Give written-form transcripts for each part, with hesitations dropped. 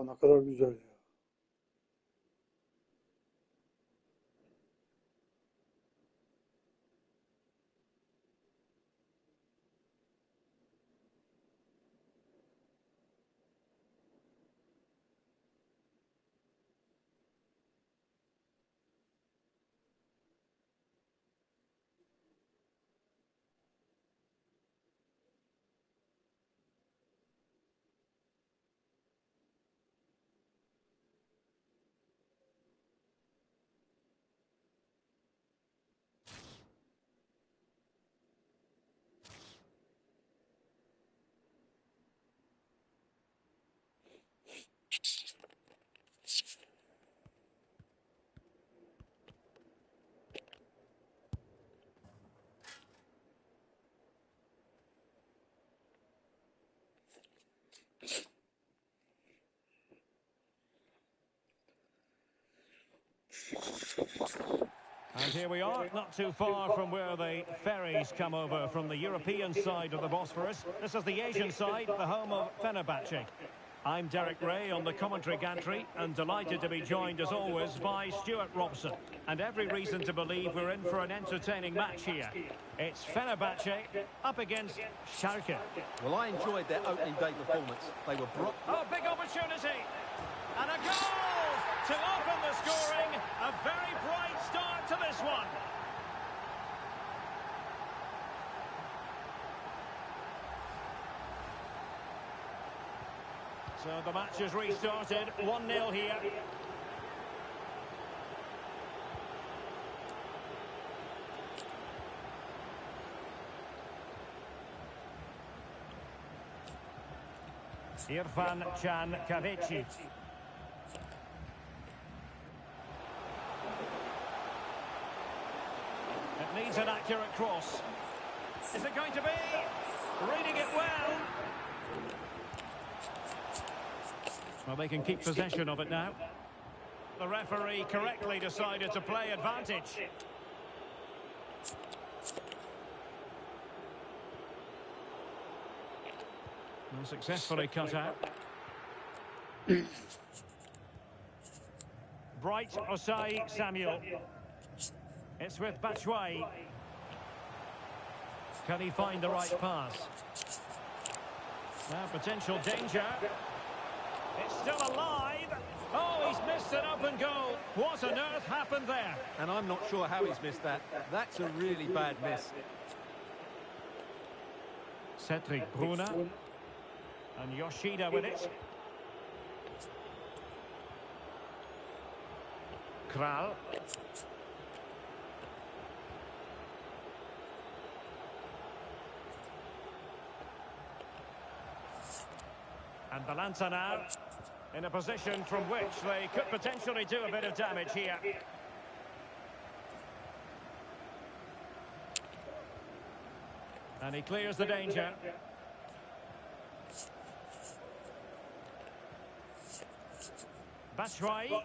Ne kadar güzel ya. And here we are, not too far from where the ferries come over from the European side of the Bosphorus. This is the Asian side, the home of Fenerbahce. I'm Derek Ray on the commentary gantry and delighted to be joined as always by Stuart Robson. And every reason to believe we're in for an entertaining match here. It's Fenerbahce up against Schalke. Well, I enjoyed their opening day performance. They were Oh, big opportunity! And a goal to open the scoring. A very bright start to this one. So the match has restarted, 1-0 here. Irfan Can Kavici. It needs an accurate cross. Is it going to be? Reading it well. Well, they can keep possession of it now. The referee correctly decided to play advantage. And successfully cut out. Bright Osai Samuel. It's with Batshuayi. Can he find the right pass? Now potential danger. It's still alive. Oh, he's missed an open goal. What on earth happened there? And I'm not sure how he's missed that. That's a really bad miss. Cedric Bruna. And Yoshida with it. Kral. And Balanta now in a position from which they could potentially do a bit of damage here. And he clears the danger. Batshuayi.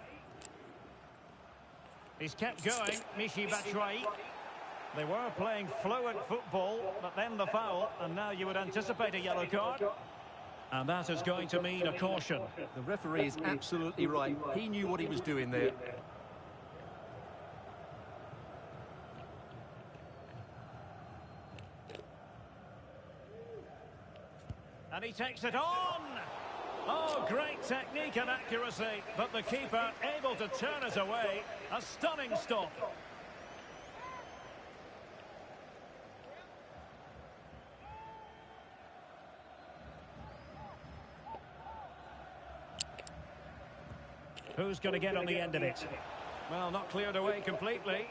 He's kept going, Michy Batshuayi. They were playing fluent football, but then the foul, and now you would anticipate a yellow card. And that is going to mean a caution. The referee is absolutely right. He knew what he was doing there. And he takes it on! Oh, great technique and accuracy, but the keeper able to turn it away. A stunning stop. Who's going to get on the end of it? Well, not cleared away completely.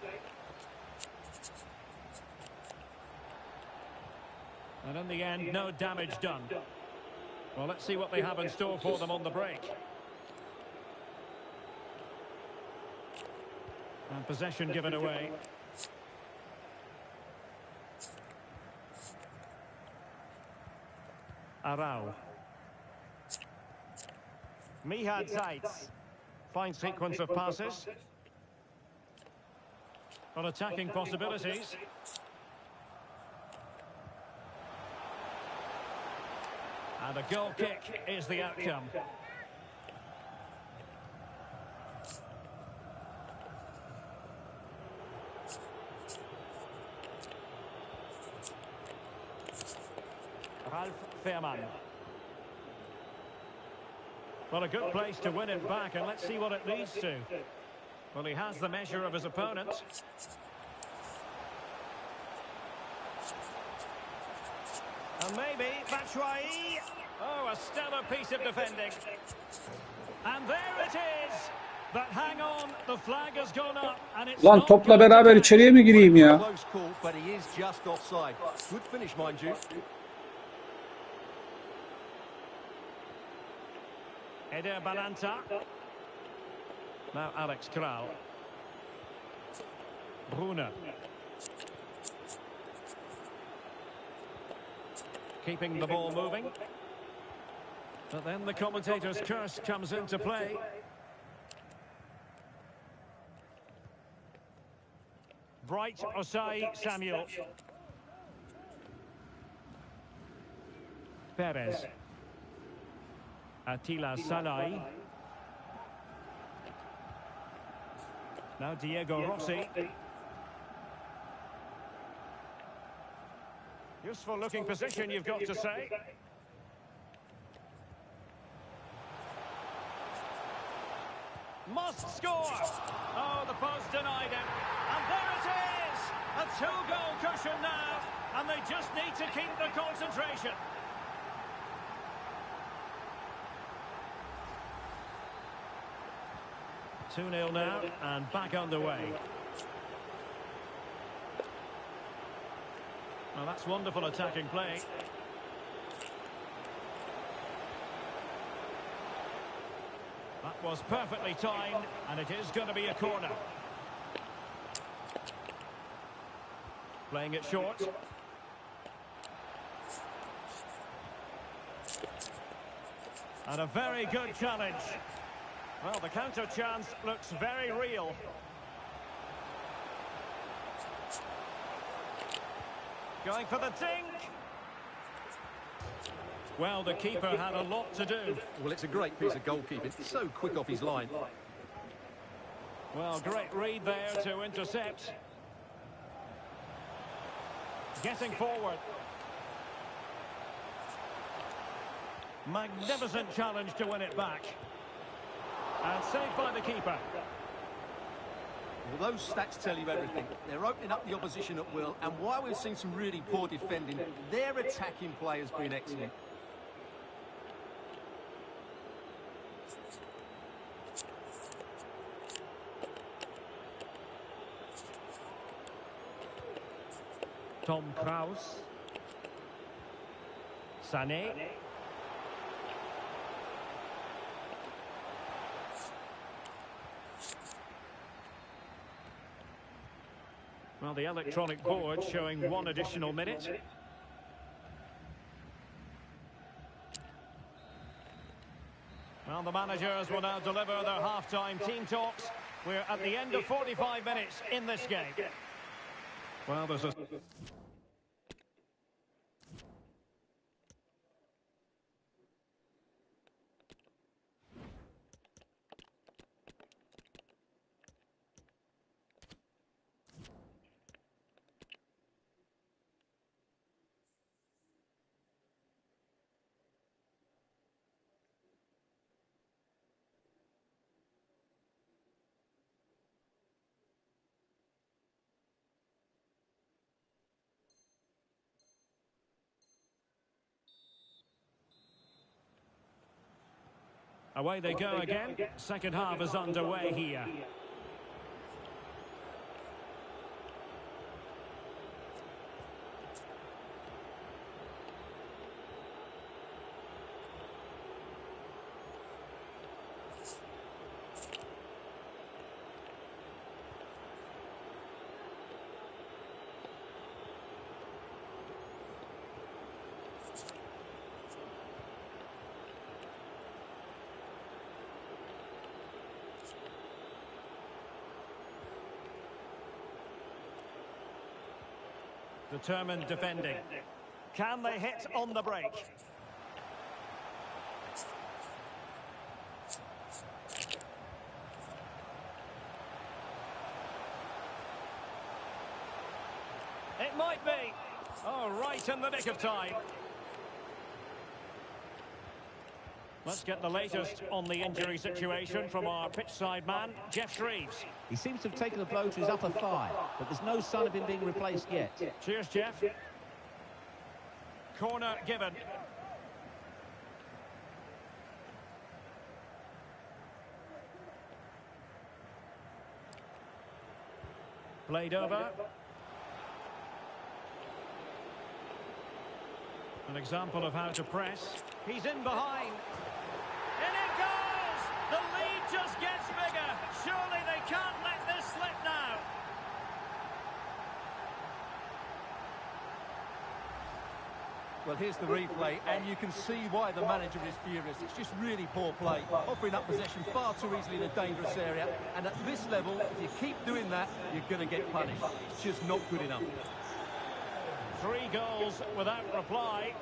And in the end, no damage done. Well, let's see what they have in store for them on the break. And possession given away. Arau. Mihad Zaitz. Fine sequence of passes. On attacking possibilities. And a goal kick is the outcome. Ralph Fährmann. Well, a good place to win it back, and let's see what it leads to. Well, he has the measure of his opponent. And maybe Batshuayi. Oh, a stellar piece of defending. And there it is. But hang on, the flag has gone up, and it's Lan not topla going to beraber count. içeriye mi gireyim ya? Close call, but he is just offside. Good finish, mind you. Eder Balanta. Now Alex Kral. Brunner. Keeping the ball moving. But then the commentator's curse comes into play. Bright Osai Samuel. Perez. Attila Salai. Now Diego Rossi. Useful looking position, you've got to say. Must score. Oh, the post denied him. And there it is. A two-goal cushion now. And they just need to keep the concentration. Two-nil now, and back underway. Well, that's wonderful attacking play. That was perfectly timed, and it is going to be a corner. Playing it short. And a very good challenge. Well, the counter chance looks very real. Going for the dink. Well, the keeper had a lot to do. Well, it's a great piece of goalkeeping. So quick off his line. Well, great read there to intercept. Getting forward. Magnificent challenge to win it back. And saved by the keeper. Well, those stats tell you everything. They're opening up the opposition at will, and while we've seen some really poor defending, their attacking play has been excellent. Tom Kraus. Sané. Well, the electronic board showing one additional minute. Well, the managers will now deliver their half-time team talks. We're at the end of 45 minutes in this game. Well, there's a... Away they go again. Second half is underway here. Determined defending. Can they hit on the break? It might be. Oh, right in the nick of time. Let's get the latest on the injury situation from our pitchside man, Jeff Shreves. He seems to have taken a blow to his upper thigh, but there's no sign of him being replaced yet. Cheers, Jeff. Corner given. Played over. An example of how to press. He's in behind. In it goes! The lead just gets bigger. Surely they can't let this slip now. Well, here's the replay, and you can see why the manager is furious. It's just really poor play, offering up possession far too easily in a dangerous area. And at this level, if you keep doing that, you're going to get punished. It's just not good enough. 3 goals without reply.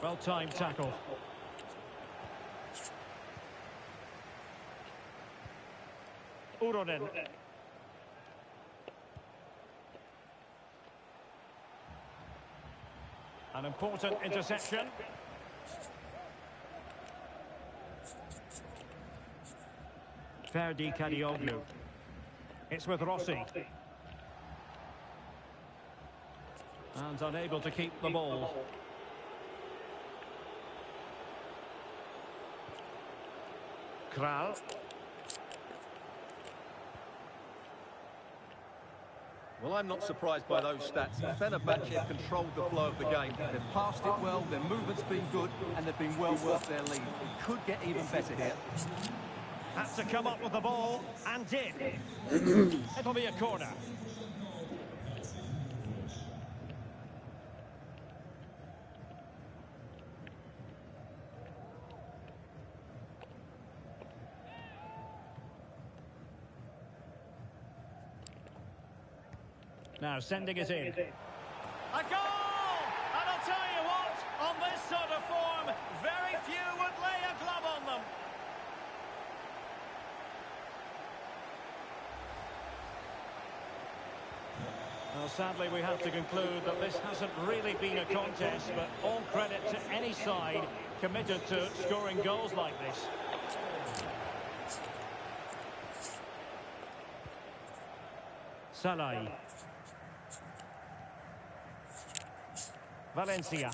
Well-timed tackle. Uronen. An important interception. Ferdi Kadioglu. It's with Rossi. And unable to keep the ball. Kral. Well, I'm not surprised by those stats. Fenerbahce have controlled the flow of the game. They've passed it well, their movement's been good, and they've been well worth their lead. It could get even better here. Had to come up with the ball, and did. It'll be a corner. Now sending it in. A goal! And I'll tell you what, on this sort of form, very few would lay a glove on them. Well, sadly, we have to conclude that this hasn't really been a contest, but all credit to any side committed to scoring goals like this. Salai. Valencia.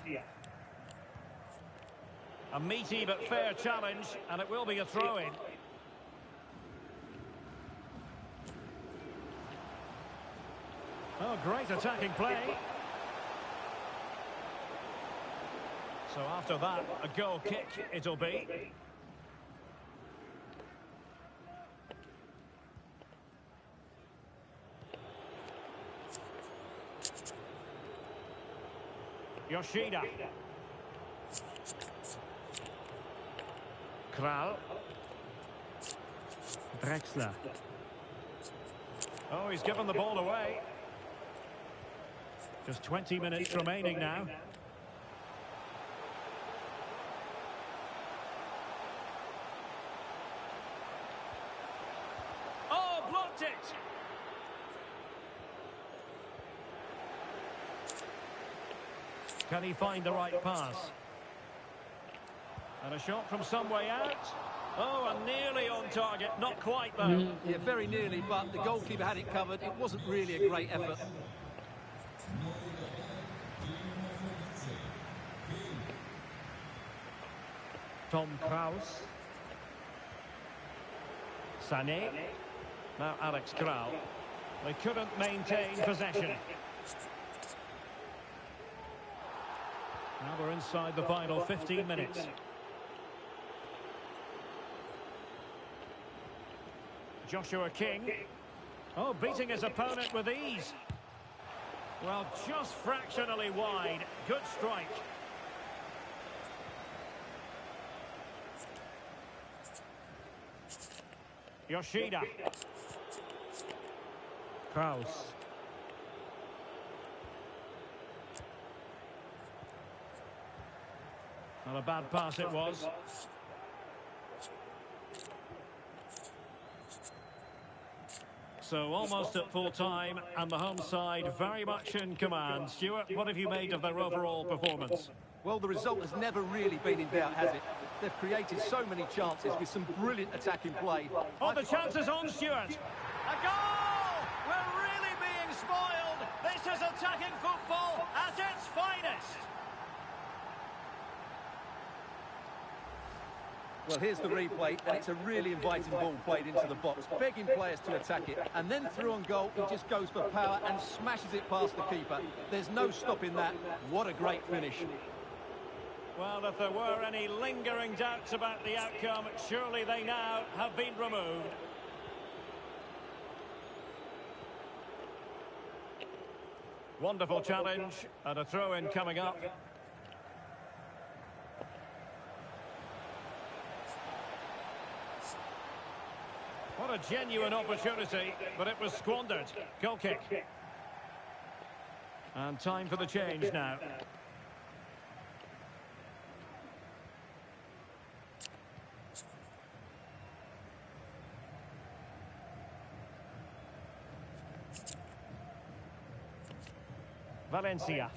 A meaty but fair challenge, and it will be a throw-in. Oh, great attacking play. So after that, a goal kick it'll be. Yoshida. Kral. Drexler. Oh, he's given the ball away. Just 20 minutes remaining now. Oh, blocked it! Can he find the right pass? And a shot from some way out. Oh, and nearly on target. Not quite, though. Yeah, very nearly, but the goalkeeper had it covered. It wasn't really a great effort. Tom Kraus. Sané. Now Alex Kral. They couldn't maintain possession. Now we're inside the final 15 minutes. Joshua King. Oh, beating his opponent with ease. Well, just fractionally wide. Good strike. Yoshida. Kraus. Not a bad pass it was. So almost at full time, and the home side very much in command. Stuart, what have you made of their overall performance? Well, the result has never really been in doubt, has it? They've created so many chances with some brilliant attacking play. Oh, the chance is on, Stuart. A goal! We're really being spoiled. This is attacking football at its finest. Well, here's the replay, and it's a really inviting ball played into the box, begging players to attack it. And then through on goal, he just goes for power and smashes it past the keeper. There's no stopping that. What a great finish. Well, if there were any lingering doubts about the outcome, surely they now have been removed. Wonderful challenge, and a throw-in coming up. What a genuine opportunity, but it was squandered. Goal kick. And time for the change now. Valencia.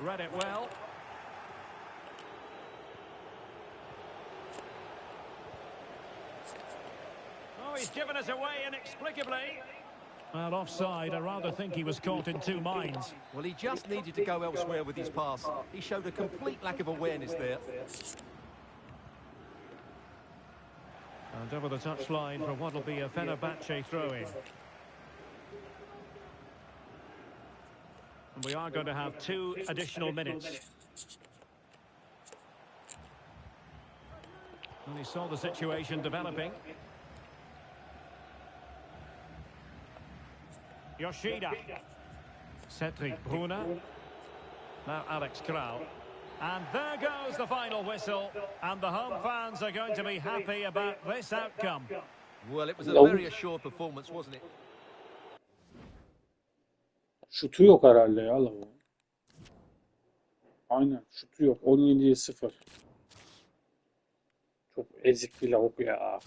Read it well. Oh, he's given us away inexplicably. Well, offside. I rather think he was caught in two minds. Well, he just needed to go elsewhere with his pass. He showed a complete lack of awareness there. And over the touchline for what will be a Fenerbahce throw-in. And we are going to have 2 additional minutes. And he saw the situation developing. Yoshida. Cedric Brunner. Now Alex Kral. And there goes the final whistle. And the home fans are going to be happy about this outcome. Well, it was a very assured performance, wasn't it? Şutu yok herhalde ya adamın. Aynen şutu yok. 17'ye 0. Çok ezik bir lavuk ya.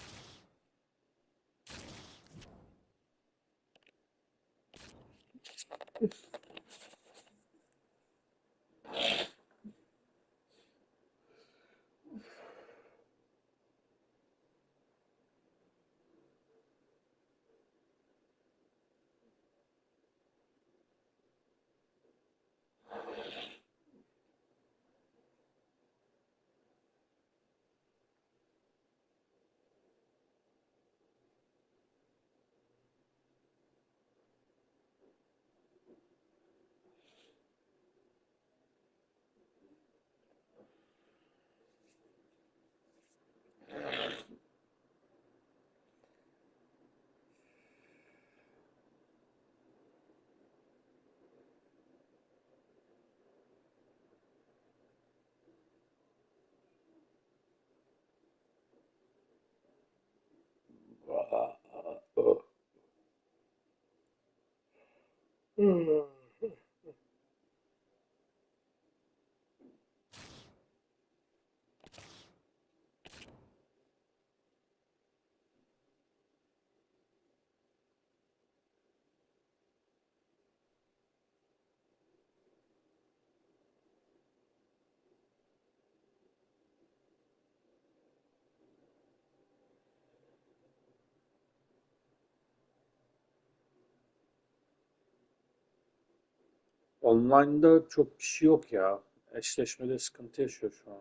Online'da çok bir şey yok ya. Eşleşmede sıkıntı yaşıyor şu an.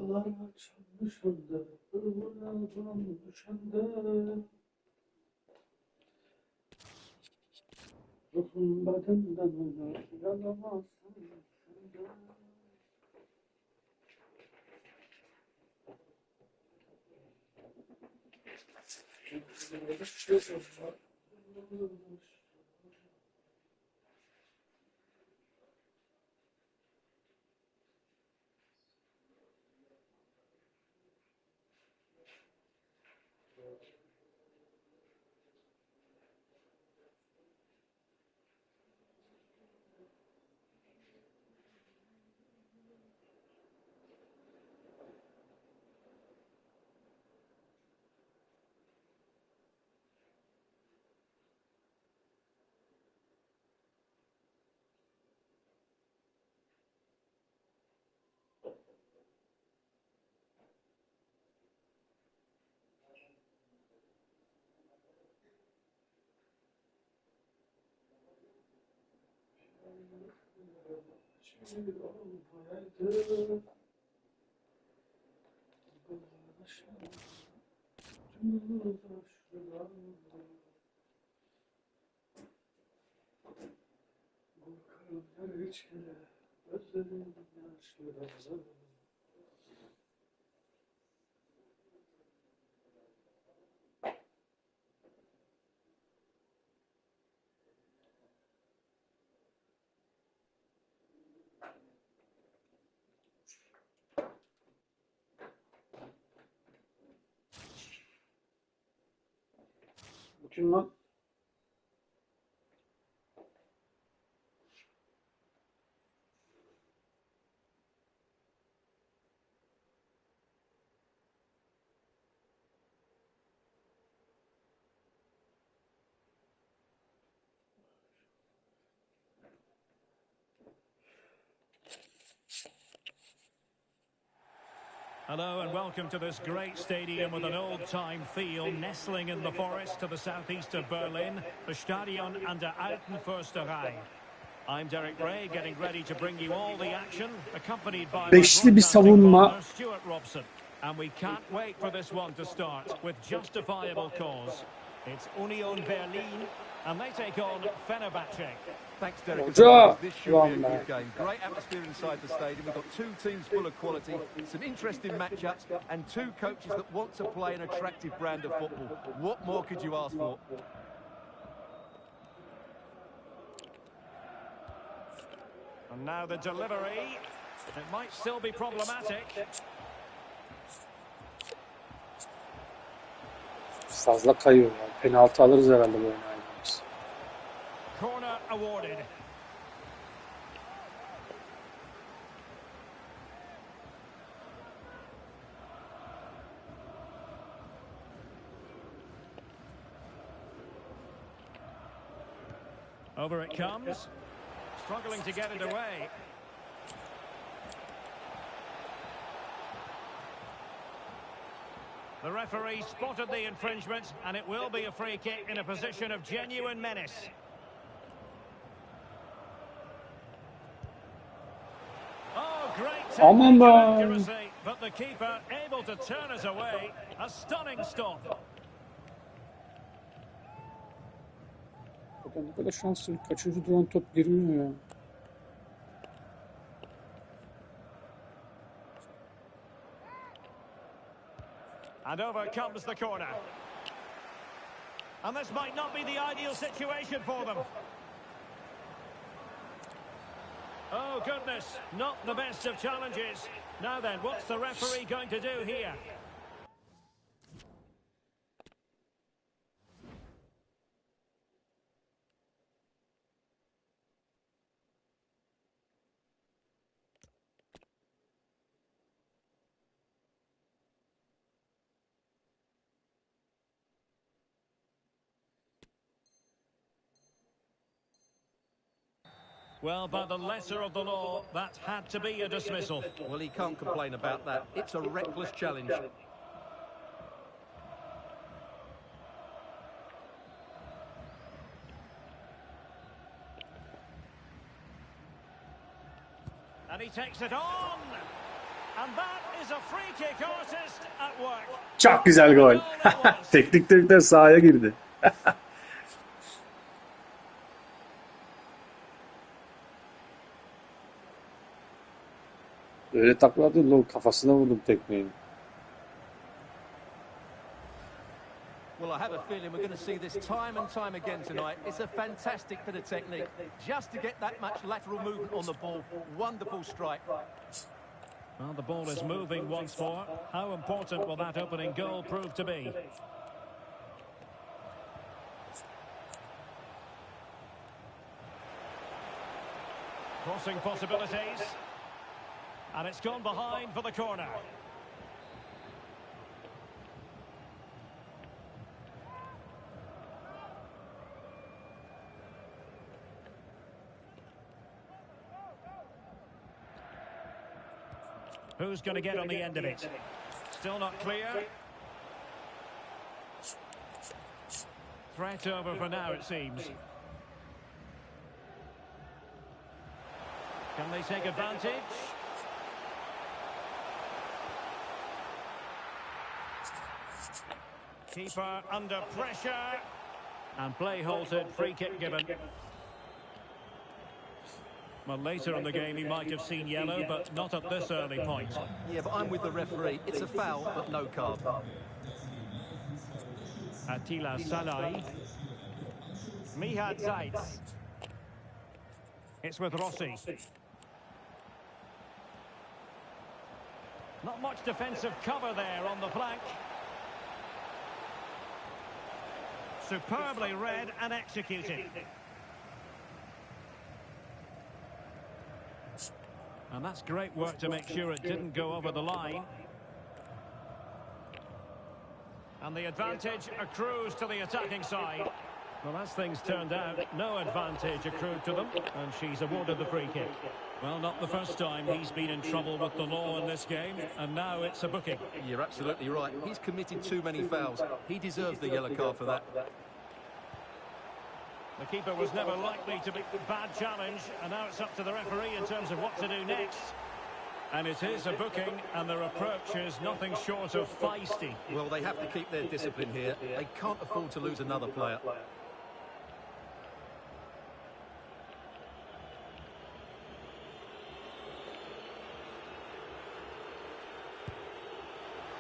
Dağlar açılmışında, ırmağa düşende, ruhum bedenden öner, yanamazsın sende. Kim lan? Hello and welcome to this great stadium with an old-time feel, nestling in the forest to the southeast of Berlin, the Stadion an der Alten Försterei. I'm Derek Ray, getting ready to bring you all the action, accompanied by my Beşli bir broadcasting savunma. partner, Stuart Robson. And we can't wait for this one to start, with justifiable cause. It's Union Berlin, and they take on Fenerbahce. Thanks, Derek. Hoca! This should be a good game. Great atmosphere inside the stadium. We've got two teams full of quality, some interesting matchups, and two coaches that want to play an attractive brand of football. What more could you ask for? And now the delivery. It might still be problematic. Fazla kayıyor ya. Penaltı alırız herhalde bu oynayacağımız. Corner awarded. Over it comes. Struggling to get it away. The referee spotted the infringement, and it will be a free kick in a position of genuine menace. Oh, great Aman technique and be. accuracy, but the keeper able to turn us away. A stunning stop. Bakın ne kadar şanslı. Kaçıncı duran top girmiyor ya. And over comes the corner. And this might not be the ideal situation for them. Oh, goodness, not the best of challenges. Now then, what's the referee going to do here? Well, by the letter of the law, that had to be a dismissal. Well, he can't complain about that. It's a reckless challenge. And he takes it on. And that is a free kick artist at work. Çok güzel gol. Teknik direktör sahaya girdi. Öyle takladı lan, kafasına vurdum tekmeyi. Well, I have a feeling we're going to see this time and time again tonight. It's a fantastic bit of technique. Just to get that much lateral movement on the ball. Wonderful strike. Well, the ball is moving once more. How important will that opening goal prove to be? Crossing possibilities. And it's gone behind for the corner. Who's going to get on the end of it? Still not clear. Threat over for now, it seems. Can they take advantage? Keeper under pressure. And play halted, free kick given. Well, later in the game he might have seen yellow, but not at this early point. Yeah, but I'm with the referee. It's a foul, but no card. Attila Salai. Mihad Zaitz. It's with Rossi. Not much defensive cover there on the flank. Superbly read and executed. And that's great work to make sure it didn't go over the line. And the advantage accrues to the attacking side. Well, as things turned out, no advantage accrued to them, and she's awarded the free kick. Well, not the first time he's been in trouble with the law in this game, and now it's a booking. You're absolutely right. He's committed too many fouls. He deserves the yellow card for that. The keeper was never likely to be a bad challenge, and now it's up to the referee in terms of what to do next. And it is a booking, and their approach is nothing short of feisty. Well, they have to keep their discipline here. They can't afford to lose another player.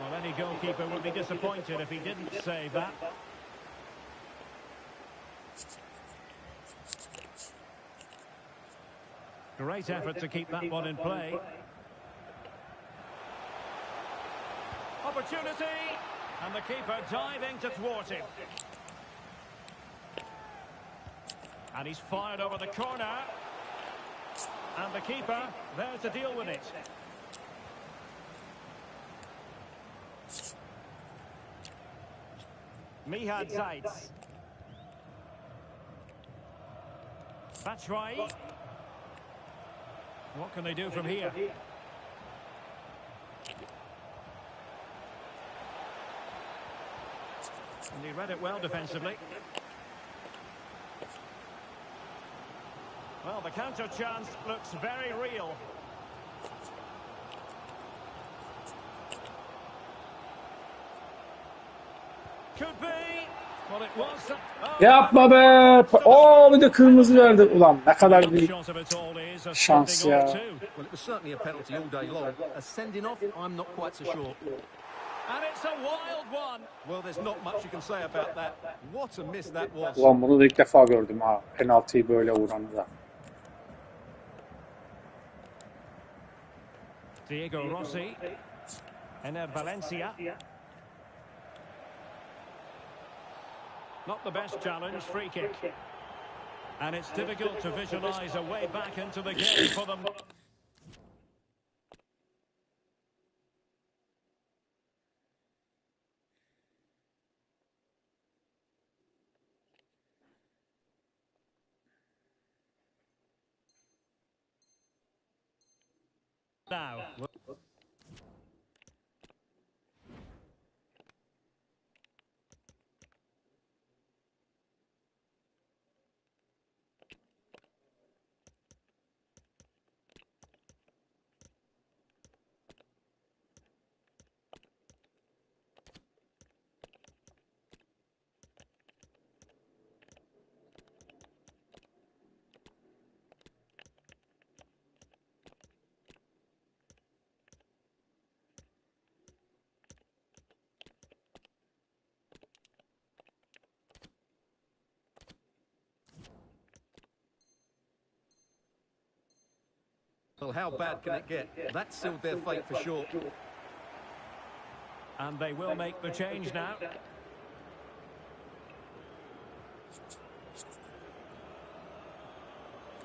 Well, any goalkeeper would be disappointed if he didn't save that. Great effort to keep that one in play. Opportunity! And the keeper diving to thwart him. And he's fired over the corner. And the keeper there to deal with it. Mihad Zaitz. Batshuayi. What can they do from here? And he read it well defensively. Well, the counter chance looks very real. Could be. Well, it was. Yapma be! Bir de kırmızı verdi. Ulan ne kadar büyük şans ya. Well, it was certainly a penalty all day long. A sending off, I'm not quite so sure. And it's a wild one. Well, there's not much you can say about that. What a miss that was. Ulan bunu da ilk defa gördüm ha. Penaltıyı böyle vuranı da. Diego Rossi. Ener Valencia. Not the best challenge, free kick. And it's difficult to visualise a way back into the game for them. Now. Well, how bad can it get? That sealed their fate for sure. And they will make the change now.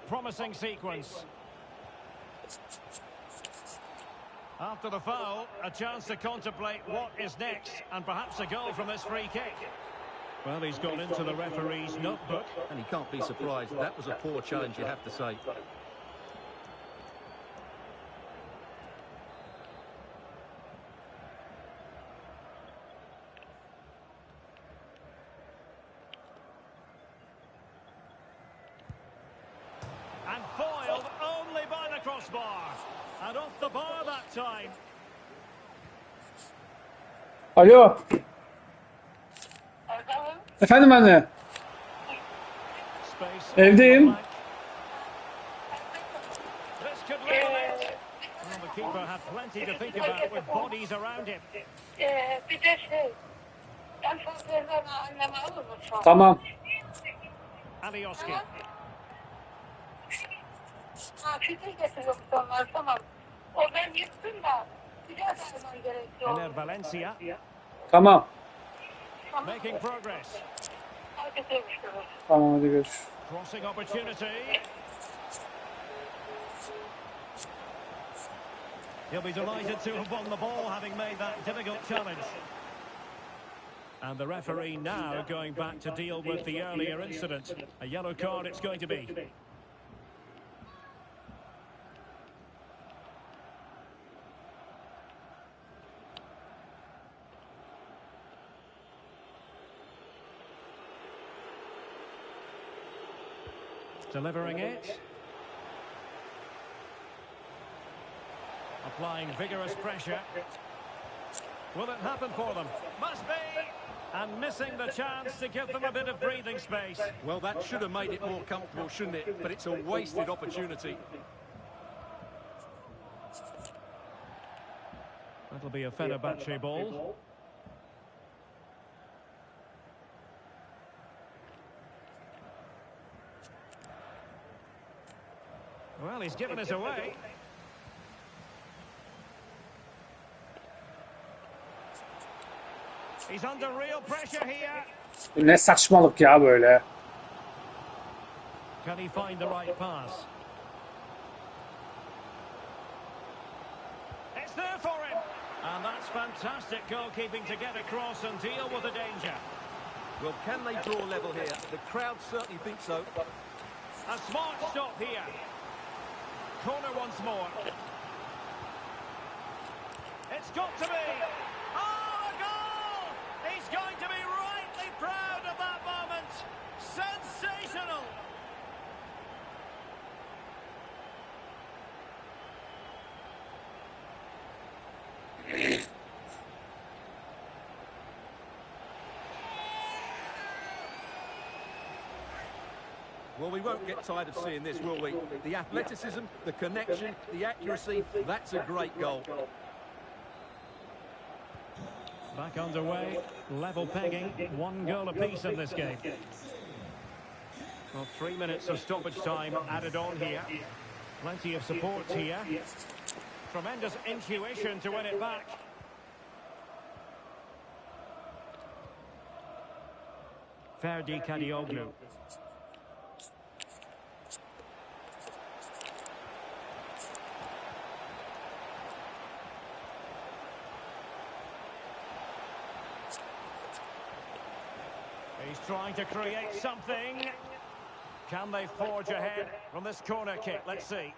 Promising sequence. After the foul, a chance to contemplate what is next, and perhaps a goal from this free kick. Well, he's gone into the referee's notebook. And he can't be surprised. That was a poor challenge, you have to say. And foiled only by the crossbar. And off the bar that time. Alo. Efendim anne. Space. Evdeyim. This could level it. Well, the keeper had plenty to think about with bodies around him. Bir de şey, en fazla anneme alır mısın? Tamam. Alioski. Ha, fitil getiriyormuş onlar, tamam. O ben yıktım da, bir daha vermem gerekiyor. Ener Valencia. Tamam. Making progress. Hadi görüşürüz. Tamam hadi görüşürüz. Crossing opportunity. He'll be delighted to have won the ball, having made that difficult challenge. And the referee now going back to deal with the earlier incident. A yellow card it's going to be. Delivering it. Applying vigorous pressure. Will it happen for them? Must be! And missing the chance to give them a bit of breathing space. Well, that should have made it more comfortable, shouldn't it? But it's a wasted opportunity. That'll be a Fenerbahce ball. Well, he's given us away. He's under real pressure here. Ne saçmalık ya böyle. Can he find the right pass? It's there for him. And that's fantastic goalkeeping to get across and deal with the danger. Well, can they draw level here? The crowd certainly think so. A smart stop here. Corner once more. It's got to be. Oh, a goal! He's going to be rightly proud of that moment. Sensational! Well, we won't get tired of seeing this, will we? The athleticism, the connection, the accuracy, that's a great goal. Back underway, level pegging, 1 goal apiece in this game. Well, 3 minutes of stoppage time added on here. Plenty of support here. Tremendous intuition to win it back. Ferdi Kadioglu. He's trying to create something. Can they forge ahead from this corner kick? Let's see.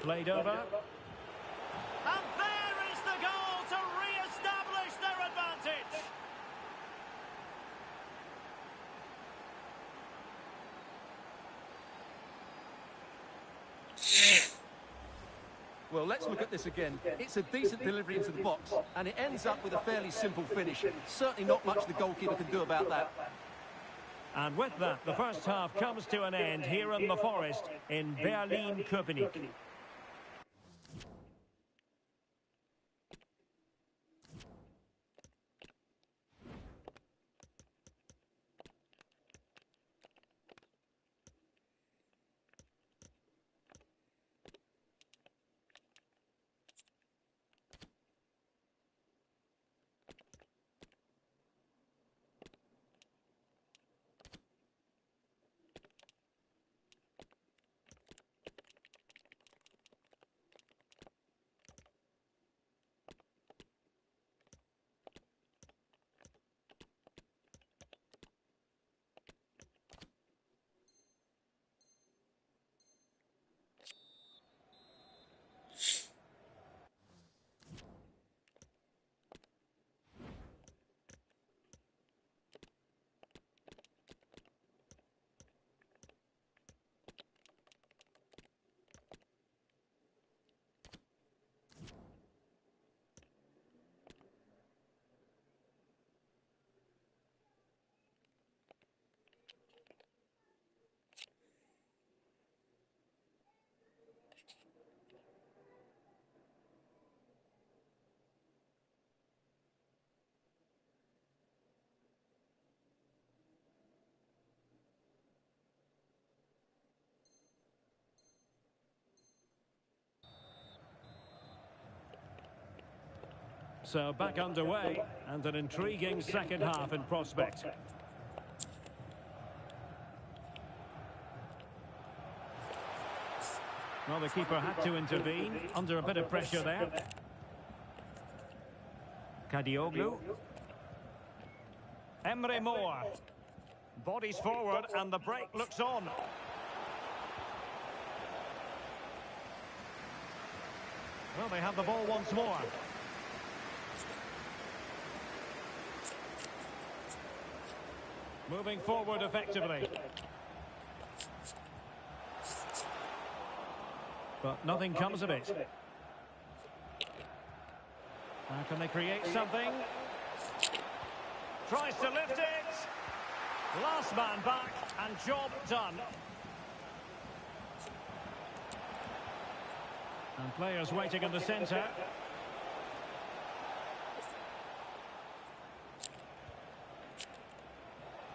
Played over. And there is the goal to re-establish their advantage. Well, let's look at this again. It's a decent delivery into the box, and it ends up with a fairly simple finish. Certainly not much the goalkeeper can do about that. And with that, the first half comes to an end here in the Forest in Berlin-Köpenick. So back underway, and an intriguing second half in prospect. Well, the keeper had to intervene, under a bit of pressure there. Kadioglu. Emre Moore. Bodies forward, and the break looks on. Well, they have the ball once more. Moving forward effectively. But nothing comes of it. Now can they create something? Tries to lift it. Last man back, and job done. And players waiting in the centre.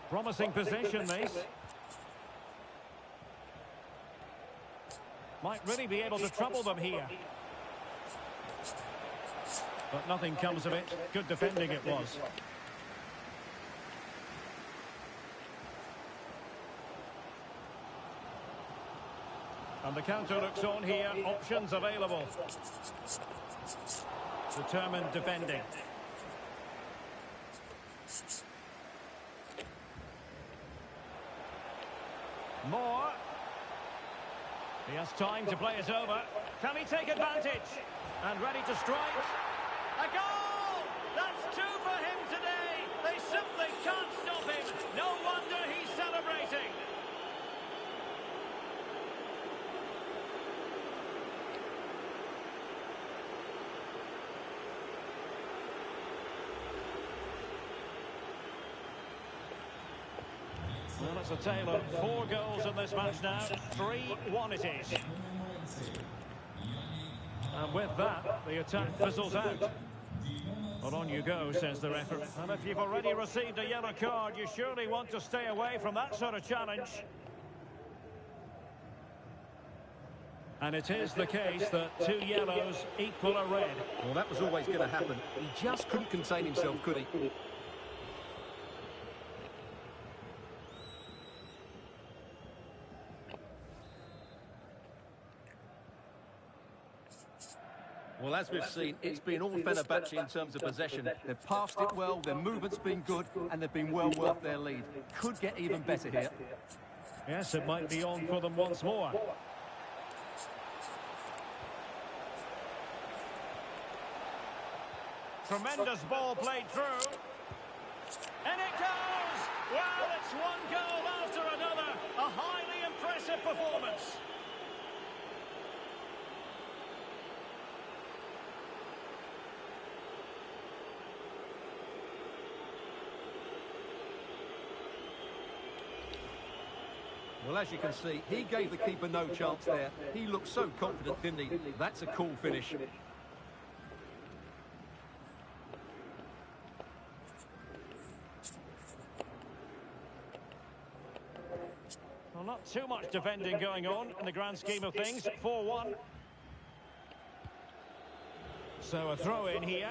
Promising possession, this. Might really be able to trouble them here. But nothing comes of it. Good defending it was. And the counter looks on here. Options available. Determined defending. Moore. He has time to play it over. Can he take advantage? And ready to strike. A goal! That's two for him today. They simply can't stop him. No wonder he's celebrating. Well, it's a tale of 4 goals in this match now. 3-1 it is. And with that, the attack fizzles out. Well, on you go, says the referee. And if you've already received a yellow card, you surely want to stay away from that sort of challenge. And it is the case that 2 yellows equal a red. Well, that was always going to happen. He just couldn't contain himself, could he? Well, as we've seen, it's been all Fenerbahce in terms of possession. They've passed it well, their movement's been good, and they've been well worth their lead. Could get even better here. Yes, it might be on for them once more. Tremendous ball played through. And it goes! Well, it's one goal after another. A highly impressive performance. Well, as you can see, he gave the keeper no chance there. He looked so confident, didn't he? That's a cool finish. Well, not too much defending going on in the grand scheme of things. 4-1. So a throw in here.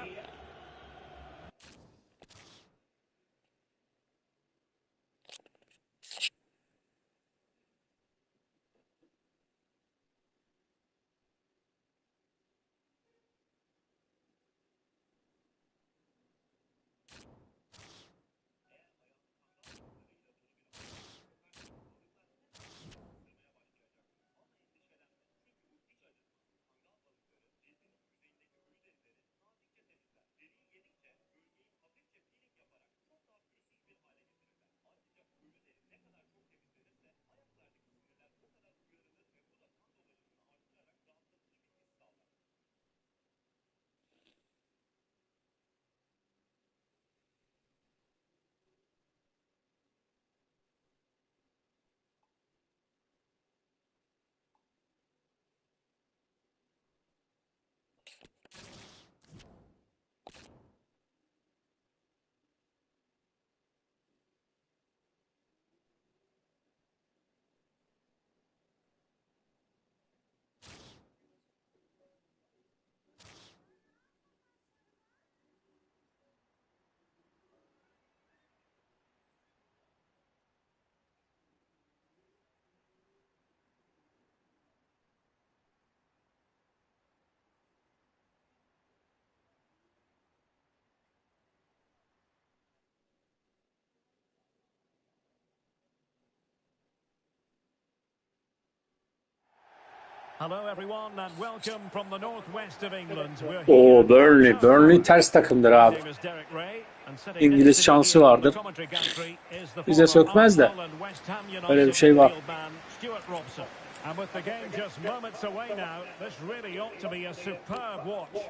Hello everyone and welcome from the northwest of England. We're Oo, here. Burnley. Burnley ters takımdır My abi. name is Derek Ray and sitting next İngiliz to me şansı here on the vardır. commentary gantry is the Bize former sökmez de. Arsenal and West Ham Öyle bir United şey var. midfield man Stuart Robson. And with the game just moments away now, this really ought to be a superb watch.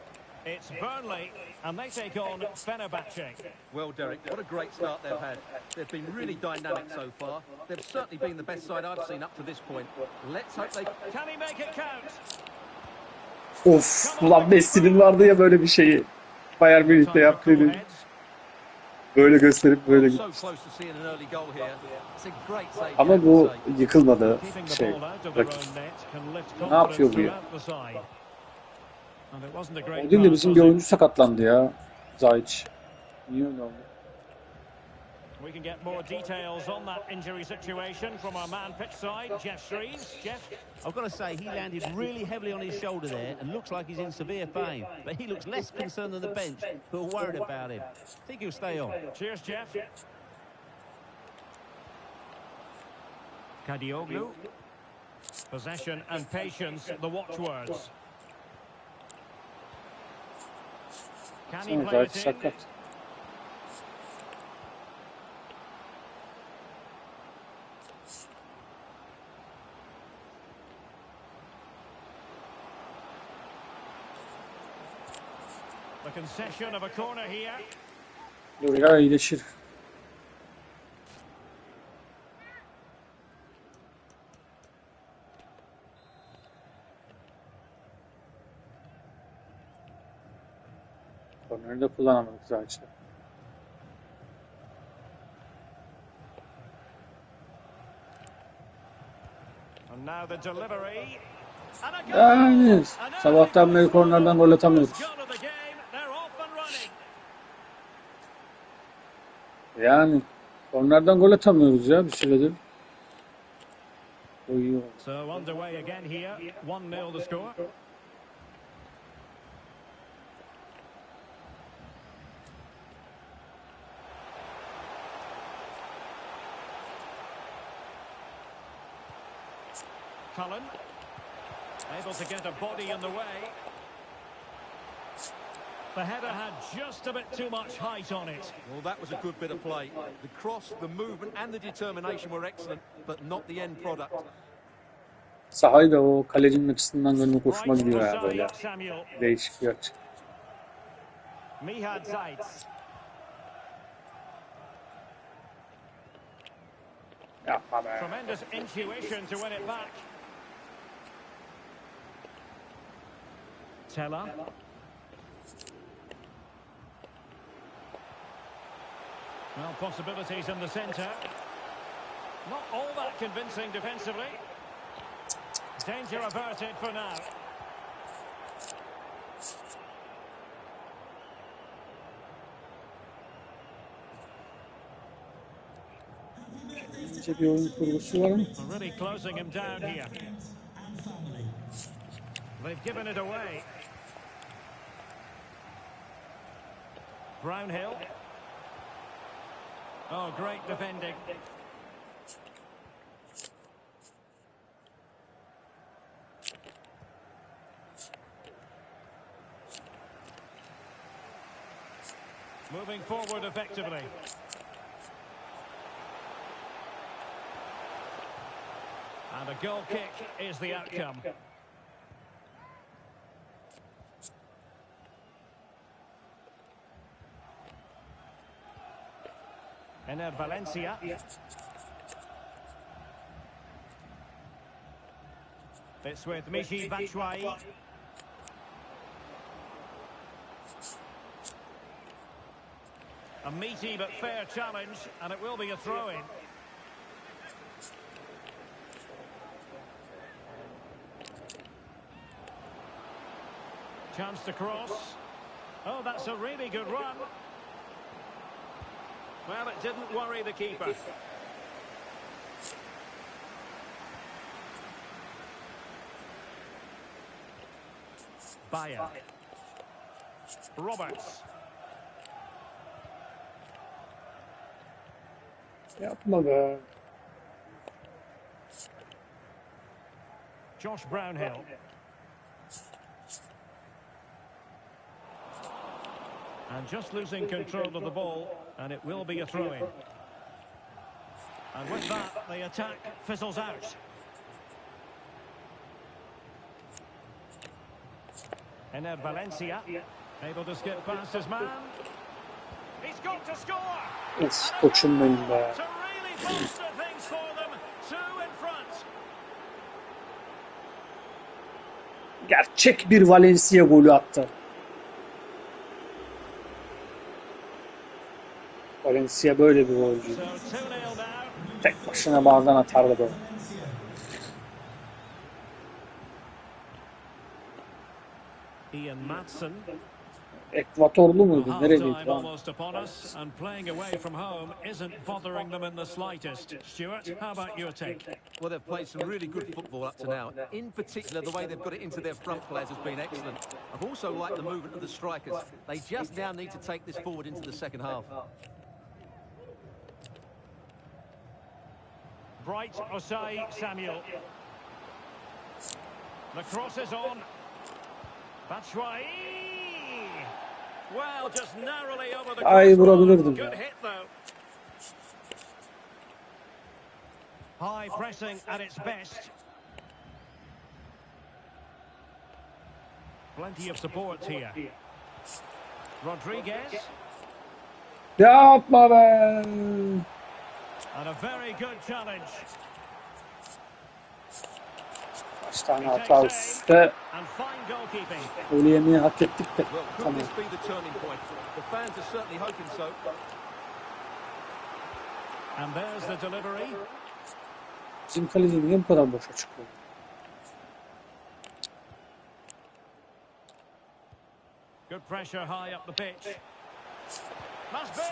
It's Burnley and they take on Fenerbahce. Well, Derek, what a great start they've had. They've been really dynamic so far. They've certainly been the best side I've seen up to this point. Let's hope they... Can he make it count? Of, ulan Messi'nin vardı ya böyle bir şeyi. Bayern Münih'te yaptığını. Böyle gösterip böyle So gitmiş. close to seeing an early goal here. It's a great save. Ama bu yıkılmadı Keeping the şey. ball out of their Rakip. own net can lift Ne yapıyor confidence bu ya? throughout the side. And it wasn't a great O değil de pass, bizim was bir it? oyuncu sakatlandı ya. Zayç. Niye öyle oldu? We can get more details on that injury situation from our man pitch side, Jeff Shreves. Jeff? I've got to say, he landed really heavily on his shoulder there and looks like he's in severe pain. But he looks less concerned than the bench, who are worried about him. I think he'll stay on. Cheers, Jeff. Kadioglu. Possession and patience, the watchwords. Can he play Zayç it in? sakat. The concession of a corner here. Dur ya, iyileşir. Korneri de kullanamadık Zayç'ta. And now the delivery. And a goal! Yani sabahtan beri kornerden gol atamıyoruz. First goal of the game, they're off and running. Yani kornerden gol atamıyoruz ya bir süredir. O iyi oldu. So underway again here. 1-0 the score. Cullen. Able to get a body in the way. The header had just a bit too much height on it. Well, that was a good bit of play. The cross, the movement and the determination were excellent, but not the end product. Sahayı da o kalecinin açısından görmek hoşuma Right gidiyor to ya böyle. side, Samuel. Değişik bir açı. Mihad Zaitz. Yapma be. Tremendous intuition to win it back. Teller. Well, possibilities in the centre. Not all that convincing defensively. Danger averted for now. İnce bir oyun kurgusu var ama. Really closing him down here. They've given it away. Brownhill. Oh, great defending. Moving forward effectively. And a goal kick is the outcome. Ener Valencia. It's with Michy Batshuayi. A meaty but fair challenge, and it will be a throw-in. Chance to cross. Oh, that's a really good run. Well, it didn't worry the keeper. Bayer. Roberts. Yapma be. Josh Brownhill. And just losing control of the ball, and it will be a throw-in. And with that, the attack fizzles out. Ener Valencia, able to skip past his man. He's got to score! Of koçum benim be. To really bolster things for them, two in front. Gerçek bir Valencia golü attı. Valencia böyle bir golcü. So 2-0 now. Tek başına bazen atardı böyle. Ian Matson. Ekvatorlu muydu? Nereliydi Half-time lan? almost upon us, and playing away from home isn't bothering them in the slightest. Stuart, how about your take? Well, they've played some really good football up to now. In particular, the way they've got it into their front players has been excellent. I've also liked the movement of the strikers. They just now need to take this forward into the second half. Bright Osai Samuel. The cross is on. Batshuayi. Well, just narrowly over the Ay crossbar. vurabilirdim Good ya. hit though. High pressing at its best. Plenty of support here. Rodriguez. Yapma be. And a very good challenge. Kaç tane hata üstte. And fine goalkeeping. Golü yemeyi hak ettik de. Well, could Tamam. this be the turning point? The fans are certainly hoping so. And there's the delivery. Bizim kaleci niye bu kadar boşa çıkıyor? Good pressure high up the pitch. Must be.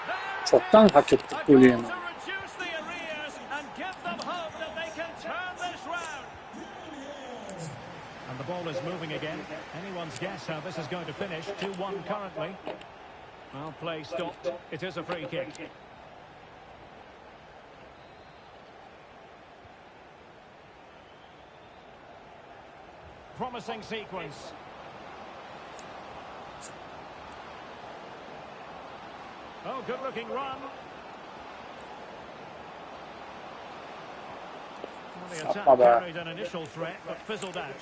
There Çoktan hak ettik a golü goal yemeyi. to reduce the arrears and give them hope that they can turn this round. And the ball is moving again. Anyone's guess how this is going to finish. 2-1 currently. Well, play stopped. It is a free kick. Promising sequence. Oh, good-looking run. Well, the attack Yapma be. carried an initial threat, but fizzled out.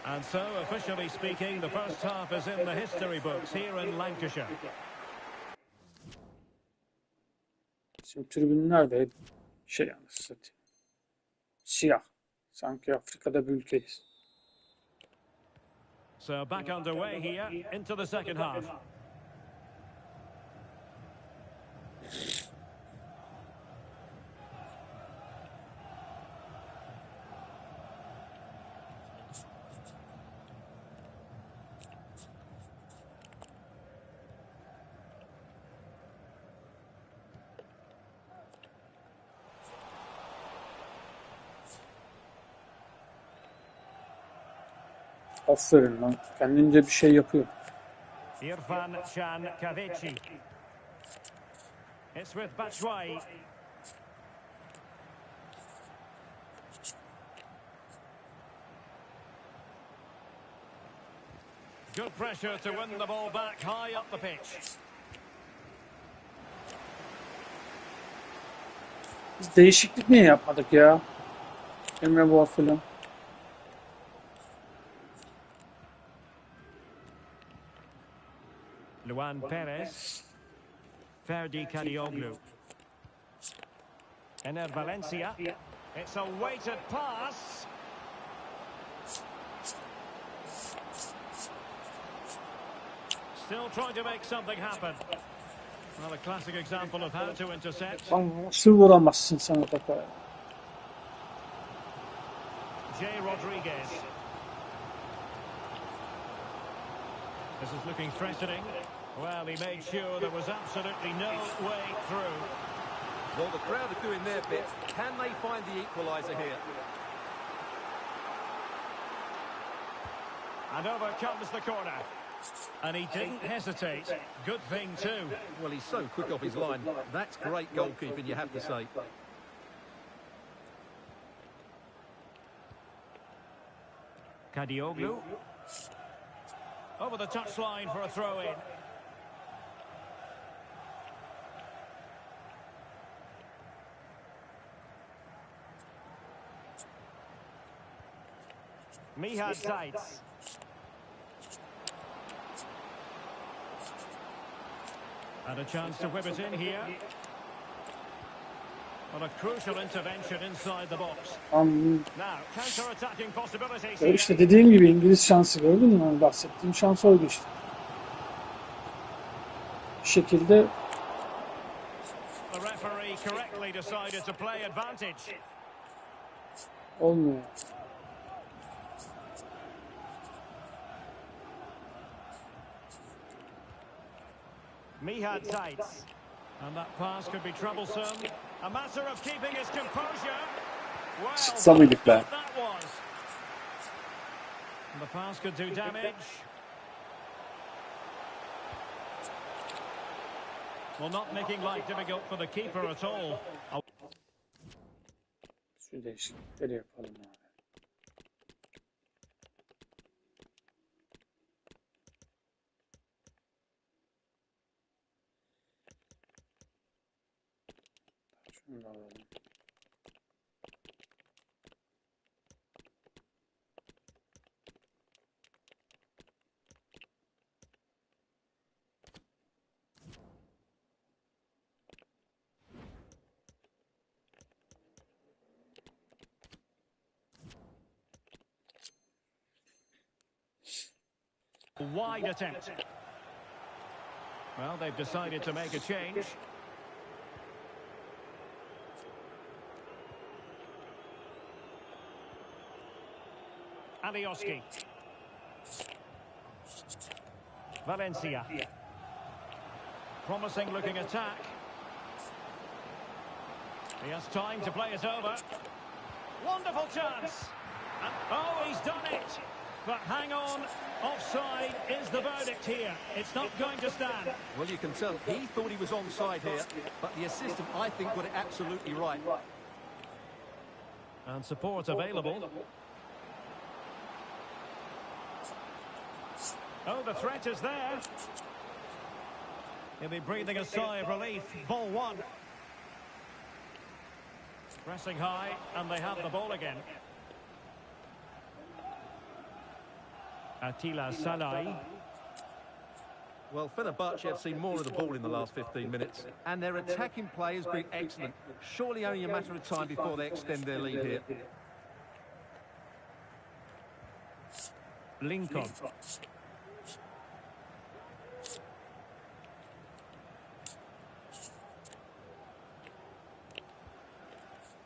And so, officially speaking, the first half is in the history books here in Lancashire. Bizim tribünler de şey anasını satayım. Siyah. Sanki Afrika'da bir ülkeyiz. So back underway here into the second half. Aferin lan. Kendince bir şey yapıyor. Irfan Can Kavici. It's with Batshuayi. Good pressure to win the ball back high up the pitch. Biz değişiklik niye yapmadık ya? Emre Boğa falan. Luan Perez. Ferdi Kadioglu. Ener Valencia. It's a weighted pass. Still trying to make something happen. Well, a classic example of how to intercept. Lan nasıl vuramazsın sen o topa ya? Jay Rodriguez. This is looking threatening. Well, he made sure there was absolutely no way through. Well, the crowd are doing their bit. Can they find the equaliser here? And over comes the corner. And he didn't hesitate. Good thing too. Well, he's so quick off his line. That's great goalkeeping, you have to say. Kadioglu. Over the touchline for a throw-in. Mihad Zaitz. And a chance to whip it in here. Well, a crucial intervention inside the box. Now, counter-attacking possibilities here. İşte dediğim gibi İngiliz şansı gördün mü? Yani bahsettiğim şans oydu işte. Bir şekilde The referee correctly decided to play advantage. olmuyor. Mihad Zaitz. And that pass could be troublesome. A matter of keeping his composure. Well, Çıksa mıydık be? that was. And the pass could do damage. Well, not making life difficult for the keeper at all. Şu değişiklikleri yapalım abi. Şunu da alalım. Wide attempt. Well, they've decided to make a change. Alioski. Valencia. Promising looking attack. He has time to play it over. Wonderful chance. And, oh, he's done it. But hang on, offside is the verdict here. It's not going to stand. Well, you can tell he thought he was onside here, but the assistant, I think, got it absolutely right. And support available. Oh, the threat is there. He'll be breathing a sigh of relief. Ball one. Pressing high, and they have the ball again. Attila Salai. Well, Fenerbahce have seen more of the ball in the last 15 minutes, and their attacking play has been excellent. Surely only a matter of time before they extend their lead here. Lincoln.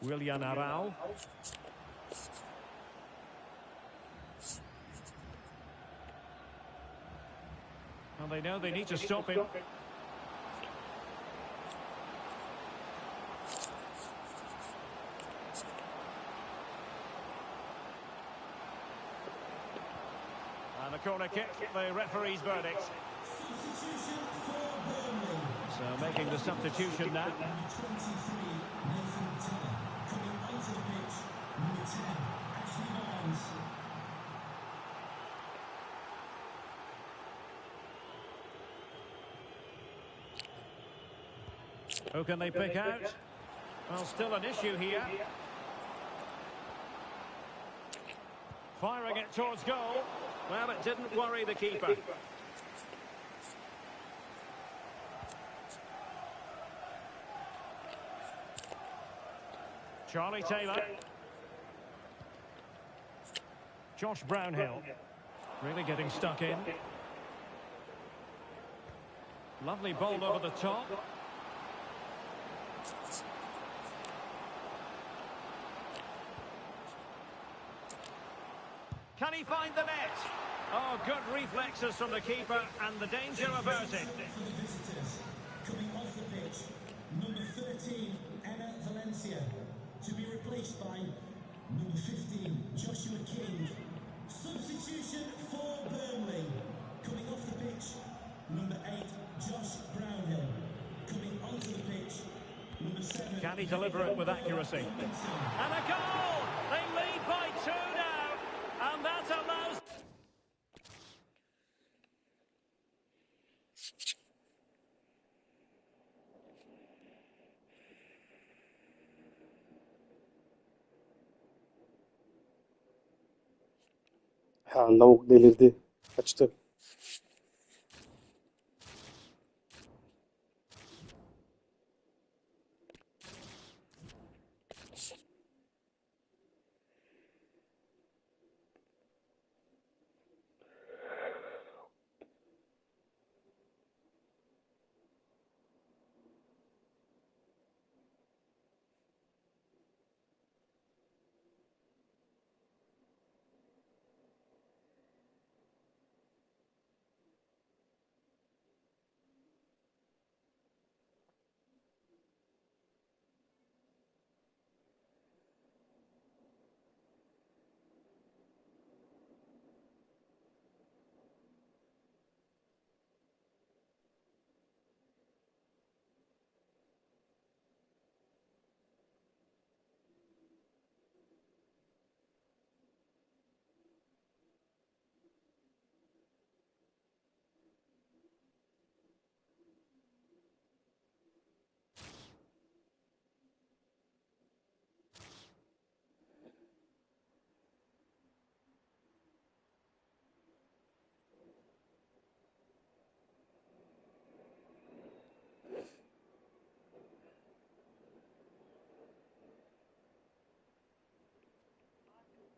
Willian Arau. And they know they need to stop him. And a corner kick, the referee's verdict. So making the substitution now. Who can they pick out? Well, still an issue here. Firing it towards goal. Well, it didn't worry the keeper. Charlie Taylor. Josh Brownhill. Really getting stuck in. Lovely ball over the top. Can he find the net? Oh, good reflexes from the keeper and the danger averted. Coming off the pitch, number 13, Emma Valencia, to be replaced by number 15, Joshua King. Substitution for Burnley. Coming off the pitch, number 8, Josh Brownhill. Coming onto the pitch, number 7. Can he deliver it with accuracy? And a goal! They lead by 2 now. And that allows Ya lavuk delirdi. Kaçtı.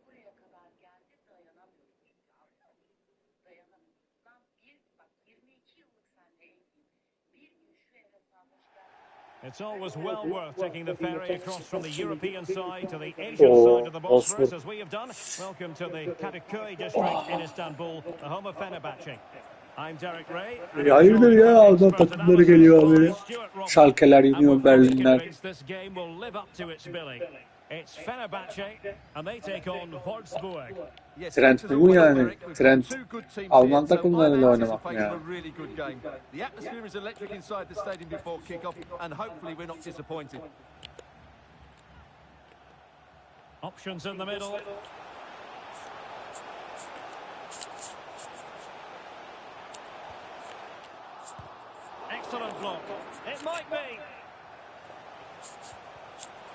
Buraya kadar geldi dayanamıyorum çünkü anlıyor musun? Dayanamıyorum. Lan bak 22 yıllık seninle evliyim. Bir gün şu eve sarhoş geldim. It's always well worth taking the ferry across from the European side to the Asian side of the Bosphorus, as we have done. Welcome to the Kadıköy district in Istanbul, the home of Fenerbahçe. I'm Derek Ray. Hayırdır ya, Alman takımları geliyor haberi. Schalke'ler, Union Berlin'ler. It's Fenerbahçe and they take on Wolfsburg. Trend bu mu yani? Trend Alman takımlarıyla oynamak mı ya? The atmosphere is electric inside the stadium before kick-off and hopefully we're not disappointed. Options in the middle. Excellent block. It might be.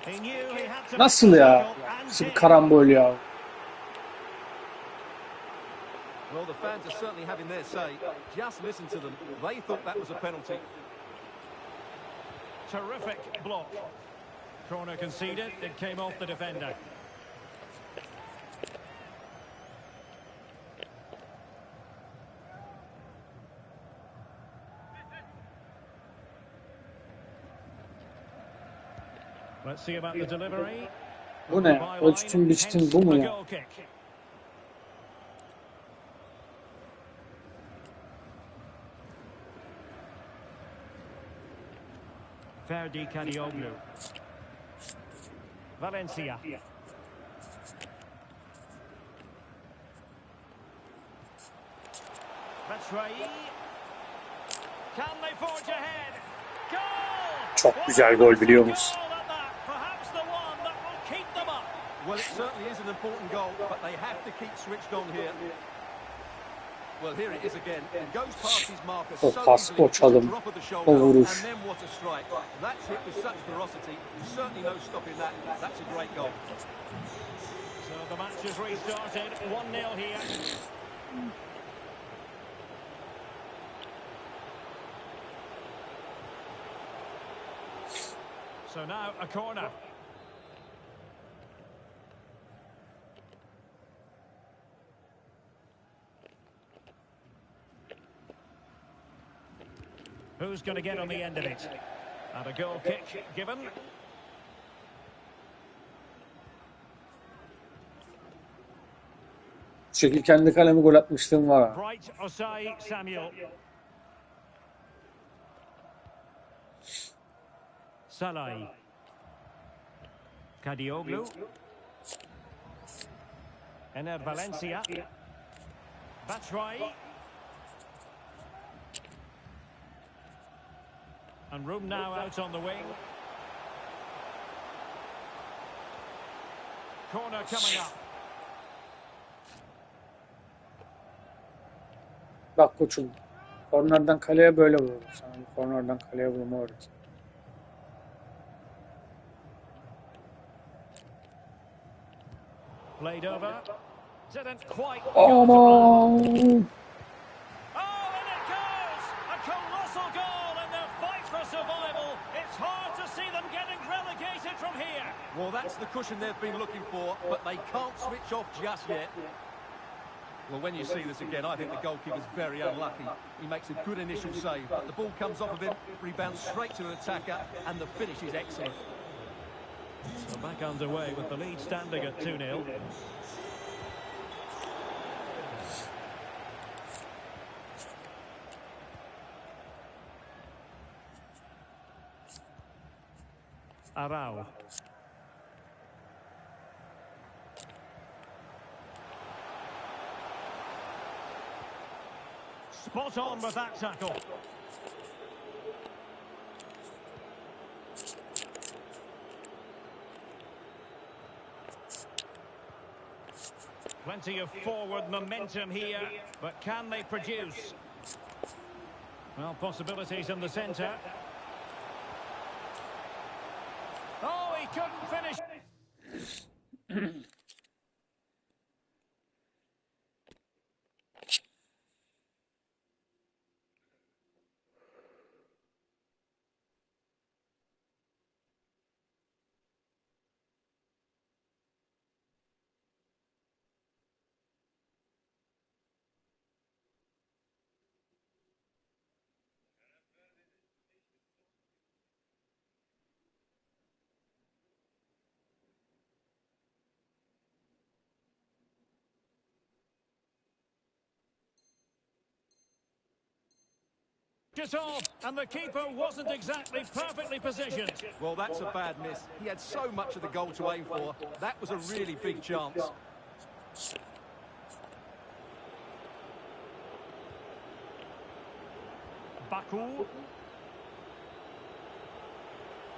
He knew he had to. Nasıl ya? Şimdi karambol ya. Well, the fans are certainly having their say. Just listen to them. They thought that was a penalty. Terrific block. Corner conceded. It came off the defender. Let's see about the delivery. Bu ne? Ölçtün biçtin bu mu ya? Ferdi Kadioglu. Valencia. Batshuayi. Can they forge ahead? Goal! Çok güzel gol biliyor musun? Well, it certainly is an important goal, but they have to keep switched on here. Well, here it is again. It goes past his marker so easily, the drop of the shoulder, and then what a strike. That's hit with such ferocity. There's certainly no stopping that. That's a great goal. So the match has restarted. 1-0 here. So now a corner. Who's going to get on the end of it? And a goal kick given. Şekil kendi kalemi gol atmışlığım var. Bright Osai Samuel. Salai. Kadioglu. Ener Valencia. Batshuayi. And room now out on the wing. Corner coming up. Bak koçum. Kornerden kaleye böyle vurur. Sana kornerden kaleye vurma öğret. Played over. Didn't quite go to plan. Aman. Oh, and it goes! A colossal goal in their fight for survival. It's hard to see them getting relegated from here. Well, that's the cushion they've been looking for, but they can't switch off just yet. Well, when you see this again, I think the goalkeeper's very unlucky. He makes a good initial save, but the ball comes off of him, rebounds straight to an attacker, and the finish is excellent. So back underway with the lead standing at 2-0. Arau. Spot on with that tackle. Plenty of forward momentum here, but can they produce? Well, possibilities in the centre. Oh, he couldn't finish. It off, and the keeper wasn't exactly perfectly positioned. Well, that's a bad miss. He had so much of the goal to aim for. That was a really big chance. Baku.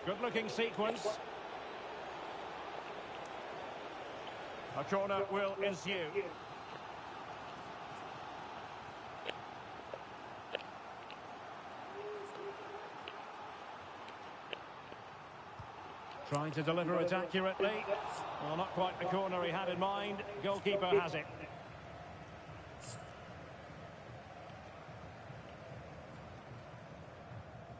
Good-looking sequence. A corner will ensue. Trying to deliver it accurately. Well, not quite the corner he had in mind. Goalkeeper has it.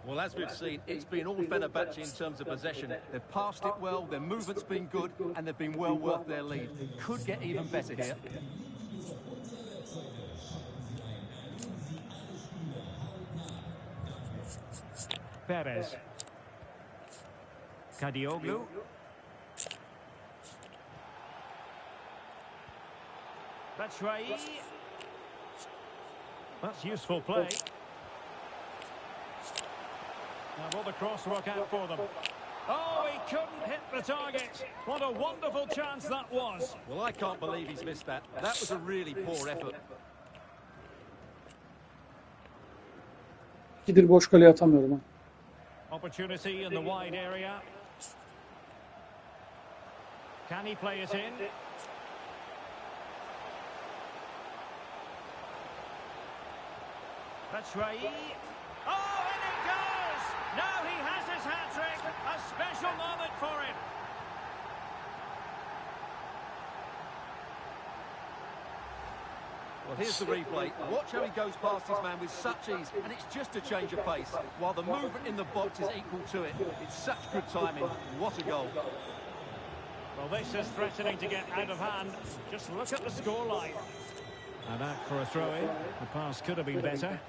Well, as we've seen, it's been all Fenerbahce in terms of possession. They've passed it well, their movement's been good, and they've been well worth their lead. Could get even better here. Perez. Kadioglu. Batshuayi. That's useful play. Now will the cross work out for them? Oh, he couldn't hit the target. What a wonderful chance that was. Well, I can't believe he's missed that. That was a really poor effort. İkidir boş kaleye atamıyorum ha. Opportunity in the wide area. Can he play it in? Batshuayi. Oh, and it goes! Now he has his hat-trick. A special moment for him. Well, here's the replay. Watch how he goes past his man with such ease, and it's just a change of pace, while the movement in the box is equal to it. It's such good timing. What a goal. Well, this is threatening to get out of hand. Just look at the scoreline. And out for a throw-in. The pass could have been better.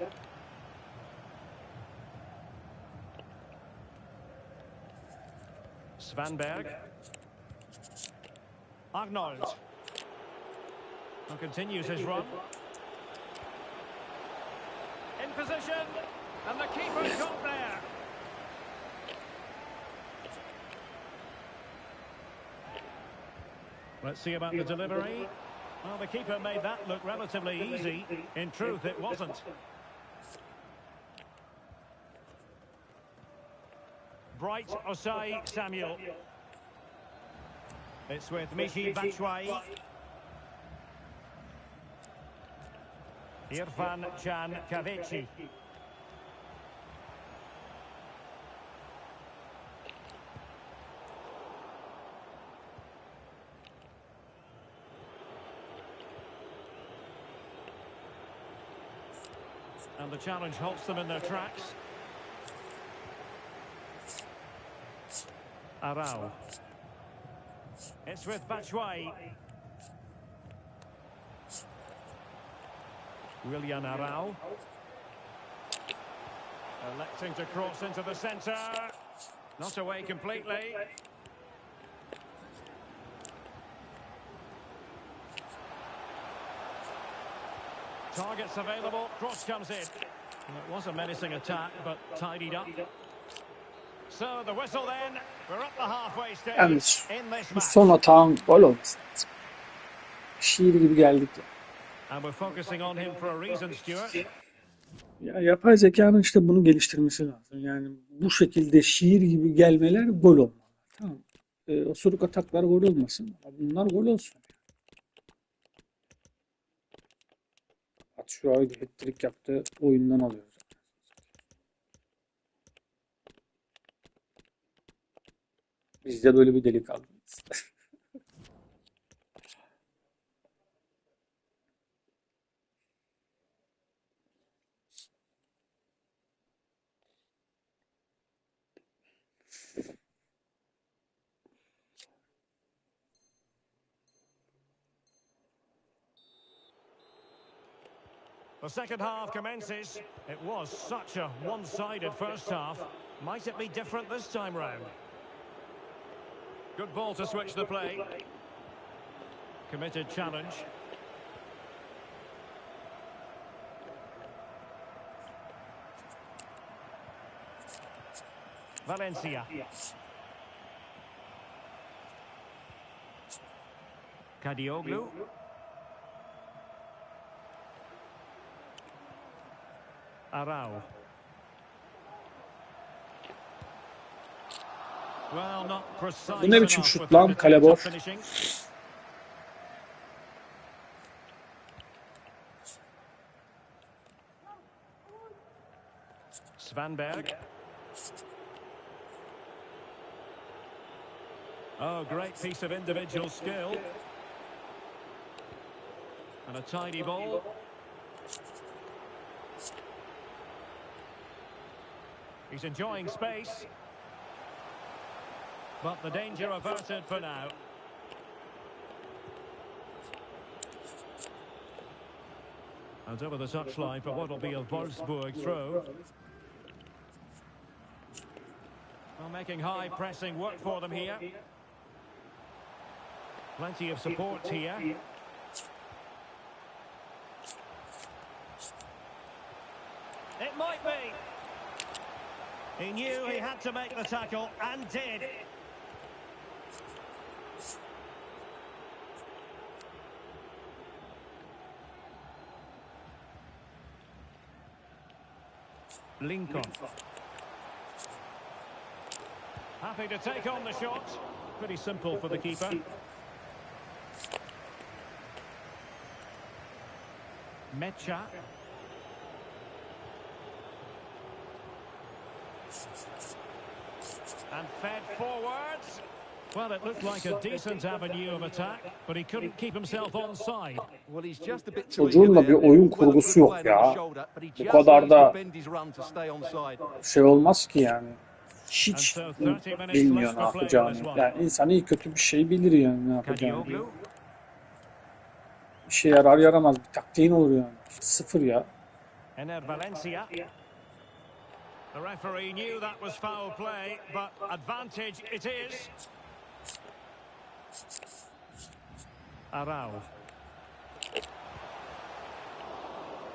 Svanberg. Arnold. And continues his run. In position. And the keeper got there. Let's see about the delivery. Well, the keeper made that look relatively easy. In truth, it wasn't. Bright Osai Samuel. It's with Michy Batshuayi. Irfan Can Kavici. And the challenge halts them in their tracks. Arau. It's with Batshuayi. Willian Arau. Electing to cross into the centre. Not away completely. Targets available. Cross comes in. And it was a menacing attack, but tidied up. So the whistle then. We're up the halfway stage Yalnız in this bu match. son atağın gol olması lazım. Şiir gibi geldik ya. And we're focusing on him for a reason, Stuart. Ya yapay zekanın işte bunu geliştirmesi lazım. Yani bu şekilde şiir gibi gelmeler gol olmalı. Tamam. Osuruk ataklar gol olmasın. Ama bunlar gol olsun. At şu ay hat-trick yaptı. Oyundan alıyoruz. Biz de böyle bir delikanlıyız. The second half commences. It was such a one-sided first half. Might it be different this time round? Good ball to switch the play. Committed challenge. Valencia. Kadioglu. Arau. Well, not precise Bu ne biçim enough şut with lan? limited Kale top boş. finishing. Svanberg. Oh, great piece of individual skill. And a tidy ball. He's enjoying space. But the danger averted for now. And over the touchline for what will be a Wolfsburg throw. Well, making high pressing work for them here. Plenty of support here. It might be. He knew he had to make the tackle and did. Lincoln. Happy to take on the shot. Pretty simple for the keeper. Mecha. And fed forwards. Well, it looked like a decent avenue of attack, but he couldn't keep himself onside. Well, he's just a bit too Çocuğun da bir oyun kurgusu yok ya. Bu kadar da şey olmaz ki yani. Hiç bilmiyor ne yapacağını. Yani insan iyi kötü bir şey bilir yani ne yapacağını. Bir şey yarar yaramaz bir taktiğin olur yani. Sıfır ya. Ener Valencia. The referee knew that was foul play, but advantage it is. Arau.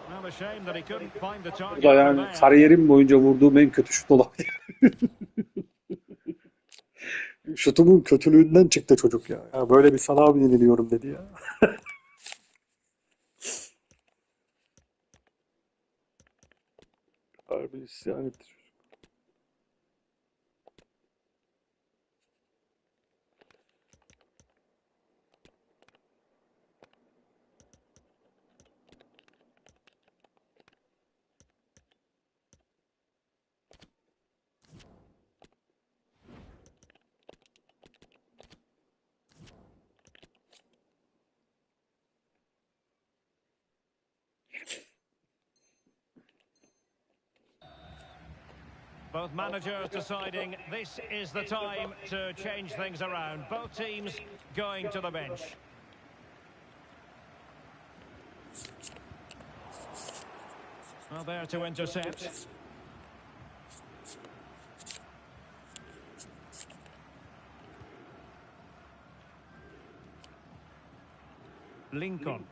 Well, a shame that he couldn't find the target. Bu da yani kariyerim boyunca vurduğum en kötü şut olabilir. Şutumun kötülüğünden çıktı çocuk ya. Ya böyle bir salağa mı yeniliyorum dedi ya. Harbi isyan etti çocuk. Both managers deciding this is the time to change things around. Both teams going to the bench. Well, there to intercept. Lincoln.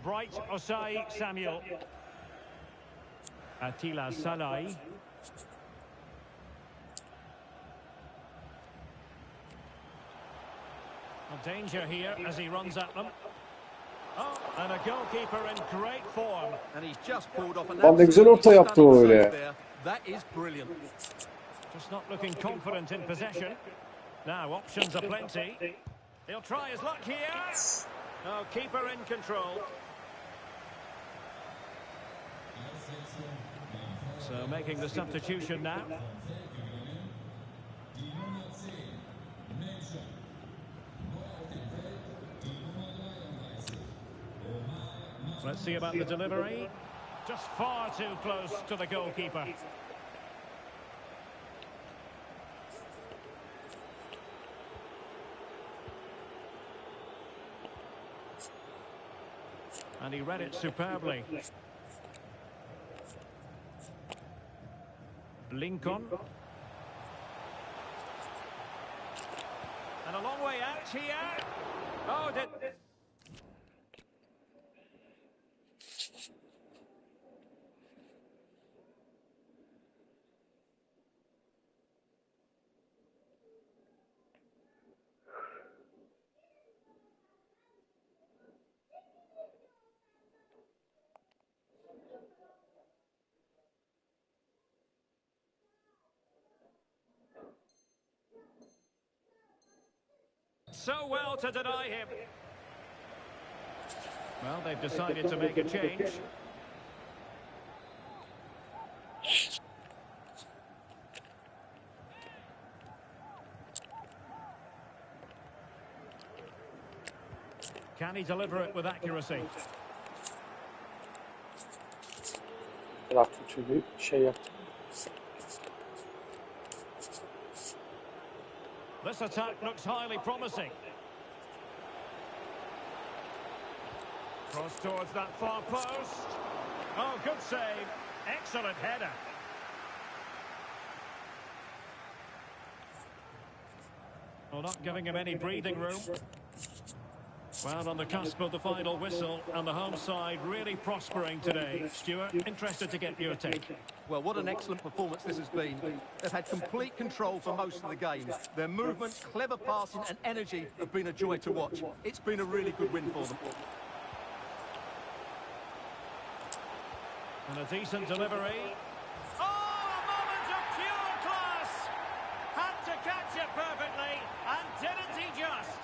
Bright Osai Samuel. Attila Salai. A danger here as he runs at them. Oh, and a goalkeeper in great form. And he's just pulled off an Lan ne güzel orta yaptı o absolutely öyle. stunning save there. That is brilliant. Just not looking confident in possession. Now options are plenty. He'll try his luck here. Oh, keeper in control. So making the substitution now. Let's see about the delivery. Just far too close to the goalkeeper. And he read it superbly. Lincoln. And a long way out here. Oh, did... So well to deny him. Well, they've decided to make a change. Can he deliver it with accuracy? Bıraktı çünkü şey yaptı. This attack looks highly promising. Cross towards that far post. Oh, good save. Excellent header. Well, not giving him any breathing room. Well, on the cusp of the final whistle, and the home side really prospering today. Stuart, interested to get your take. Well, what an excellent performance this has been. They've had complete control for most of the game. Their movement, clever passing and energy have been a joy to watch. It's been a really good win for them. And a decent delivery. Oh, a moment of pure class! Had to catch it perfectly, and didn't he just?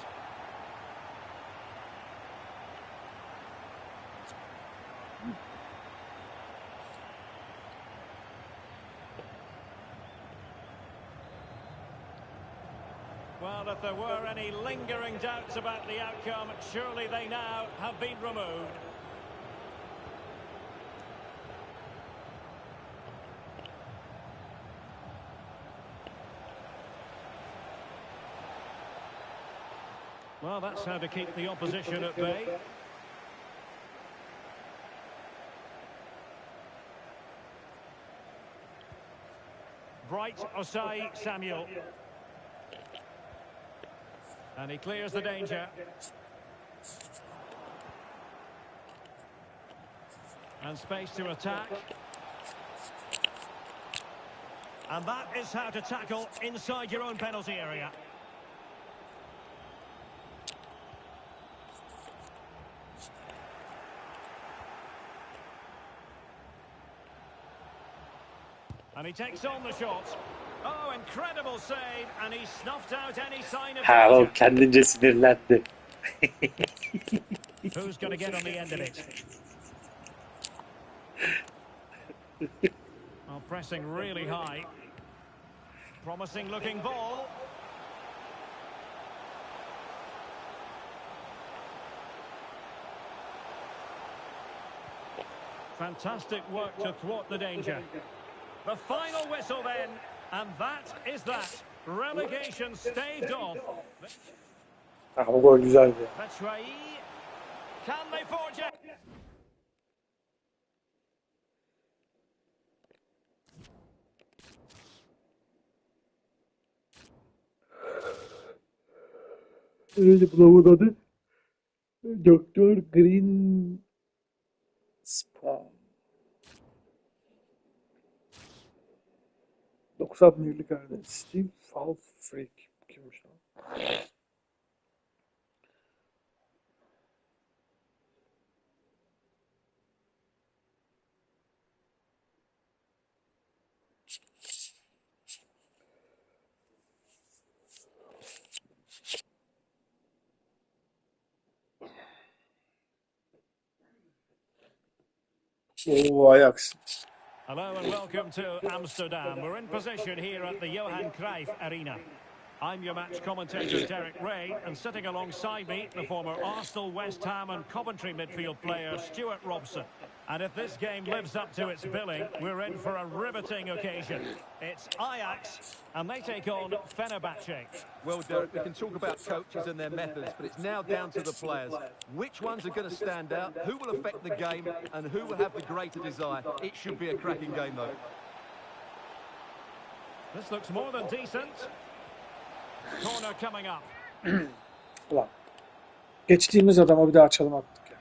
Well, if there were any lingering doubts about the outcome, surely they now have been removed. Well, that's how to keep the opposition at bay. Bright Osai Samuel. And he clears the danger. And space to attack. And that is how to tackle inside your own penalty area. And he takes on the shot. Oh, incredible save, and he snuffed out any sign of Ha, o danger. kendince sinirlendi. Who's going to get on the end of it? Well, pressing really high. Promising looking ball. Fantastic work to thwart the danger. The final whistle then, and that is that. Relegation staved off. Ha, o gol güzeldi. Batshuayi, can they forge it? Neydi bunun adı? Doktor Green Spa. 90 millik halde. Steve Falfreak. Kimmiş lan? Oo, Ajax. Hello and welcome to Amsterdam. We're in position here at the Johan Cruyff Arena. I'm your match commentator, Derek Ray, and sitting alongside me, the former Arsenal, West Ham and Coventry midfield player, Stuart Robson. And if this game lives up to its billing, we're in for a riveting occasion. It's Ajax, and they take on Fenerbahce. Well, Derek, we can talk about coaches and their methods, but it's now down to the players. Which ones are going to stand out, who will affect the game, and who will have the greater desire? It should be a cracking game, though. This looks more than decent. Corner coming up. Ulan. Geçtiğimiz adama bir daha açalım attık ya.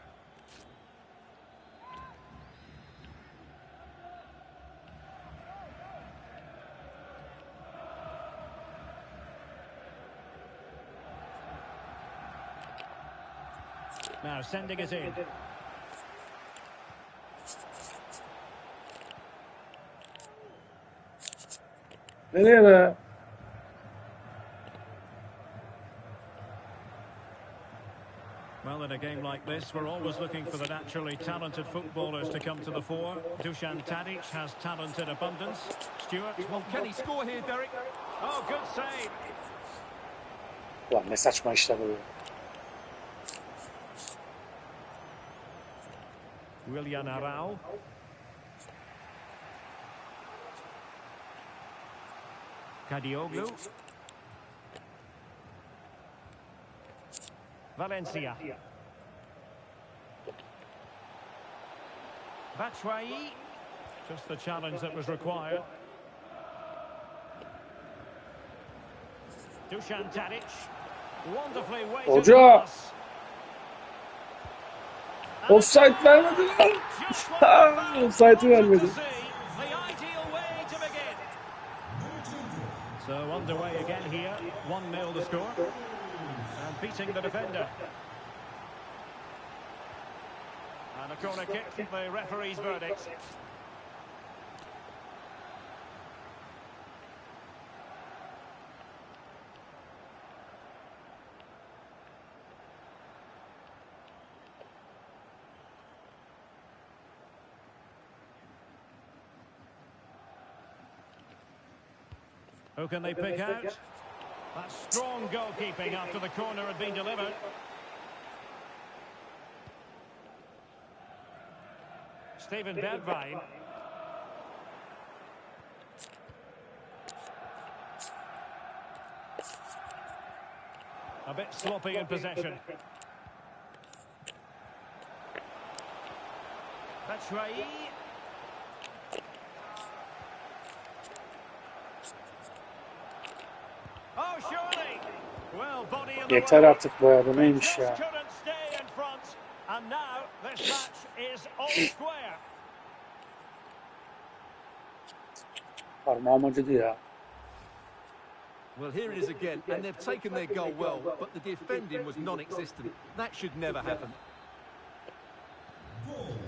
Now sending it in. Nereye be? Well, in a game like this, we're always looking for the naturally talented footballers to come to the fore. Dusan Tadic has talent in abundance. Stuart. Well, can he score here, Derek? Oh, good save. Ulan ne saçma işler oluyor. Willian Arau. Kadioglu. Valencia. Batshuayi. Just the challenge that was required. Dusan Tadic. Wonderfully weighted Hoca! pass. Offside vermedi lan. Offside'ı vermedi. So underway again here. 1-0 the score. And beating the defender. And a corner kick, the referee's verdict. Who can they pick out? That's strong goalkeeping after the corner had been delivered. Steven Bergwijn. A bit sloppy in possession. Batshuayi. Oh, surely. Well, body in the Yeter way. artık bu arada neymiş ya. Couldn't stay in front. And now this match is all square. Parmağım acıdı ya. Well, here it is again, and they've taken their goal well, but the defending was non-existent. That should never happen.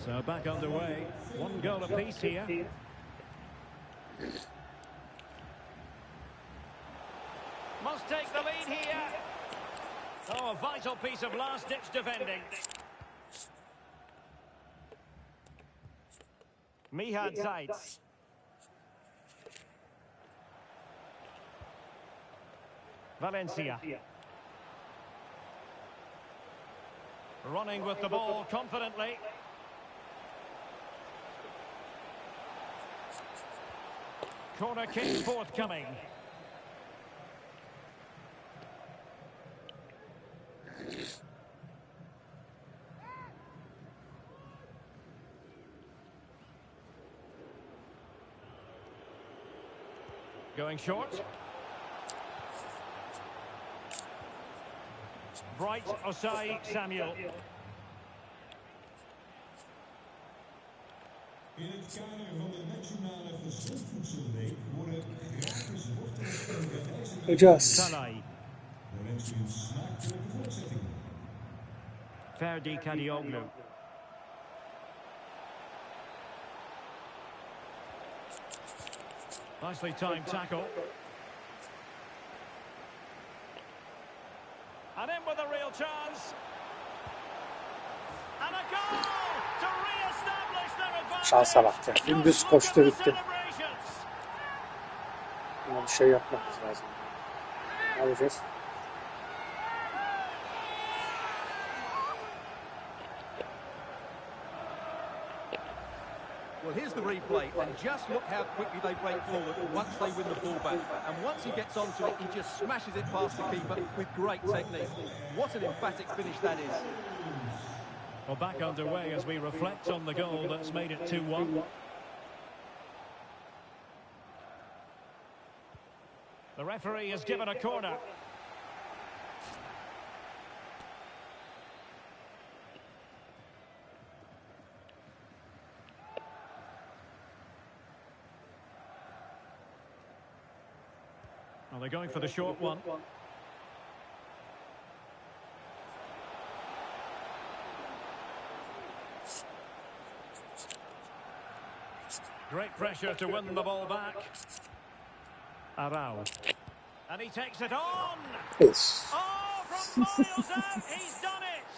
So back underway. 1 goal apiece here. Must take the lead here. Oh, a vital piece of last-ditch defending. Mihad Zaitz. Valencia. Running with the ball confidently. Corner kick forthcoming. Going short. Bright Osai Samuel. In het kader van de Nationale Gezondvoedselweek worden gratis wortelen geschonken. Hocaz. Salai. We wensen u een smakelijke voortzetting. Ferdi Kadioglu. Nicely timed tackle. And in with a real chance. And a goal to re-establish their advantage. Şansa bak ya. Dümdüz koştu bitti. Buna bir şey yapmamız lazım. Ne yapacağız? Well, here's the replay, and just look how quickly they break forward once they win the ball back. And once he gets onto it, he just smashes it past the keeper with great technique. What an emphatic finish that is. Well, back underway as we reflect on the goal that's made it 2-1. The referee has given a corner. Well, they're going for the short one. Great pressure to win the ball back. Arau. And he takes it on. Yes. Oh, from miles out, he's done it.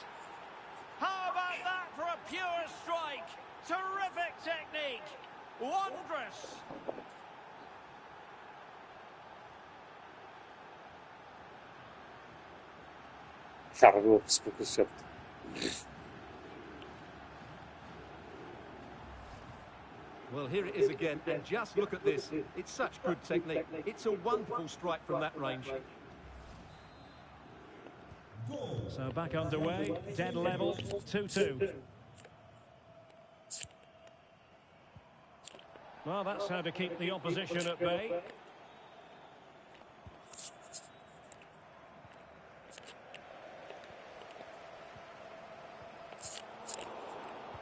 How about that for a pure strike? Terrific technique. Wondrous. Şarkı spokus yaptı. Well, here it is again, and just look at this. It's such good technique. It's a wonderful strike from that range. So back underway, dead level, 2-2. Well, that's how to keep the opposition at bay.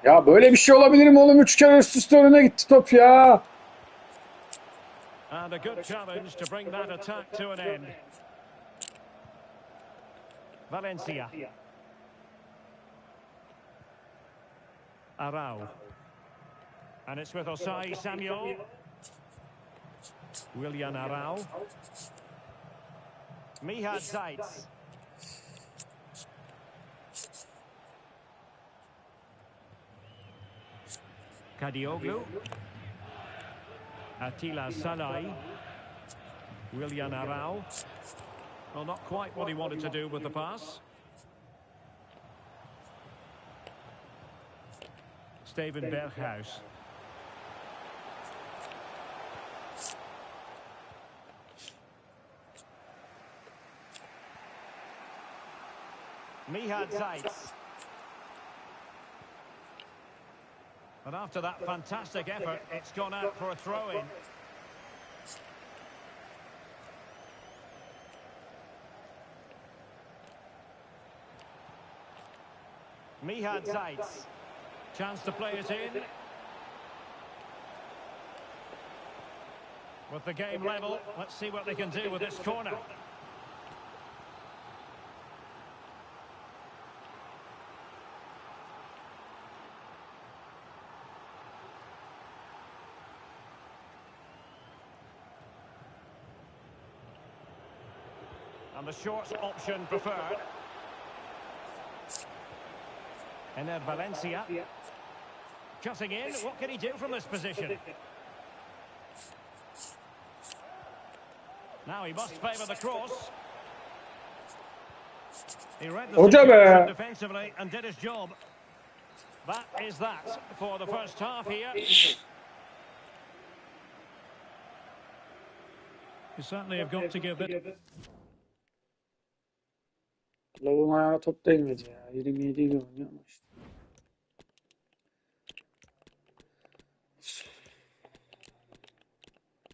Ya böyle bir şey olabilir mi oğlum? 3 kere üst üste önüne gitti top ya. And a good challenge to bring that attack to an end. Valencia. Arau. And it's with Osai Samuel. Willian Arau. Mihad Zaitz. Kadioglu. Attila Salai. Willian Arau. Well, not quite what he wanted to do with the pass. Steven Berghuis. Mihad Zaitz. And after that fantastic effort, it's gone out for a throw-in. Mihad Zaitz. Chance to play it in. With the game level, let's see what they can do with this corner. And the short option preferred. Ener Valencia. Cutting in, what can he do from this position? Now he must favour the cross. He read the situation defensively and did his job. That is that for the first half here. You certainly have got to give it. Lavuğun ayağına top değmedi ya. 27 ile oynuyor ama işte.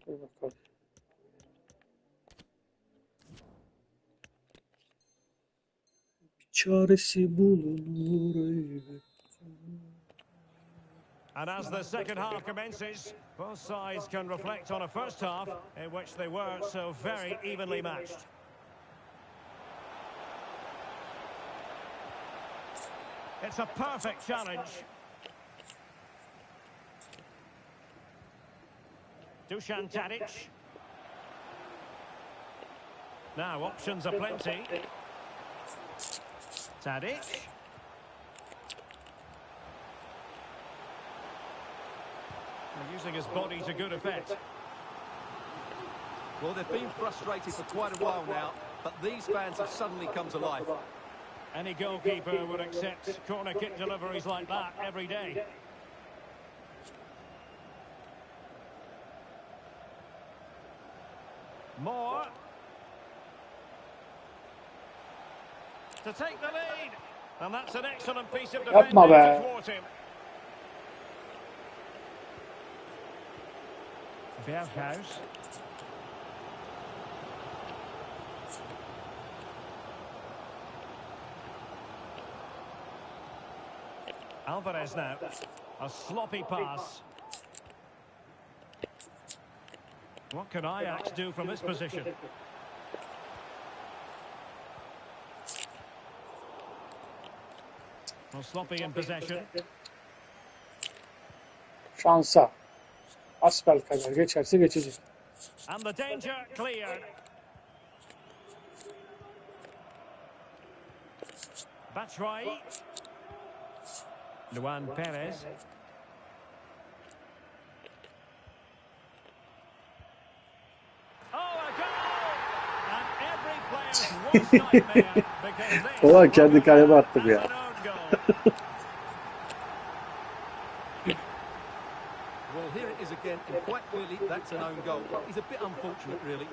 Dur bakalım. Bir çaresi bulunur elbet. And as the second half commences, both sides can reflect on a first half in which they were so very evenly matched. It's a perfect challenge. Dusan Tadic. Now options aplenty. Tadic. Using his body to good effect. Well, they've been frustrated for quite a while now, but these fans have suddenly come to life. Any goalkeeper would accept corner kick deliveries like that every day. Moore. To take the lead. And that's an excellent piece of defending to thwart him. Berghuis. Alvarez now. A sloppy pass. What can Ajax do from this position? Well, sloppy in possession. Şansa. Asbel kadar geçerse geçecek. And the danger cleared. Batshuayi. Luan Perez. Oh, a goal! And every player's worst nightmare because this Ulan kendi kaleme attım ya. Well, here it is again, and quite clearly that's an own goal. He's a bit unfortunate, really.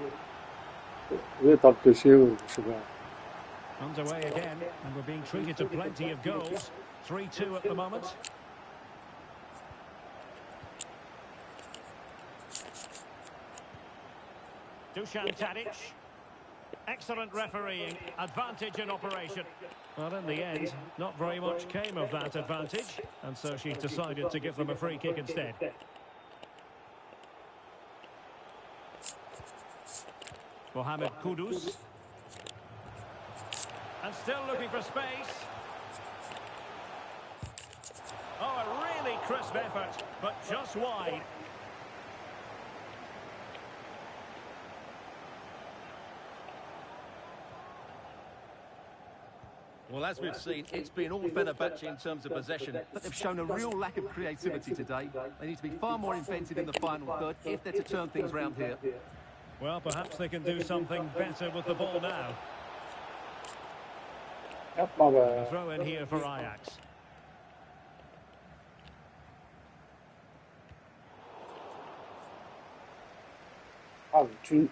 Ve tam köşeye vurmuşum ha. Underway again, and we're being treated to plenty of goals. 3-2 at the moment. Dusan Tadic. Excellent refereeing, advantage in operation. Well, in the end, not very much came of that advantage, and so she's decided to give them a free kick instead. Mohamed Kudus. And still looking for space. Oh, a really crisp effort, but just wide. Well, as we've seen, it's been all Fenerbahce in terms of possession, but they've shown a real lack of creativity today. They need to be far more inventive in the final third if they're to turn things round here. Well, perhaps they can do something better with the ball now. Yapma be. A throw in here for Ajax. Abi bütün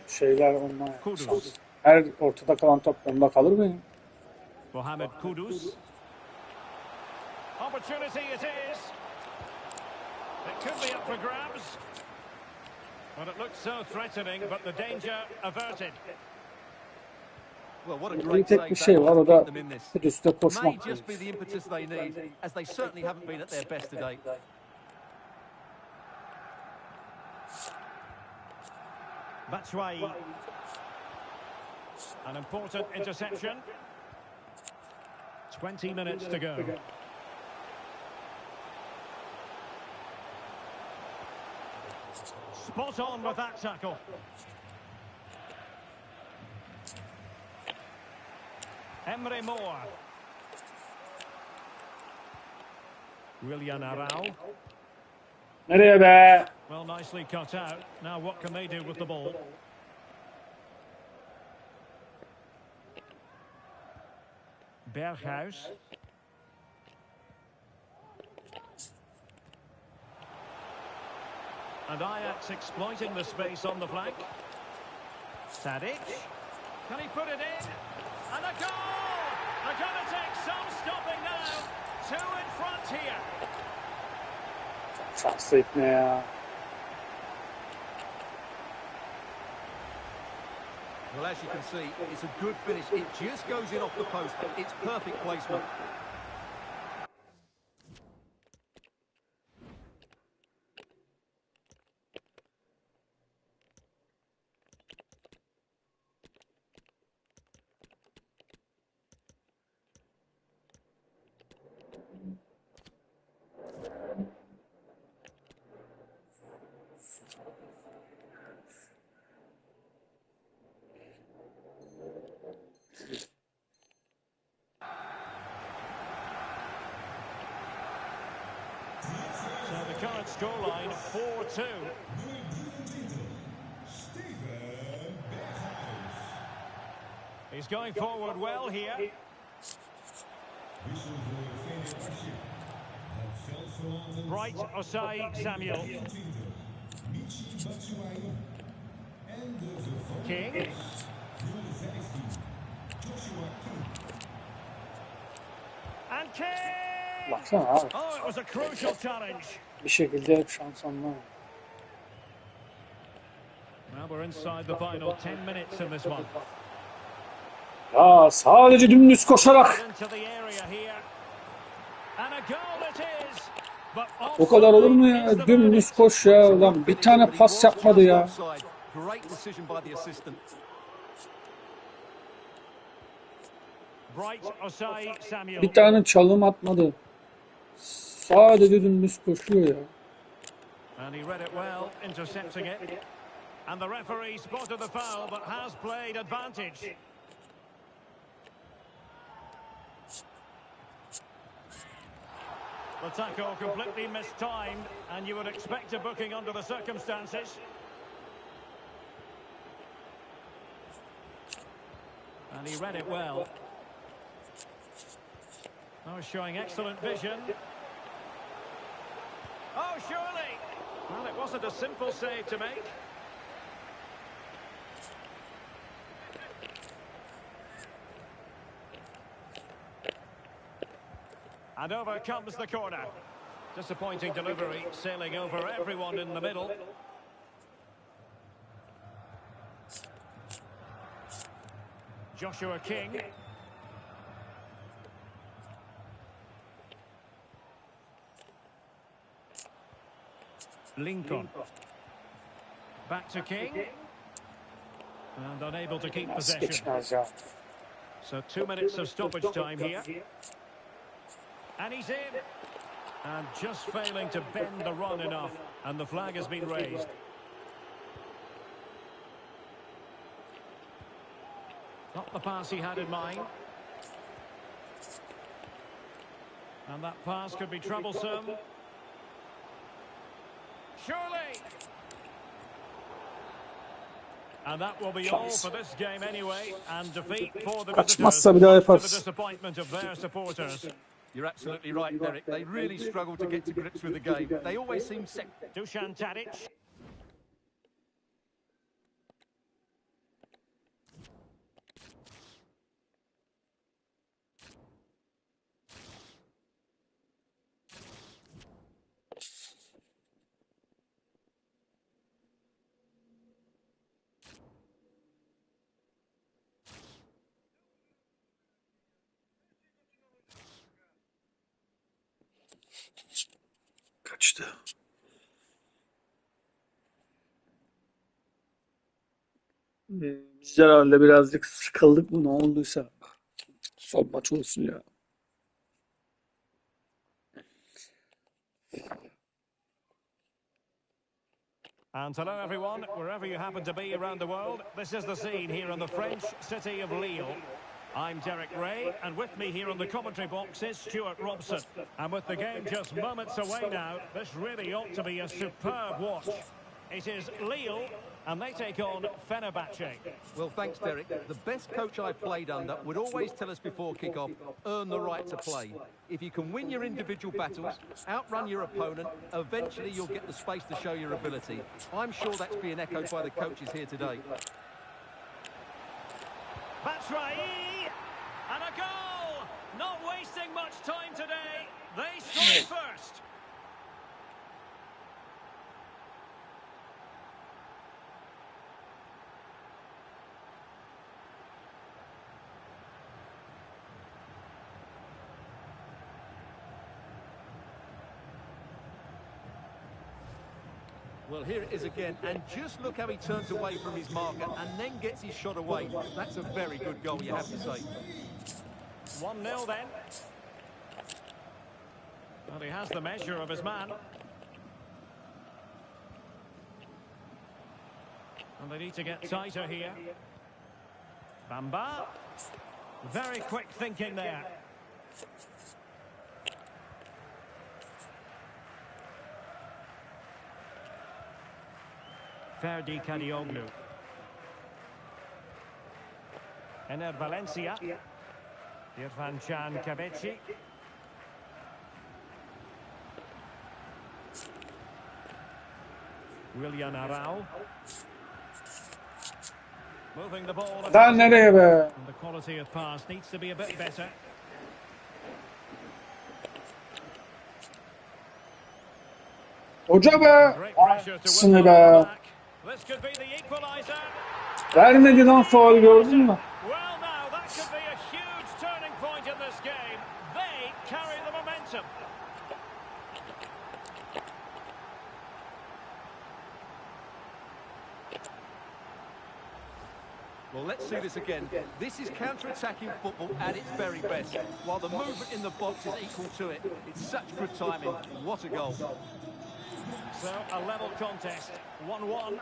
şeyler onlar. Kudus. Her ortada kalan top onda kalır mı? Mohamed Kudus. Opportunity it is. It could be up for grabs. Well, it looked so threatening, but the danger averted. Well, what a Bir great tek save bir that şey was var, to o da keep them in this. üstte May koşmak. just be the impetus they need, as they certainly haven't been at their best today. Batshuayi. An important interception. 20 minutes to go. Spot on with that tackle. Emre Moore. Willian Arau. Nereye be? Well, nicely cut out. Now what can they do with the ball? Berghuis. And Ajax exploiting the space on the flank. Tadic. Can he put it in? And a goal! They're going to take some stopping now. Two in front here. Şanslı ipne ya. Well, as you can see, it's a good finish. It just goes in off the post. It's perfect placement. So the current scoreline, 4-2. He's going forward well here. Bright Osai Samuel. King. And King! Baksana abi. Oh, it was a crucial challenge. Bir şekilde hep şans onunla. Well, we're inside the final 10 minutes in this one. Ya sadece dümdüz koşarak. Into the area here. And a goal it is. But O kadar olur mu ya? Dümdüz koş ya. Ulan bir tane pas yapmadı ya. Great decision by the assistant. Bright Osai Samuel. Bir tane çalım atmadı. Sadece dümdüz koşuyor ya. And he read it well, intercepting it. And the referee spotted the foul, but has played advantage. The tackle completely mistimed, and you would expect a booking under the circumstances. And he read it well. Oh, showing excellent vision. Oh, surely! Well, it wasn't a simple save to make. And over comes the corner. Disappointing delivery, sailing over everyone in the middle. Joshua King. Lincoln. Back to King. And unable to keep Nasıl possession. geçmez ya? So 2 minutes of stoppage time here. And he's in. And just failing to bend the run enough. And the flag has been raised. Not the pass he had in mind. And that pass could be troublesome. Surely. And that will be all for this game anyway. And defeat for the visitors. Kaçmazsa bir daha To the yaparız. disappointment of their supporters. You're absolutely right, Derek. They really struggle to get to grips with the game. They always seem set. Dusan Tadic. Kaçtı. Biz herhalde birazcık sıkıldık mı ne olduysa. Son maç olsun ya. And hello everyone, wherever you happen to be around the world, this is the scene here in the French city of Lille. I'm Derek Ray, and with me here on the commentary box is Stuart Robson. And with the game just moments away now, this really ought to be a superb watch. It is Lille, and they take on Fenerbahce. Well, thanks, Derek. The best coach I played under would always tell us before kick-off, earn the right to play. If you can win your individual battles, outrun your opponent, eventually you'll get the space to show your ability. I'm sure that's being echoed by the coaches here today. Batshuayi! And a goal! Not wasting much time today. They strike first. Well, here it is again, and just look how he turns away from his marker and then gets his shot away. That's a very good goal, you have to say. 1-0 then. Well, he has the measure of his man. And they need to get tighter here. Bamba. Very quick thinking there. Ferdi Kadioglu. Ener Valencia. Irfan Can Kabeci. Willian Arau. Moving the ball. Daha nereye be? The quality of pass needs to be a bit better. Hoca be! Great pressure to Sını win be! the ball back. This could be the equalizer. Vermedi lan faul, gördün mü? Well, now that could be a huge turning point in this game. They carry the momentum. Well, let's see this again. This is counter-attacking football at its very best. While the movement in the box is equal to it. It's such good timing. What a goal. So, a level contest. 1-1.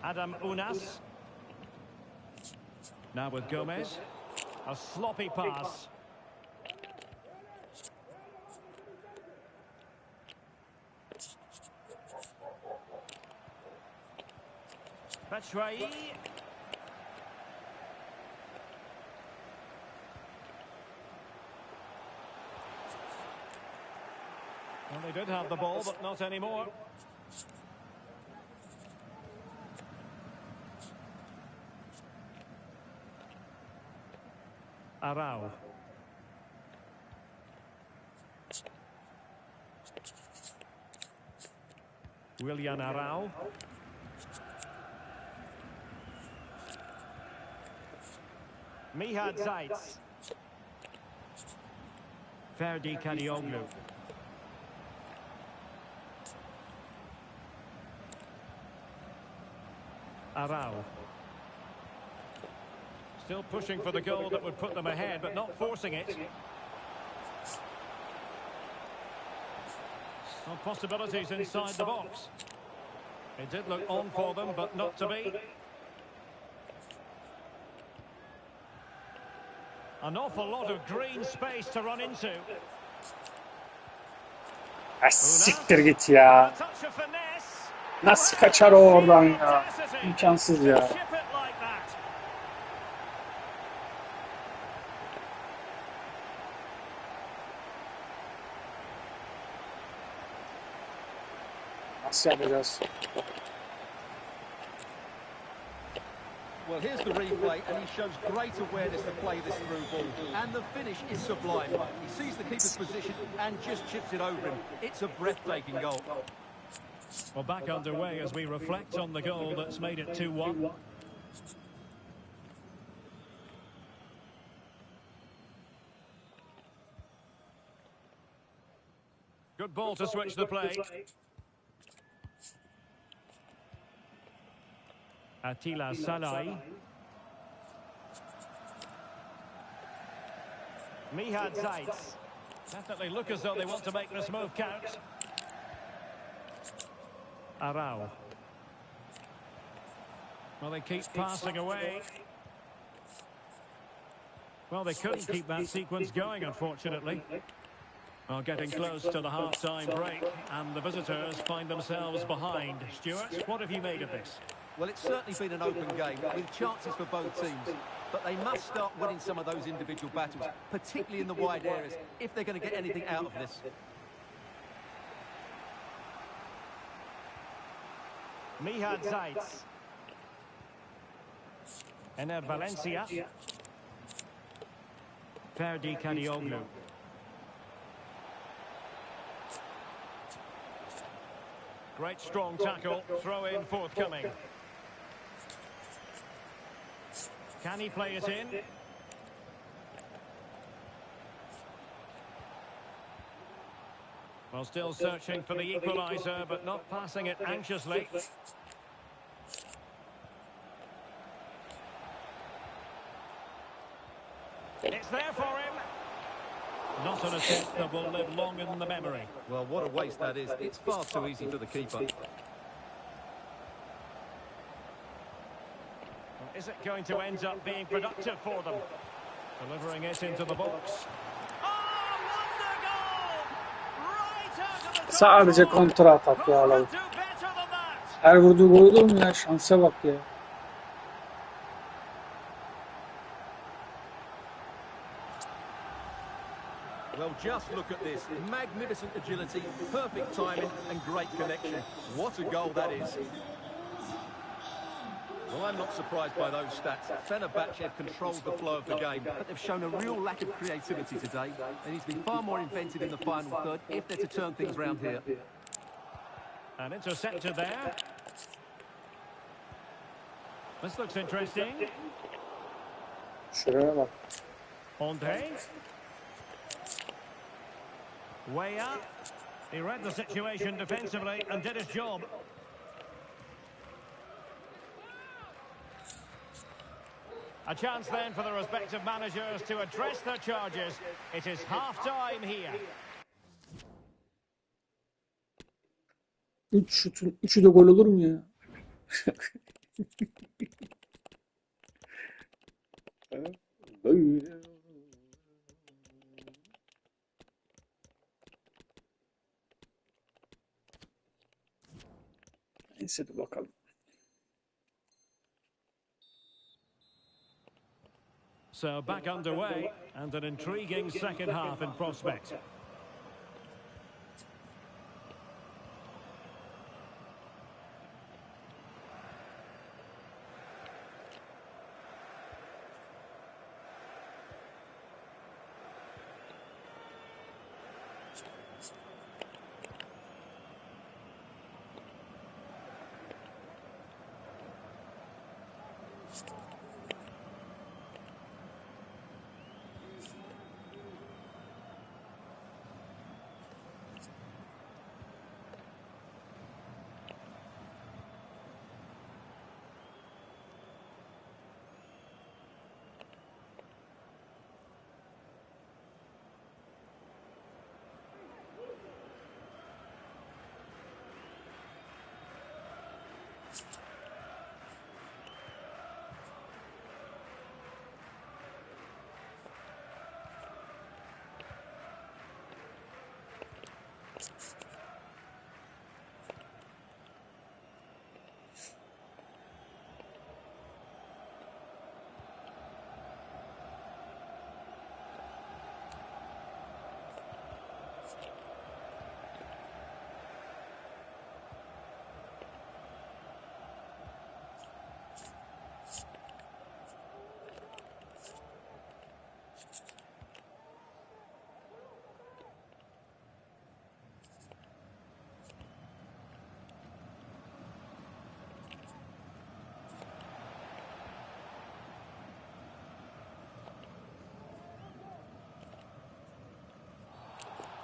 Adam Unas. Now with Gomez. A sloppy pass. Batshuayi. Well, they did have the ball, but not anymore. Arau. Willian Arau. Mihad Zaitz. Ferdi Kadioglu. Arau. Still pushing for the goal that would put them ahead, but not forcing it. Some possibilities inside the box. It did look on for them, but not to be. An awful lot of green space to run into. Siktir git ya. Nasıl kaçar o oradan ya? İmkansız ya. Nasıl yapacağız? Well, here's the replay, and he shows great awareness to play this through ball. And the finish is sublime. He sees the keeper's position and just chips it over him. It's a breathtaking goal. Well, back underway as we reflect on the goal that's made it 2-1. Good ball to switch the play. Attila Salai. Mihad Zaitz. Definitely look as though they want to make this move count. Arau. Well, they keep passing away. Well, they couldn't keep that sequence going, unfortunately. Well, getting close to the half-time break, and the visitors find themselves behind. Stuart, what have you made of this? Well, it's certainly been an open game with chances for both teams. but they must start winning some of those individual battles, particularly in the wide areas, if they're going to get anything out of this. Mihad Zaitz. Ener Valencia. Ferdi Kadioglu. Great strong tackle, throw in forthcoming. Can he play it in? Well, still searching for the equaliser, but not passing it anxiously. It's there for him. Not an attempt that will live long in the memory. Well, what a waste that is. It's far too easy for the keeper. Is it going to end up being productive for them? Delivering it into the box. Oh, wonder goal! Right out of the Sadece kontra atak ya lan. Her vurduğu gol olur mu ya? Şansa bak ya. Well, just look at this. Magnificent agility, perfect timing and great connection. What a goal that is. Well, I'm not surprised by those stats. Fenerbahce have controlled the flow of the game, but they've shown a real lack of creativity today. They need to be far more inventive in the final third if they're to turn things around here. An interceptor there. This looks interesting. Şuraya bak. Andre. Way up. He read the situation defensively and did his job. A chance then for the respective managers to address their charges. It is half-time here. 3 şutun 3'ü de gol olur mu ya? Böyle. Neyse de bakalım. So back underway and an intriguing second half in prospect.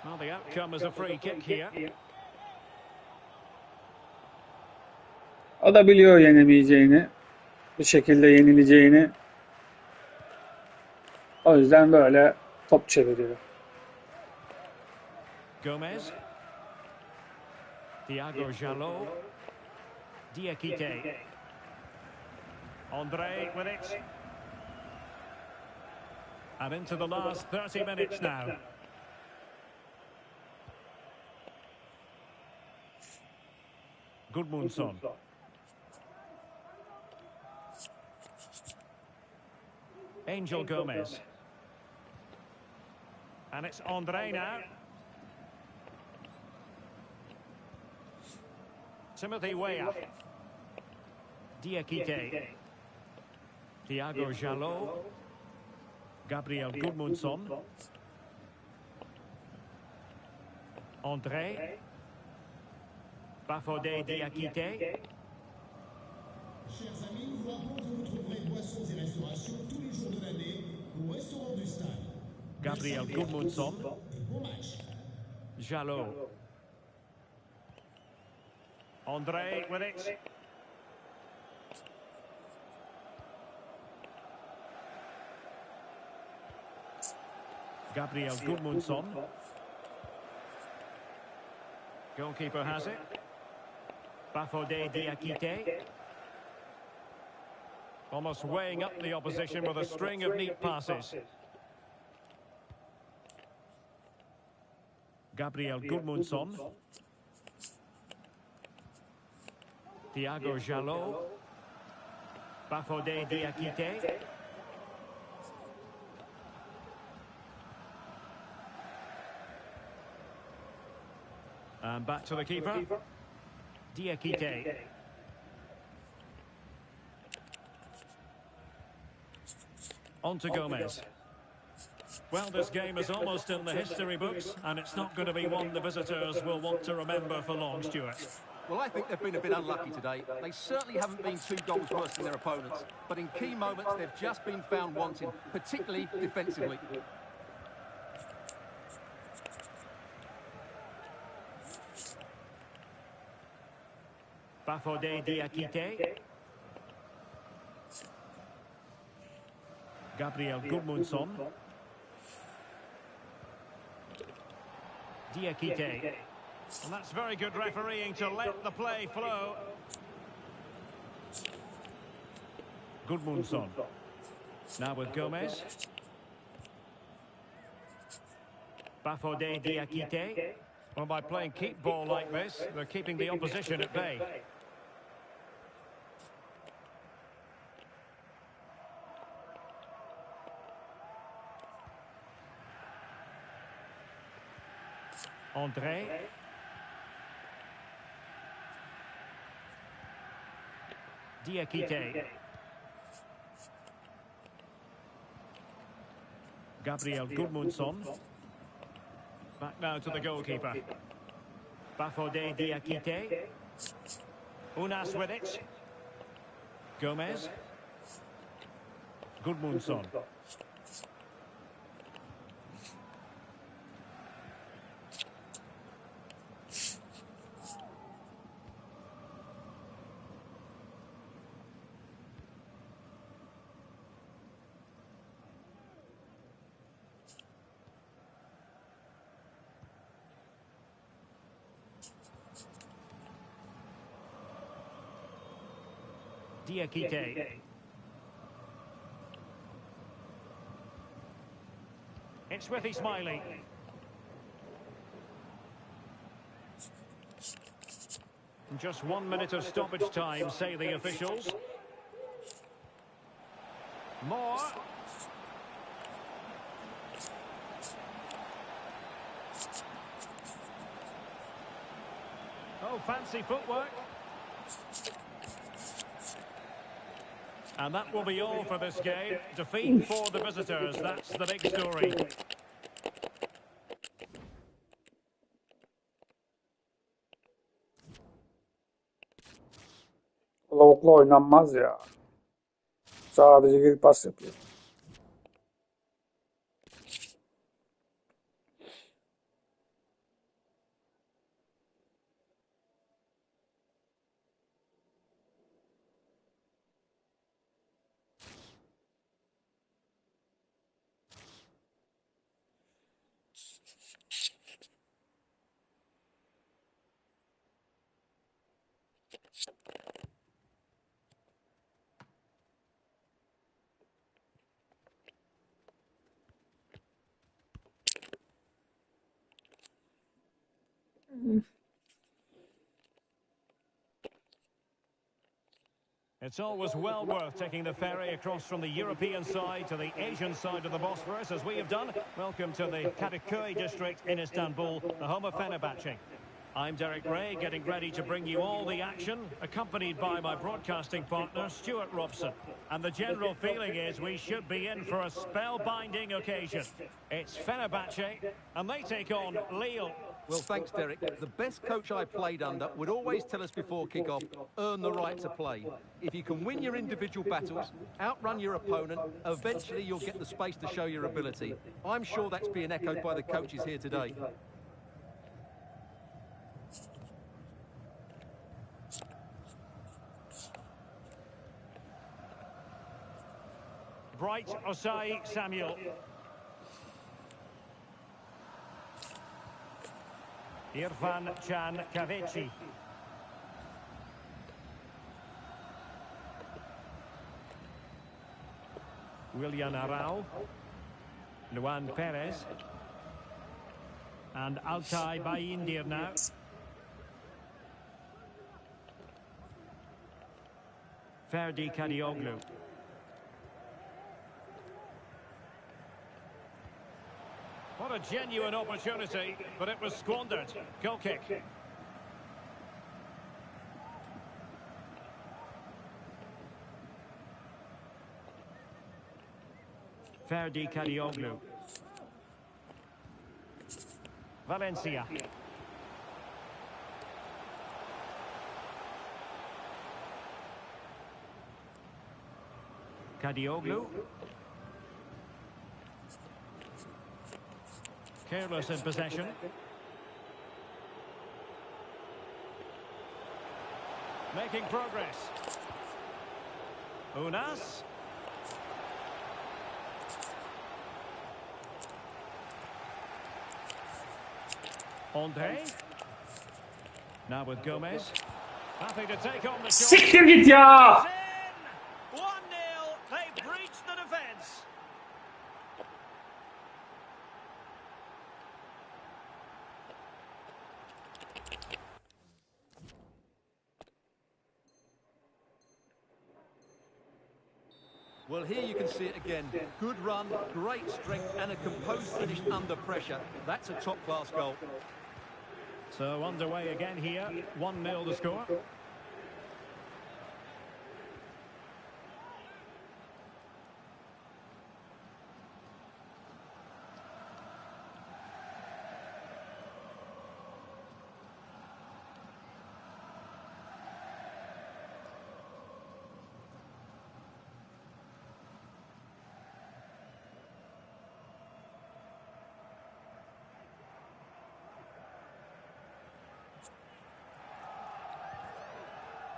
Well, the outcome is a free kick here. O da biliyor yenemeyeceğini, bir şekilde yenileceğini. O yüzden böyle top çeviriyor. Gomez. Thiago Jalot. Diakite. Andre with it. And into the last 30 minutes now. Gudmundsson. Angel Gomez. And it's Andre now. Timothy Weah. Diakite. Thiago Jalot. Gabriel Gudmundsson. Andre. Bafodé Diakite. Chers amis, nous rappelons que vous trouverez boissons et restaurations tous les jours de l'année au restaurant du stade. Gabriel Gudmundsson. Bon match. Jalot. Andre with it. Gabriel Gudmundsson. Goalkeeper has it. Bafodé Diakite. Almost weighing up the opposition with a string of neat passes. Gabriel Gudmundsson. Thiago Jalot. Bafodé Diakite. And back to the keeper. Diakite. On to Gomez. Well, this game is almost in the history books, and it's not going to be one the visitors will want to remember for long, Stuart. Well, I think they've been a bit unlucky today. They certainly haven't been 2 goals worse than their opponents. But in key moments, they've just been found wanting, particularly defensively. Bafodé Diakite. Gabriel Gudmundsson. Diakite. And that's very good refereeing to let the play flow. Gudmundsson. Now with Gomez. Bafodé Diakite. Well, by playing keep ball like this, they're keeping the opposition at bay. Andre. Diakite. Gabriel Gudmundsson. Back now to the goalkeeper. Bafodé Diakite. Unas with it. Gomez. Gudmundsson. Diakite. It's with Ismaili. Just 1 minute of stoppage time, say the officials. More. Oh, fancy footwork. And that will be all for this game. Defeat for the visitors. That's the big story. Lavukla oynanmaz ya. Sadece geri pas yapıyor. It's always well worth taking the ferry across from the European side to the Asian side of the Bosphorus, as we have done. Welcome to the Kadıköy district in Istanbul, the home of Fenerbahce. I'm Derek Ray, getting ready to bring you all the action, accompanied by my broadcasting partner, Stuart Robson. And the general feeling is we should be in for a spellbinding occasion. It's Fenerbahce, and they take on Lille. Well, thanks, Derek. The best coach I played under would always tell us before kick-off, earn the right to play. If you can win your individual battles, outrun your opponent, eventually you'll get the space to show your ability. I'm sure that's being echoed by the coaches here today. Bright Osai Samuel. Irfan Can Kahveci. Willian Arau. Luan Perez. And Altay Bayindir now. Ferdi Kadioglu. What a genuine opportunity, but it was squandered. Goal kick. Ferdi Kadioglu. Valencia. Kadioglu. Careless in possession. Making progress. Unas. Andre. Now with Gomez. Happy to take on the shot. Siktir git ya! 1-0. They breached the defence. Well, here you can see it again. Good run, great strength, and a composed finish under pressure. That's a top-class goal. So underway again here. 1-0 the score.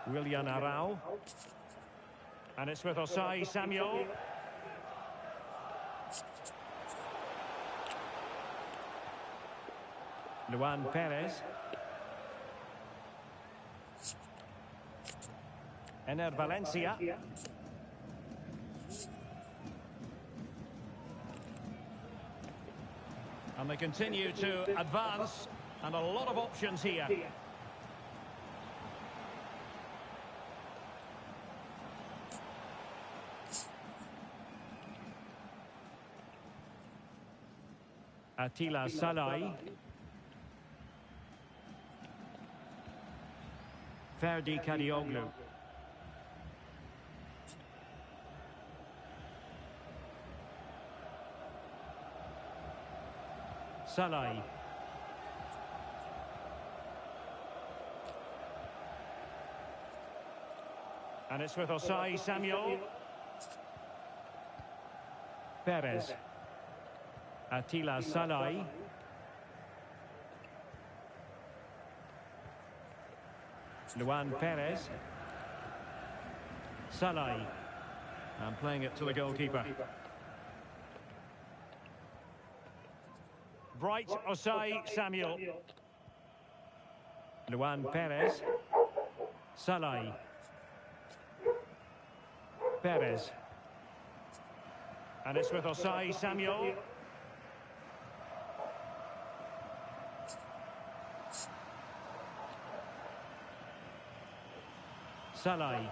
Willian Arau. And it's with Osai Samuel. Luan Perez. Ener Valencia. And they continue to advance, and a lot of options here. Attila Salai. Ferdi Kadioglu. Salai. And it's with Osai Samuel. Perez. Attila Salai. Luan Perez. Salai. And playing it to the goalkeeper. Bright Osai Samuel. Luan Perez. Salai. Perez. And it's with Osai Samuel. Salai.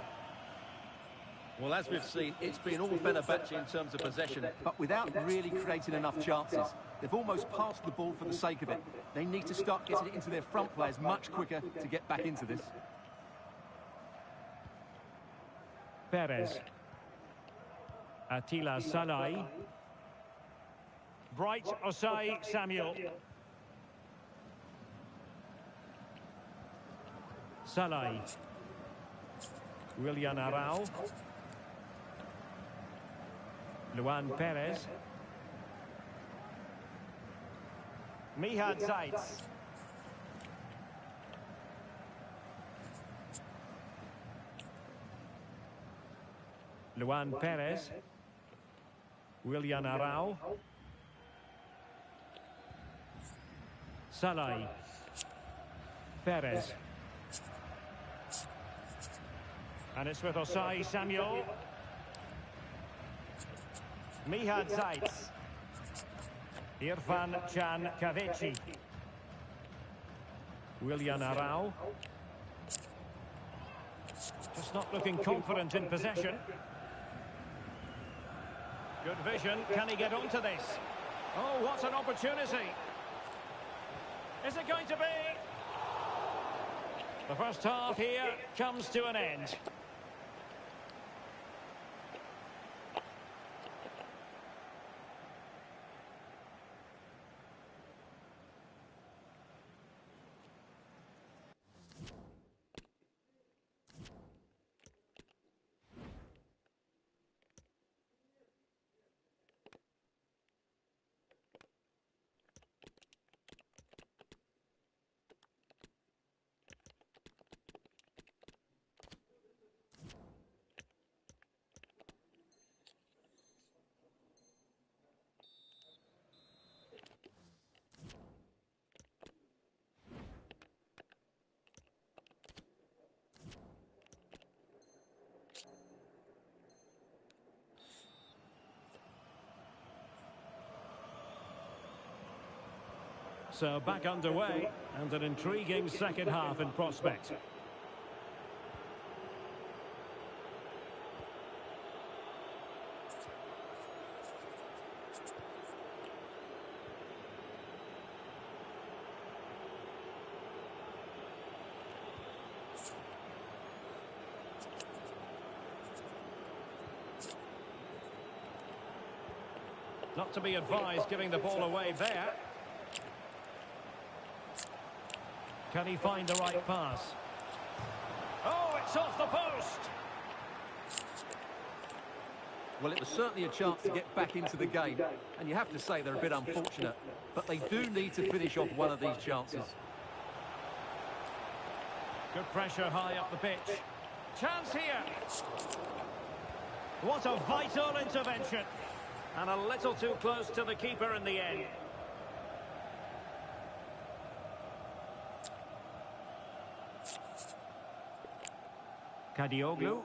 Well, as we've seen, it's been all Fenerbahce in terms of possession, but without really creating enough chances. They've almost passed the ball for the sake of it. They need to start getting it into their front players much quicker to get back into this. Perez. Attila Salai. Bright Osai Samuel. Salai. Willian Arau. Luan Perez. Mihad Zaitz. Luan Perez. Willian Arau. Salai. Perez. And it's with Osai Samuel. Mihad Zaitz. Irfan Can Kavechi. Willian Arau. Just not looking confident in possession. Good vision. Can he get onto this? Oh, what an opportunity. Is it going to be? The first half here comes to an end. So back underway, and an intriguing second half in prospect. Not to be advised giving the ball away there. Can he find the right pass? Oh, it's off the post! Well, it was certainly a chance to get back into the game, and you have to say they're a bit unfortunate, but they do need to finish off one of these chances. Good pressure high up the pitch. Chance here! What a vital intervention! And a little too close to the keeper in the end. Kadioglu.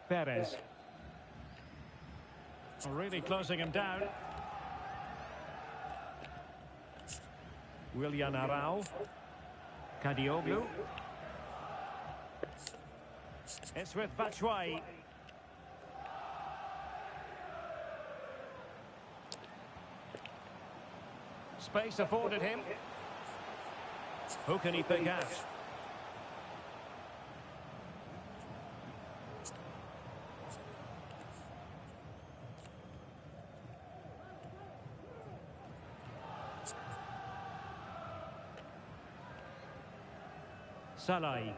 Perez. Really closing him down. Willian Arau. Kadioglu. It's with Batshuayi. Space afforded him. Who can he pick out? Salai.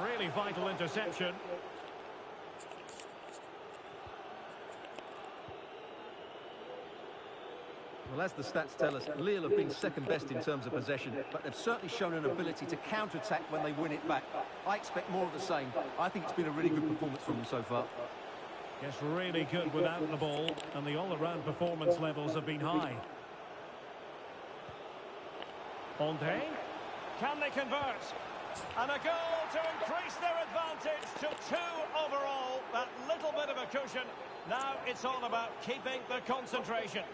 Really vital interception. Well, as the stats tell us, Lille have been second best in terms of possession, but they've certainly shown an ability to counter-attack when they win it back. I expect more of the same. I think it's been a really good performance from them so far. Yes, really good without the ball, and the all-around performance levels have been high. Andre, can they convert? And a goal to increase their advantage to 2 overall. That little bit of a cushion. Now it's all about keeping the concentration.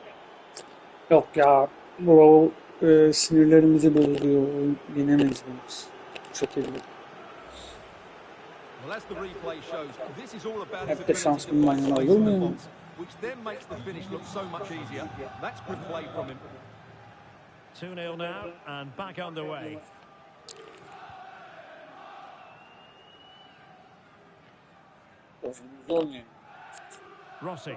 Yok ya, bu sinirlerimizi bozuyor. Yenemeyiz biz bu şekilde. Well, as the replay shows, this is all about his Hep de ability şans to find bulman yana space olur in mu the yani? box, which then makes the finish look so much easier. That's good play from him. 2-0 now and back underway. Oyunumuzu oynuyor. Rossi.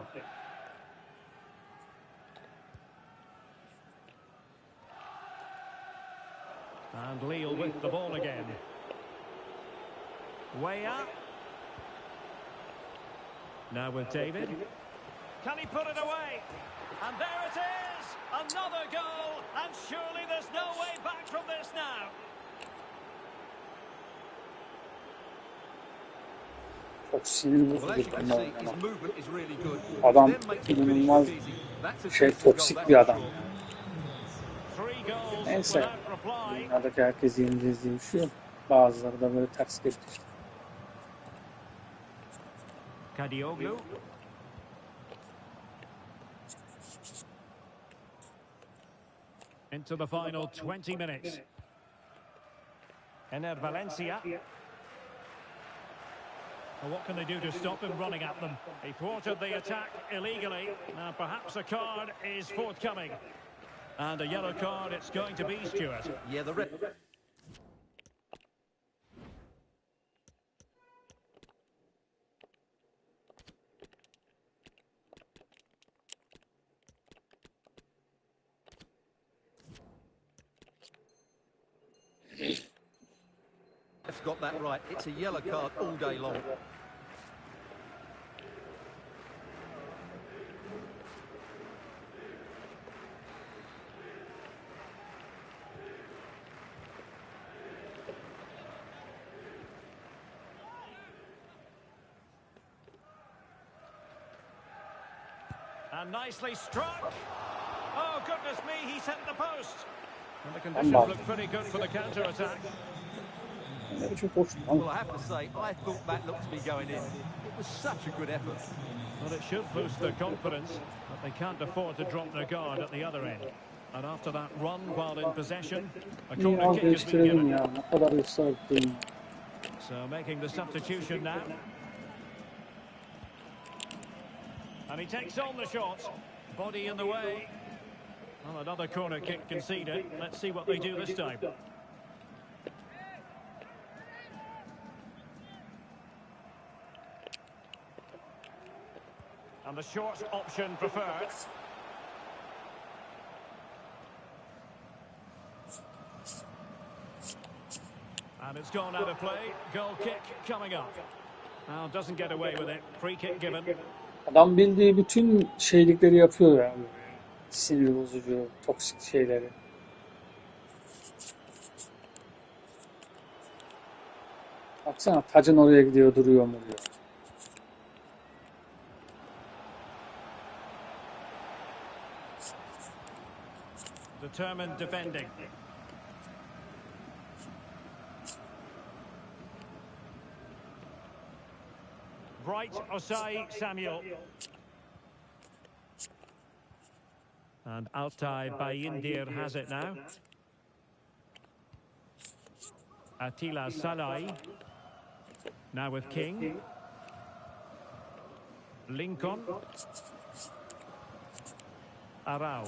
And Lille with the ball again. Way up. Now with David. Can he put it away? And there it is! Another goal! And surely there's no way back from this now. Çok sinir Well, as bozucu you can bunlar see, his oynamak. movement is really good. Adam Which then makes the finish inanılmaz look easy. That's a decent goal, toksik that's bir for adam. sure. 3 goals Neyse. without reply. Dünyadaki herkes yeneceğiz diye bir şey yok. Bazıları da böyle ters gelir işte. Kadioglu. Into the final 20 minutes. Ener Valencia. Well, what can they do to stop him running at them? He thwarted the attack illegally. Now perhaps a card is forthcoming. And a yellow card it's going to be, Stuart. Yeah, the ref's got that right. It's a yellow card all day long. And nicely struck. Oh, goodness me, he's hit the post. And the conditions look pretty good for the counter-attack. Well, I have to say, I thought that looked to be going in. It was such a good effort. Well, it should boost their confidence, but they can't afford to drop their guard at the other end. And after that run while in possession, a corner kick has been given. So making the substitution now. And he takes on the shot. Body in the way. Well, another corner kick conceded. Let's see what they do this time. And the short option preferred. And it's gone out of play. Goal kick coming up. Now doesn't get away with it. Free kick given. Adam bildiği bütün şeylikleri yapıyor yani. Sinir bozucu, toksik şeyleri. Baksana tacın oraya gidiyor, duruyor mu diyor. Determined defending. Bright Osai Samuel. And Altay Bayindir has it now. Attila Salai. Now with King. Lincoln. Arau.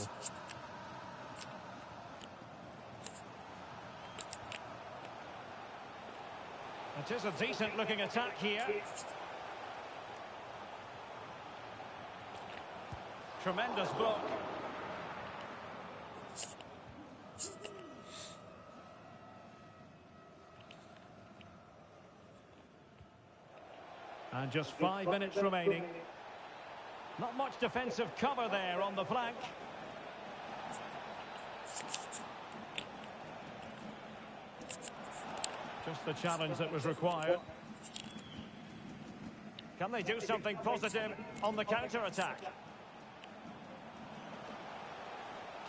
It is a decent looking attack here. Tremendous block. And just 5 minutes remaining. Not much defensive cover there on the flank. Just the challenge that was required. Can they do something positive on the counter-attack?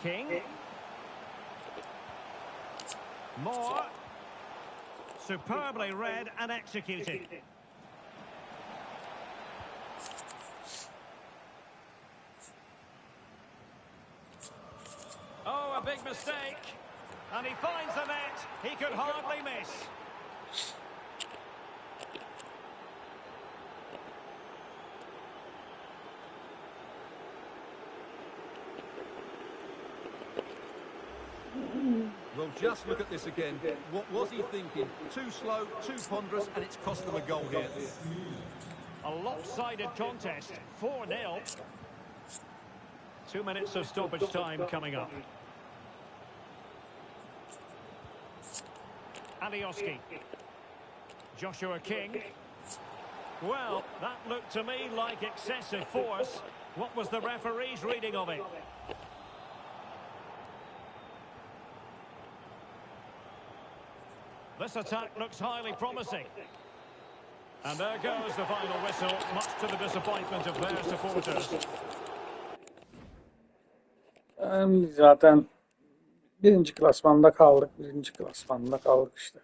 King. Moore. Superbly read and executed. mistake. And he finds the net. He could hardly miss. Well, just look at this again. What was he thinking? Too slow, too ponderous, and it's cost them a goal here. A lopsided contest, 4-0. 2 minutes of stoppage time coming up. Alioski. Joshua King. Well, that looked to me like excessive force. What was the referee's reading of it? This attack looks highly promising. And there goes the final whistle, much to the disappointment of their supporters. Zaten birinci klasmanda kaldık. Birinci klasmanda kaldık işte.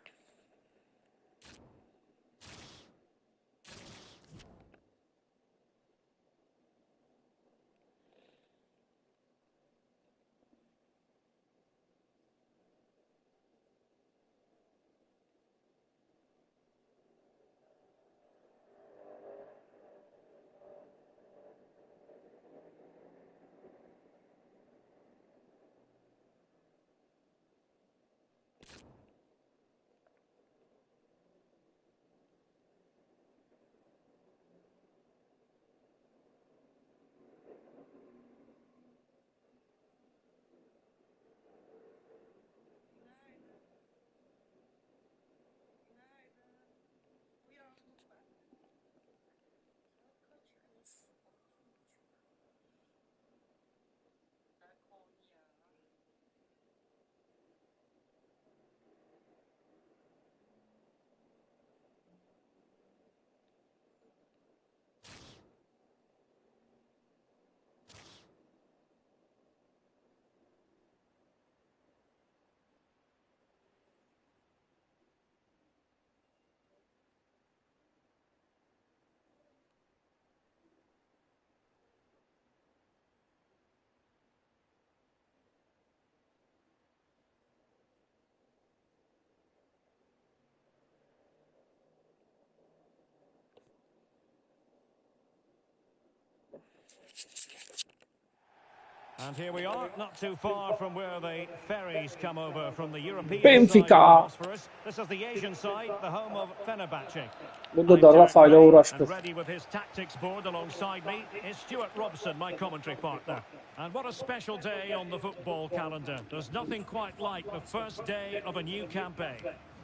And here we are, not too far from where the ferries come over from the European Benfica. side of the Bosphorus. This is the Asian side, the home of Fenerbahce. Burada da Rafa'yla uğraştık. And ready with his tactics board alongside me is Stuart Robson, my commentary partner. And what a special day on the football calendar. There's nothing quite like the first day of a new campaign.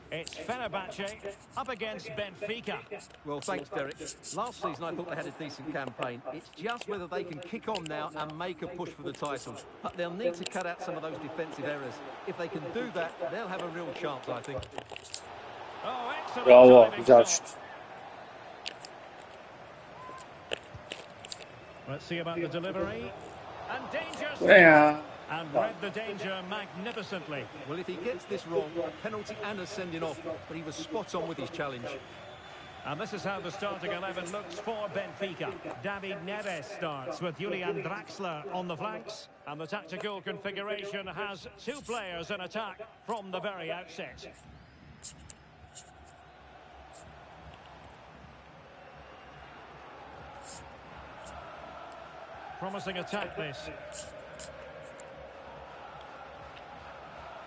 It's Fenerbahce up against Benfica. Well, thanks, Derek. Last season, I thought they had a decent campaign. It's just whether they can kick on now and make a push for the title. But they'll need to cut out some of those defensive errors. If they can do that, they'll have a real chance, I think. Oh, excellent. Bravo, güzel şut. Let's see about the delivery. And dangerous. Buraya. And read the danger magnificently. Well, if he gets this wrong, a penalty and a sending off, but he was spot on with his challenge. And this is how the starting 11 looks for Benfica. David Neres starts with Julian Draxler on the flanks. And the tactical configuration has two players in attack from the very outset. Promising attack this.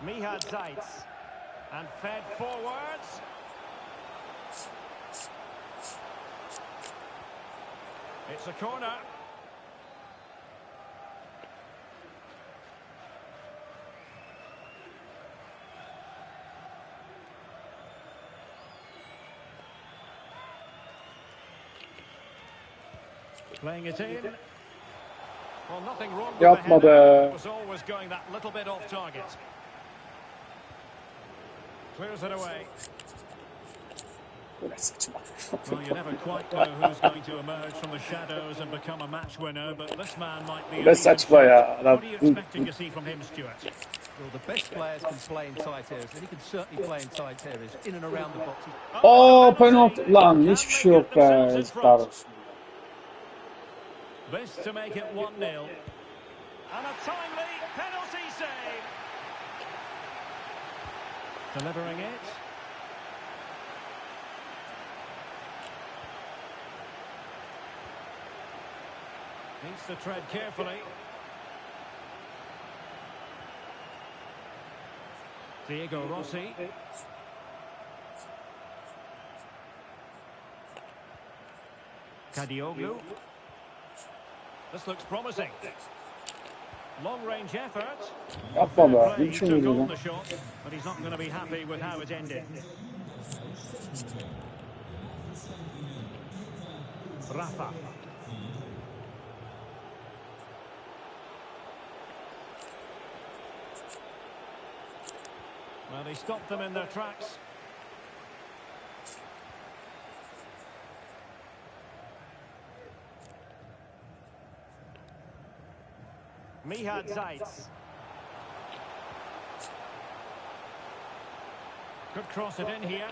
Mihad Zaitz, and fed forwards. It's a corner. Playing it in. Well, nothing wrong with Yapma the header. be. It was always going that little bit off target. Clears it away. Well, you never quite know who's going to emerge from the shadows and become a match winner, but this man might be. Ve saçma ya. What are you expecting to see from him, Stuart? Well, the best players can play in tight areas, and he can certainly play in tight areas, in and around the boxes. Oo, penaltı. Lan hiçbir şey yok be. Yazıklar olsun. This to make it 1-0. And a timely penalty save. Delivering it. Needs to tread carefully. Diego Rossi. Kadioglu. This looks promising. Long-range effort. Yapma be. Ne Play, biçim took vuruyor on lan? the shot, but he's not going to be happy with how it ended. Rafa. Well, he stopped them in their tracks. Mihad Zaitz. Could cross it in here.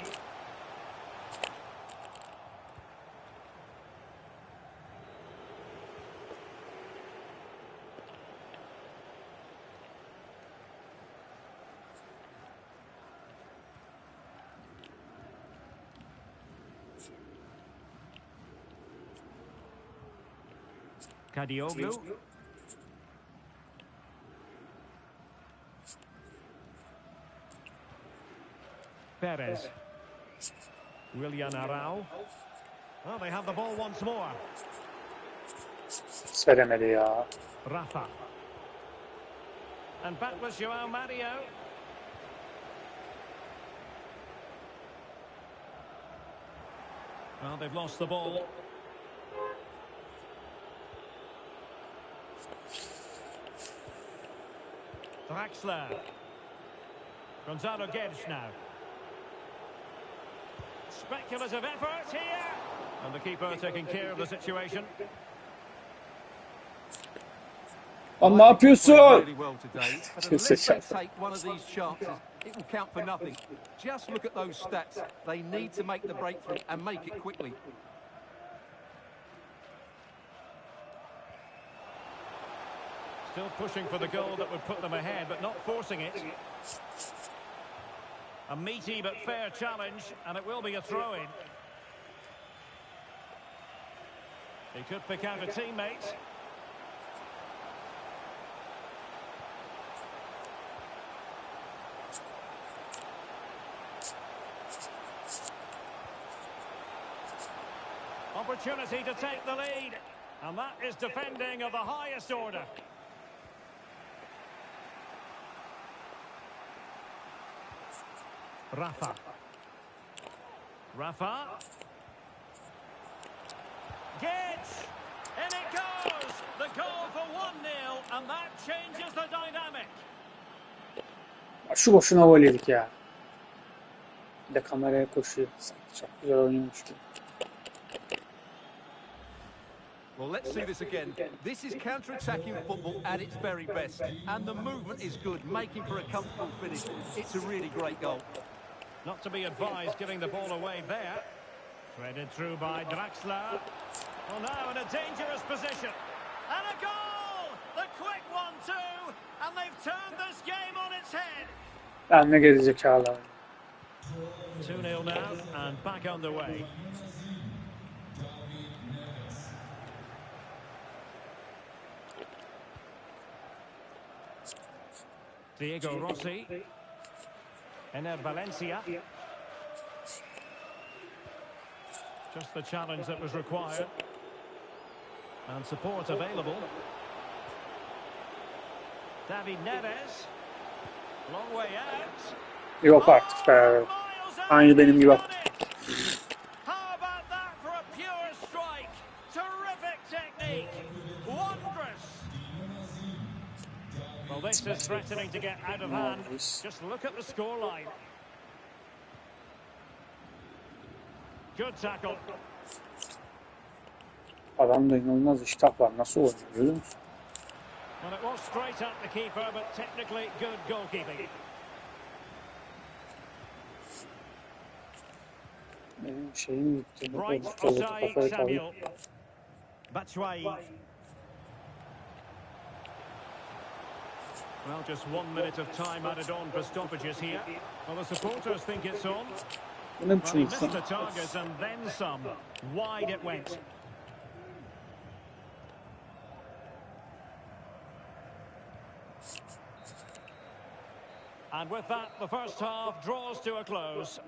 Kadioglu. Perez. Willian Arau. Well, they have the ball once more. Veremedi ya. Rafa. And back was Joao Mario. Well, they've lost the ball. Draxler. Gonzalo Guedes now. Speculative effort here. And the keeper taking care of the situation. Lan ne yapıyorsun? Really well today, but unless they take one of these chances, it will count for nothing. Just look at those stats. They need to make the breakthrough and make it quickly. Still pushing for the goal that would put them ahead, but not forcing it. A meaty but fair challenge, and it will be a throw-in. He could pick out a teammate. Opportunity to take the lead, and that is defending of the highest order. Rafa. Gets! In it goes! The goal for 1-0, and that changes the dynamic. Şu boşuna gol yedik ya. Bir de kameraya koşuyor. Çok güzel oynuyormuş gibi. Well, let's see this again. This is counter-attacking football at its very best. And the movement is good, making for a comfortable finish. It's a really great goal. Not to be advised giving the ball away there. Threaded through by Draxler. Well, now in a dangerous position. And a goal! The quick 1-2. And they've turned this game on its head. Ben ne gerizekalı. 2-0 now and back underway. Diego Rossi. Ener Valencia. Just the challenge that was required. And support available. David Neves. Long way out. Yok artık be. Aynı benim gibi. How about that for a pure strike? Terrific technique. Wondrous. Well, this is threatening to get out of hand. Just look at the scoreline. Good tackle. Adamda inanılmaz iştah var. Nasıl oynuyor görüyor musun? Well, it was straight at the keeper, but technically good goalkeeping. Benim şeyim gitti. Right, Osai Samuel. Batshuayi. Well, just 1 minute of time added on for stoppages here. Well, the supporters think it's on. Bu ne Well, he biçim missed insan? the target and then some. Wide it went. And with that, the first half draws to a close.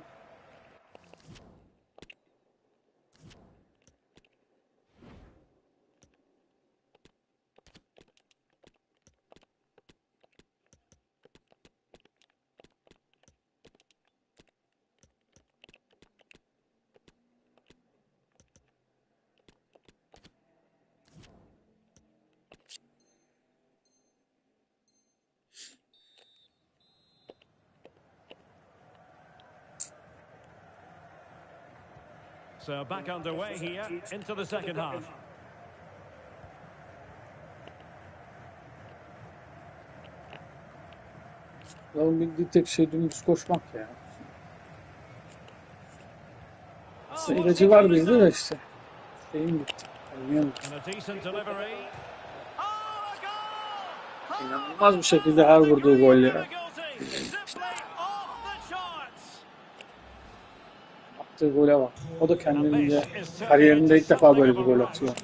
So back underway here into the second half. Adamın bildiği tek şey dümdüz koşmak ya. Aslında ilacı var bizde de işte. Şeyim gitti. Oynuyorum. And a decent delivery. İnanılmaz bir şekilde her vurduğu gol ya. Attığı gole bak. O da kendince kariyerinde ilk defa böyle bir gol atıyor.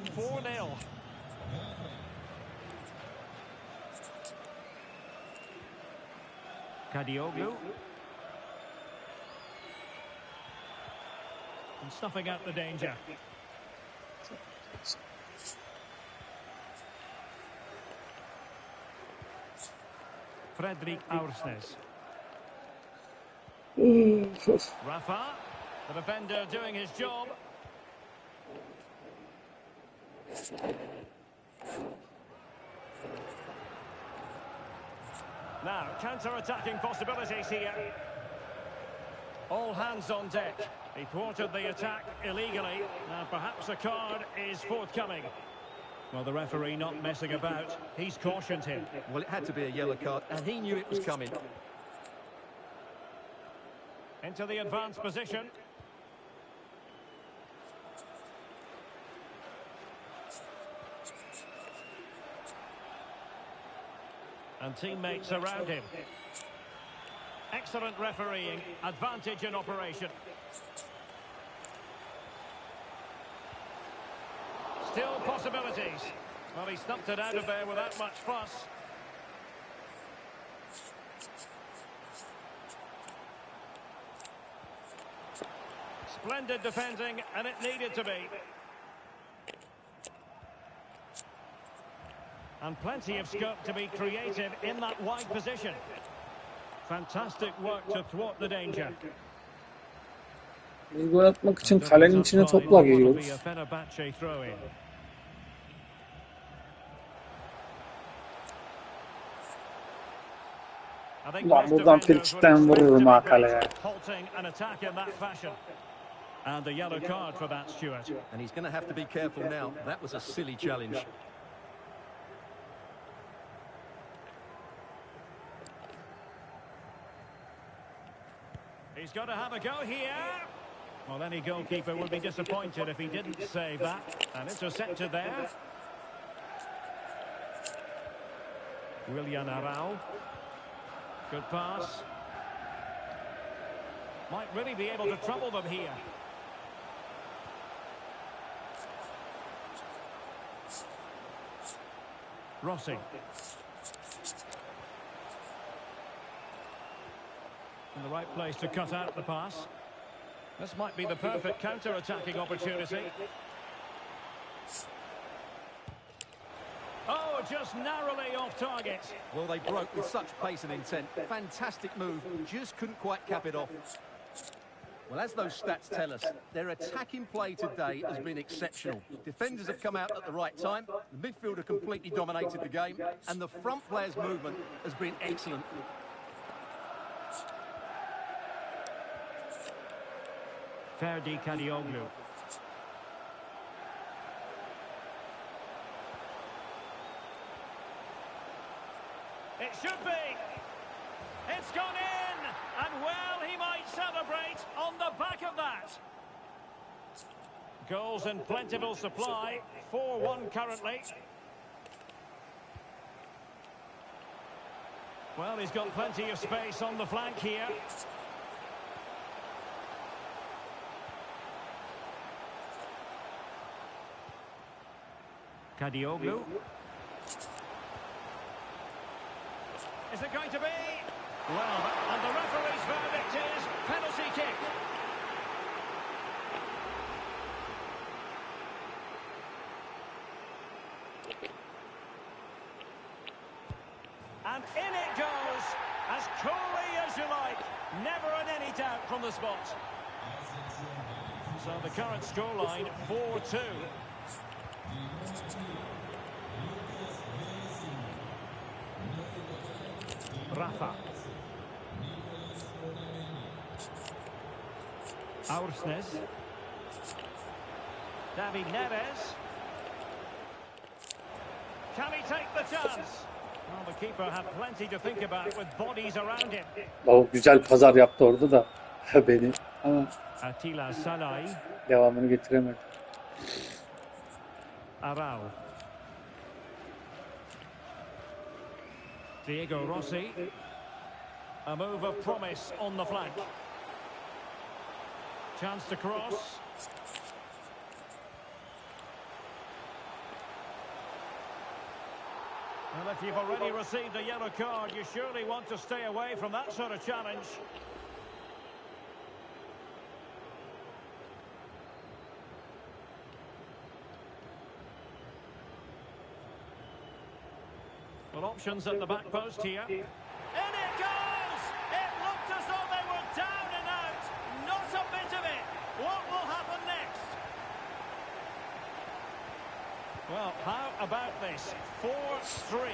Kadioglu. And snuffing out the danger. Fredrik Aursnes. Rafa, the defender doing his job. Now, counter-attacking possibilities here. All hands on deck. He thwarted the attack illegally. Now, perhaps a card is forthcoming. Well, the referee not messing about. He's cautioned him. Well, it had to be a yellow card, and he knew it was coming. Into the advanced position. And teammates around him. Excellent refereeing. Advantage in operation. Still possibilities. Well, he stumped it out of there without much fuss. Splendid defending, and it needed to be. And plenty of scope to be creative in that wide position. Fantastic work to thwart the danger. Biz gol atmak için kalenin içine topla geliyoruz. Ulan buradan frikikten vururum ha kaleye. And the yellow card for that, Stuart. And he's going to have to be careful now. That was a silly challenge. He's got to have a go here. Well, any goalkeeper would be disappointed if he didn't save that. And intercepted there. Willian Arau. Good pass. Might really be able to trouble them here. Rossi. In the right place to cut out the pass. This might be the perfect counter-attacking opportunity. Oh, just narrowly off target. Well, they broke with such pace and intent. Fantastic move, just couldn't quite cap it off. Well, as those stats tell us, their attacking play today has been exceptional. Defenders have come out at the right time, the midfielder completely dominated the game, and the front player's movement has been excellent. Ferdi Kadioglu. It should be. It's gone in. And well, he might celebrate on the back of that. Goals in plentiful supply. 4-1 currently. Well, he's got plenty of space on the flank here. Kadioglu. Is it going to be? Well, and the referee's verdict is penalty kick. And in it goes, as coolly as you like. Never in any doubt from the spot. So the current scoreline, 4-2. Rafa. Aursnes. David Neres. Can he take the chance? Well, the keeper had plenty to think about with bodies around him. O güzel pazar yaptı orada da beni ama Attila Salai. devamını getiremedi. Arau. Diego Rossi. A move of promise on the flank. Chance to cross. Well, if you've already received a yellow card, you surely want to stay away from that sort of challenge. Well, options at the back post here. In it goes! It looked as though they were down and out. Not a bit of it. What will happen next? Well, how about this? 4-3.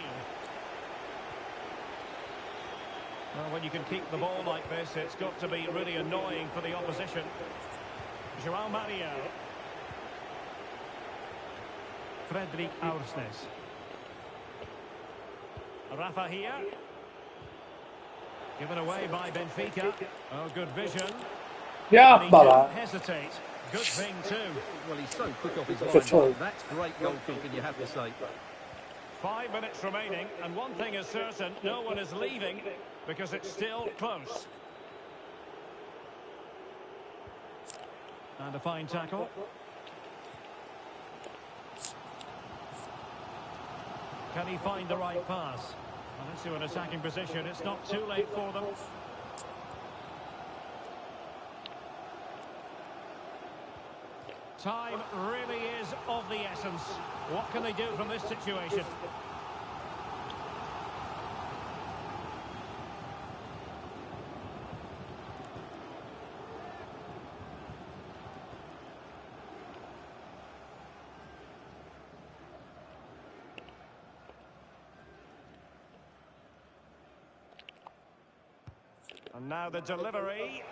Well, when you can keep the ball like this, it's got to be really annoying for the opposition. João Mario. Fredrik Aursnes. Rafa here. Given away by Benfica. Oh, good vision. Ya And he baba. didn't hesitate. Good thing too. Well, he's so quick off his Kötü oldu. line. That's great goalkeeping, you have to say. 5 minutes remaining, and one thing is certain, no one is leaving because it's still close. And a fine tackle. Can he find the right pass? Well, into an attacking position. It's not too late for them. Time really is of the essence. What can they do from this situation? And now the delivery.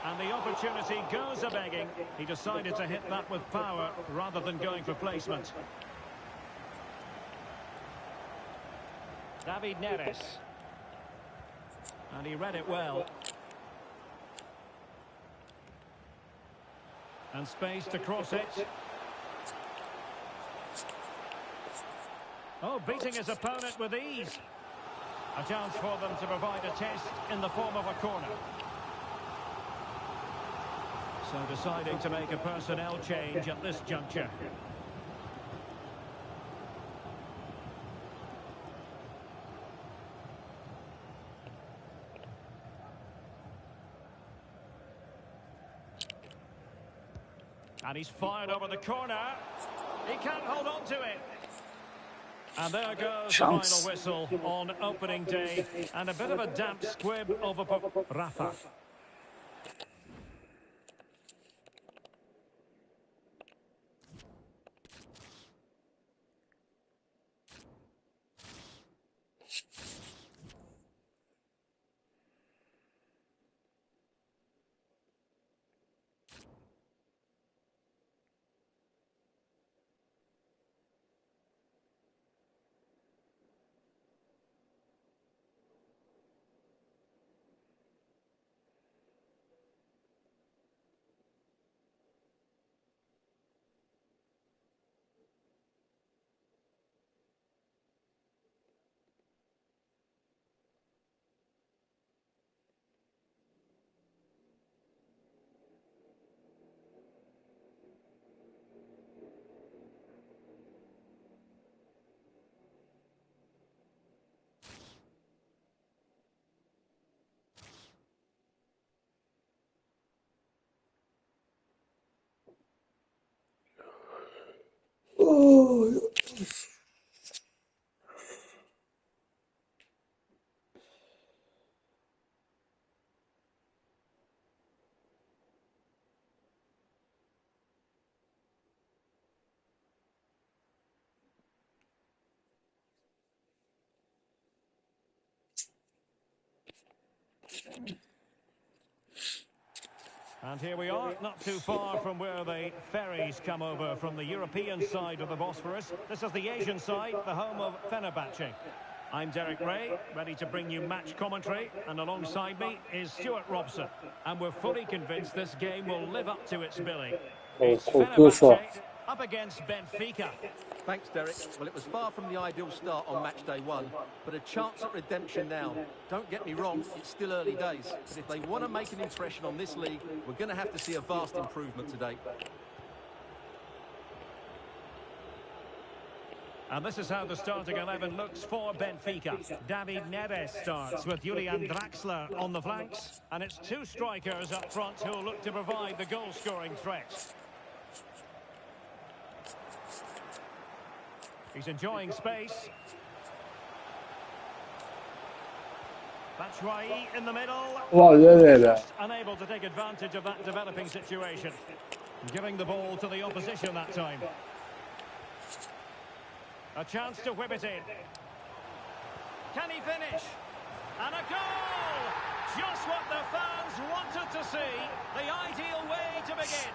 And the opportunity goes a-begging. He decided to hit that with power rather than going for placement. David Neres. And he read it well. And space to cross it. Oh, beating his opponent with ease. A chance for them to provide a test in the form of a corner. So deciding to make a personnel change at this juncture. And he's fired over the corner. He can't hold on to it. And there goes the final whistle on opening day. And a bit of a damp squib over Rafa. Oh. And here we are, not too far from where the ferries come over from the European side of the Bosphorus. This is the Asian side, the home of Fenerbahce. I'm Derek Ray, ready to bring you match commentary, and alongside me is Stuart Robson. And we're fully convinced this game will live up to its billing. It's Fenerbahce up against Benfica. Thanks, Derek. Well, it was far from the ideal start on match day one, but a chance at redemption now. Don't get me wrong, it's still early days, but if they want to make an impression on this league, we're going to have to see a vast improvement today. And this is how the starting 11 looks for Benfica. David Neres starts with Julian Draxler on the flanks, and it's two strikers up front who'll look to provide the goal-scoring threat. He's enjoying space. Batshuayi in the middle. Just unable to take advantage of that developing situation. Giving the ball to the opposition that time. A chance to whip it in. Can he finish? And a goal! Just what the fans wanted to see. The ideal way to begin.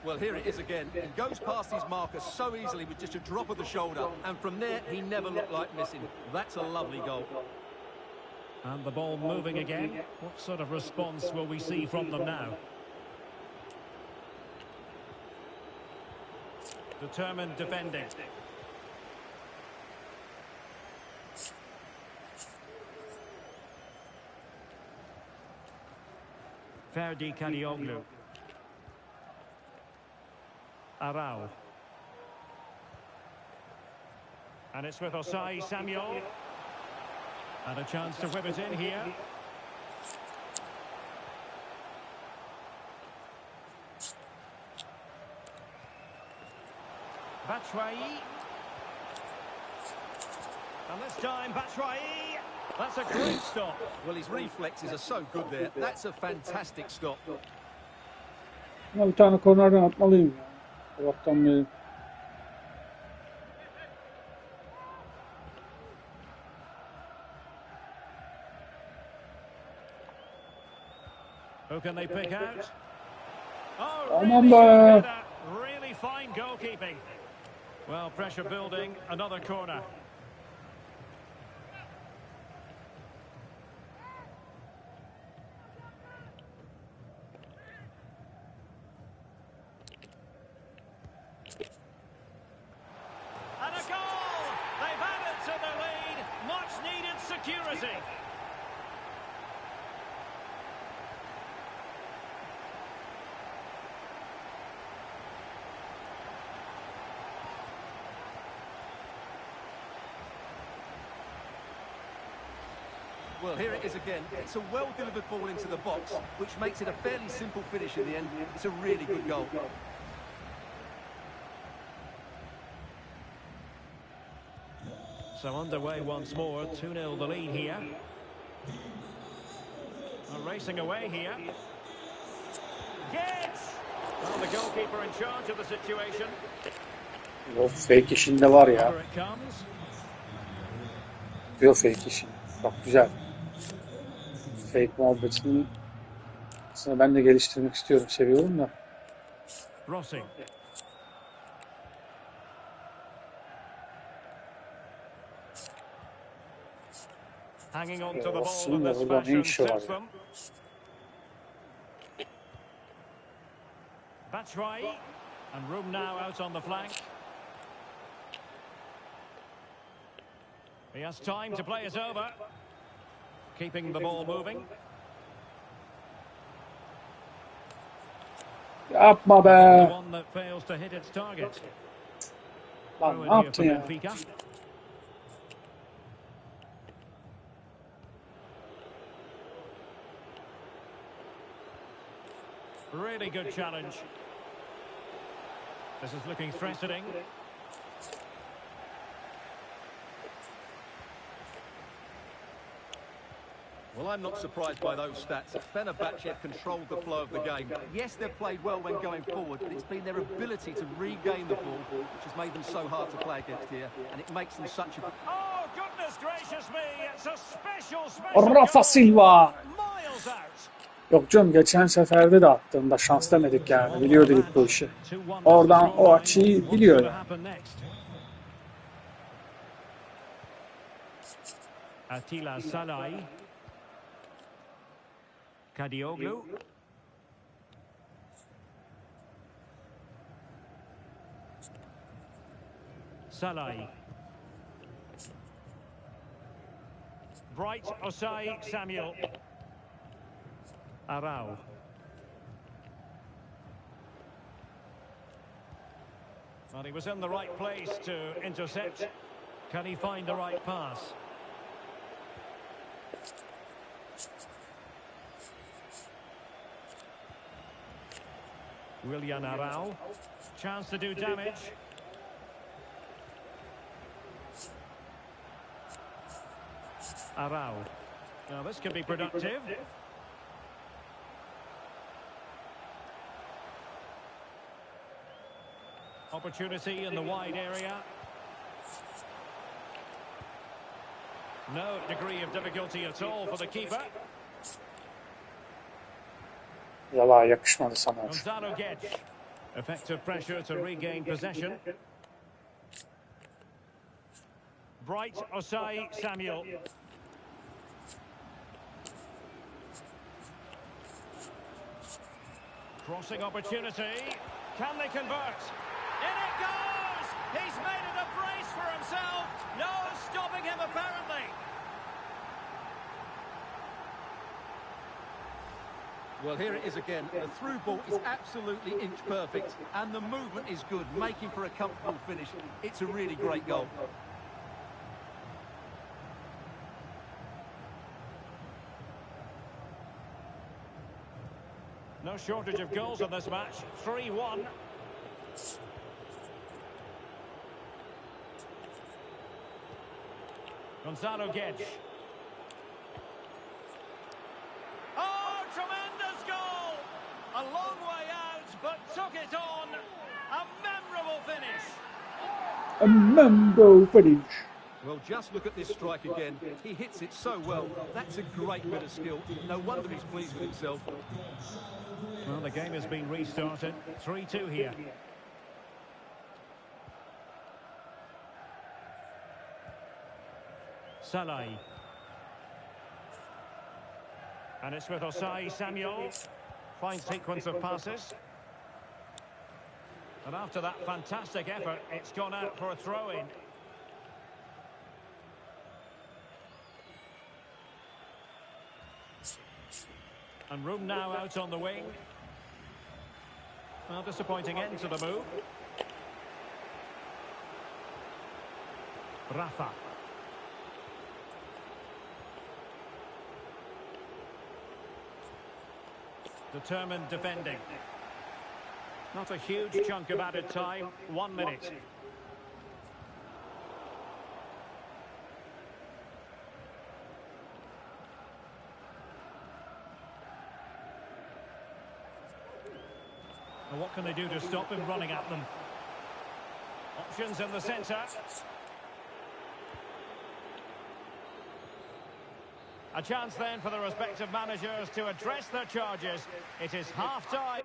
Well, here it is again. He goes past his marker so easily with just a drop of the shoulder. And from there, he never looked like missing. That's a lovely goal. And the ball moving again. What sort of response will we see from them now? Determined defending. Ferdi Kadioglu. Arau. And it's with Osai Samuel. And a chance to whip it in here. Batshuayi. And this time Batshuayi. That's a great stop. Well, his reflexes are so good there. That's a fantastic stop. Bir tane kornerden atmalıyım ya. Sabahtan beri. Who can they pick out? Oh, Aman really, be. really fine goalkeeping. Well, pressure building, another corner. And a goal! They've added to the lead. Much needed security. Well, here it is again. It's a well-delivered ball into the box, which makes it a fairly simple finish in the end. It's a really good goal. So underway once more, 2-0 the lead here. Racing away here. Gets! Well, the goalkeeper in charge of the situation. O fake işinde var ya. Here it comes. Diyor fake işin. Çok güzel. Fake muhabbetini aslında ben de geliştirmek istiyorum. Seviyorum da. Rossi. Hanging on to the ball in this fashion suits them. Batshuayi. And room now out on the flank. He has time to play it over. Keeping the ball moving. Yapma be. Lan ne yaptın ya? Really good challenge. This is looking threatening. Well, I'm not surprised by those stats. Fenerbahce have controlled the flow of the game. Yes, they've played well when going forward, but it's been their ability to regain the ball which has made them so hard to play against here, and it makes them such a... Oh, goodness gracious me! It's a special Rafa Silva. Miles out. Yok canım, geçen seferde de attığında şans demedik yani. Biliyordu ilk bu işi. Oradan o açıyı biliyor yani. Attila Salai. Kadioglu. Salai. Bright Osai Samuel. Arau. Well, he was in the right place to intercept. Can he find the right pass? Willian Arau. Chance to do damage. Arau. Now this could be productive. Opportunity in the wide area. No degree of difficulty at all for the keeper. Yala yakışmadı sana. Gonzalo Guedes. Effective pressure to regain possession. Bright Osai Samuel. Crossing opportunity. Can they convert? In it goes! He's made it a brace for himself. No stopping him apparently. Well, here it is again. The through ball is absolutely inch perfect, and the movement is good, making for a comfortable finish. It's a really great goal. No shortage of goals in this match. 3-1. Gonzalo Guedes. Oh, tremendous goal! A long way out, but took it on. A memorable finish. A memorable finish. Well, just look at this strike again. He hits it so well. That's a great bit of skill. No wonder he's pleased with himself. Well, the game has been restarted. 3-2 here. Salai. And it's with Osai Samuel. Fine sequence of passes. And after that fantastic effort, it's gone out for a throw-in. And room now out on the wing. Well, disappointing end to the move. Rafa. Determined defending. Not a huge chunk of added time. 1 minute. And what can they do to stop him running at them? Options in the centre. A chance then for the respective managers to address their charges. It is half-time.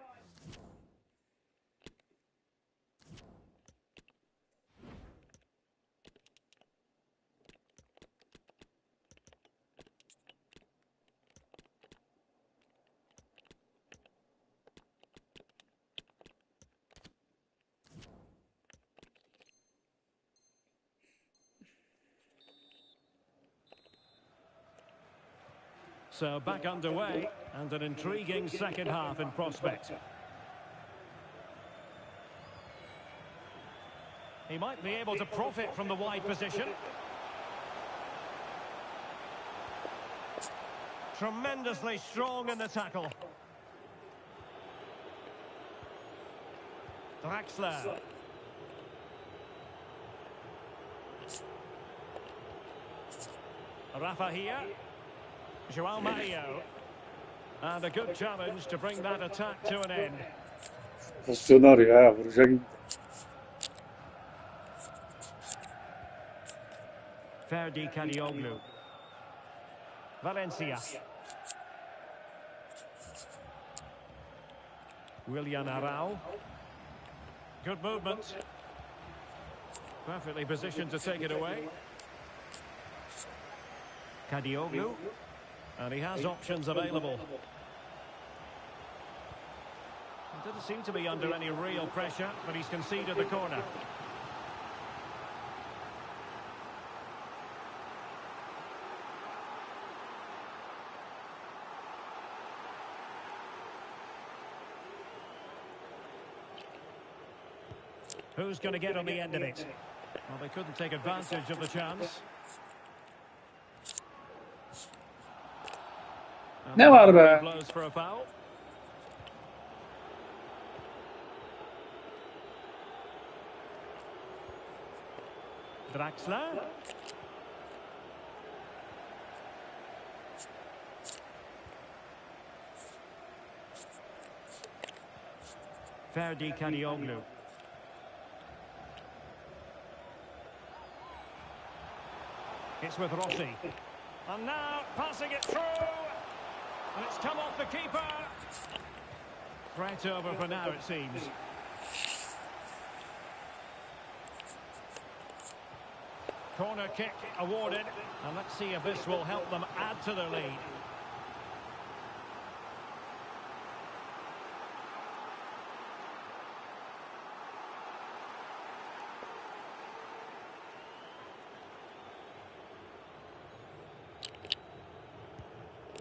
So back underway, and an intriguing second half in prospect. He might be able to profit from the wide position. Tremendously strong in the tackle. Draxler. Rafa here. João Mario. And a good challenge to bring that attack to an end. Pozisyon arıyor ya, vuracak gibi. Ferdi Kadioglu. Valencia. Willian Arau. Good movement. Perfectly positioned to take it away. Kadioglu. And he has options available. He doesn't seem to be under any real pressure, but he's conceded the corner. Who's going to get on the end of it? Well, they couldn't take advantage of the chance. Ne var be? Blows for a foul. Draxler. Ferdi Kadioglu. It's with Rossi. And now passing it through. And it's come off the keeper. Threat over for now, it seems. Corner kick awarded. And let's see if this will help them add to their lead.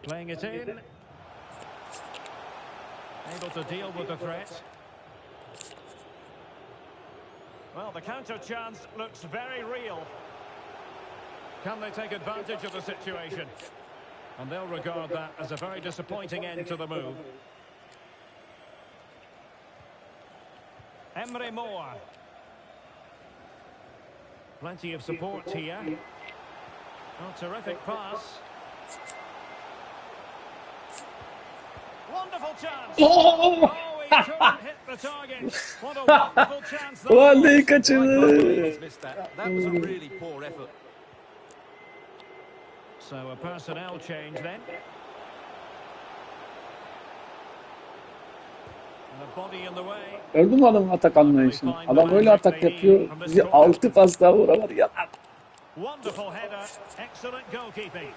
Playing it in. Able to deal with the threat. Well, the counter chance looks very real. Can they take advantage of the situation? And they'll regard that as a very disappointing end to the move. Emre Moore. Plenty of support here. Oh, terrific pass. Wonderful chance. Oh, he couldn't hit the target. What a wonderful chance that Vallahi was. kaçırdı. That was a really poor effort. So a personnel change then. And a body in the way. Gördün mü adamın atak anlayışını? Adam öyle atak yapıyor. Bizi 6 pas daha vuralar ya. Wonderful header. Excellent goalkeeping.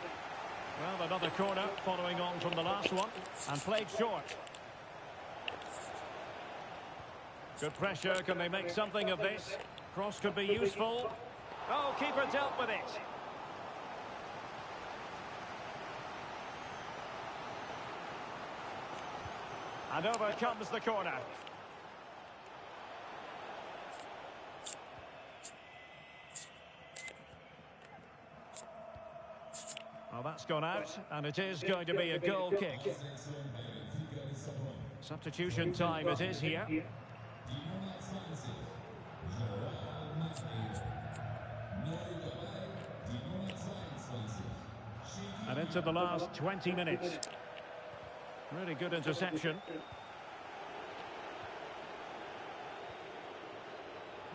Well, another corner following on from the last one and played short. Good pressure. Can they make something of this? Cross could be useful. Oh, keeper dealt with it. And over comes the corner. Well, that's gone out, and it is going to be a goal kick. Substitution time it is here. And into the last 20 minutes. Really good interception.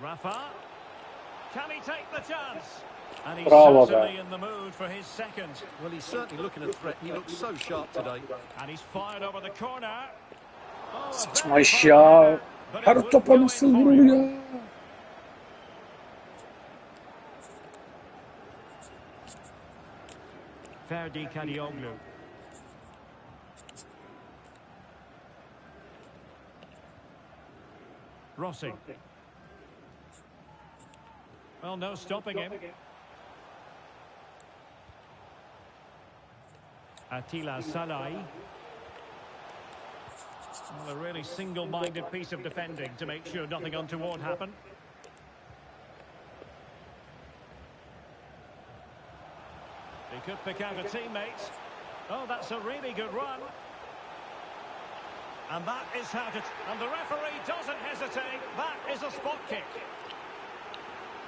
Rafa. Can he take the chance? And he's certainly in the mood for his second. Well, he's certainly looking a threat. He looks so sharp today. And he's fired over the corner. Oh, Saçma iş ya. Her topa nasıl vurur ya? Ferdi Kadioglu. Rossi. Well, no stopping him. Attila Salai. Well, a really single-minded piece of defending to make sure nothing untoward happened. He could pick out a teammate. Oh, that's a really good run. And that is how to... And the referee doesn't hesitate. That is a spot kick.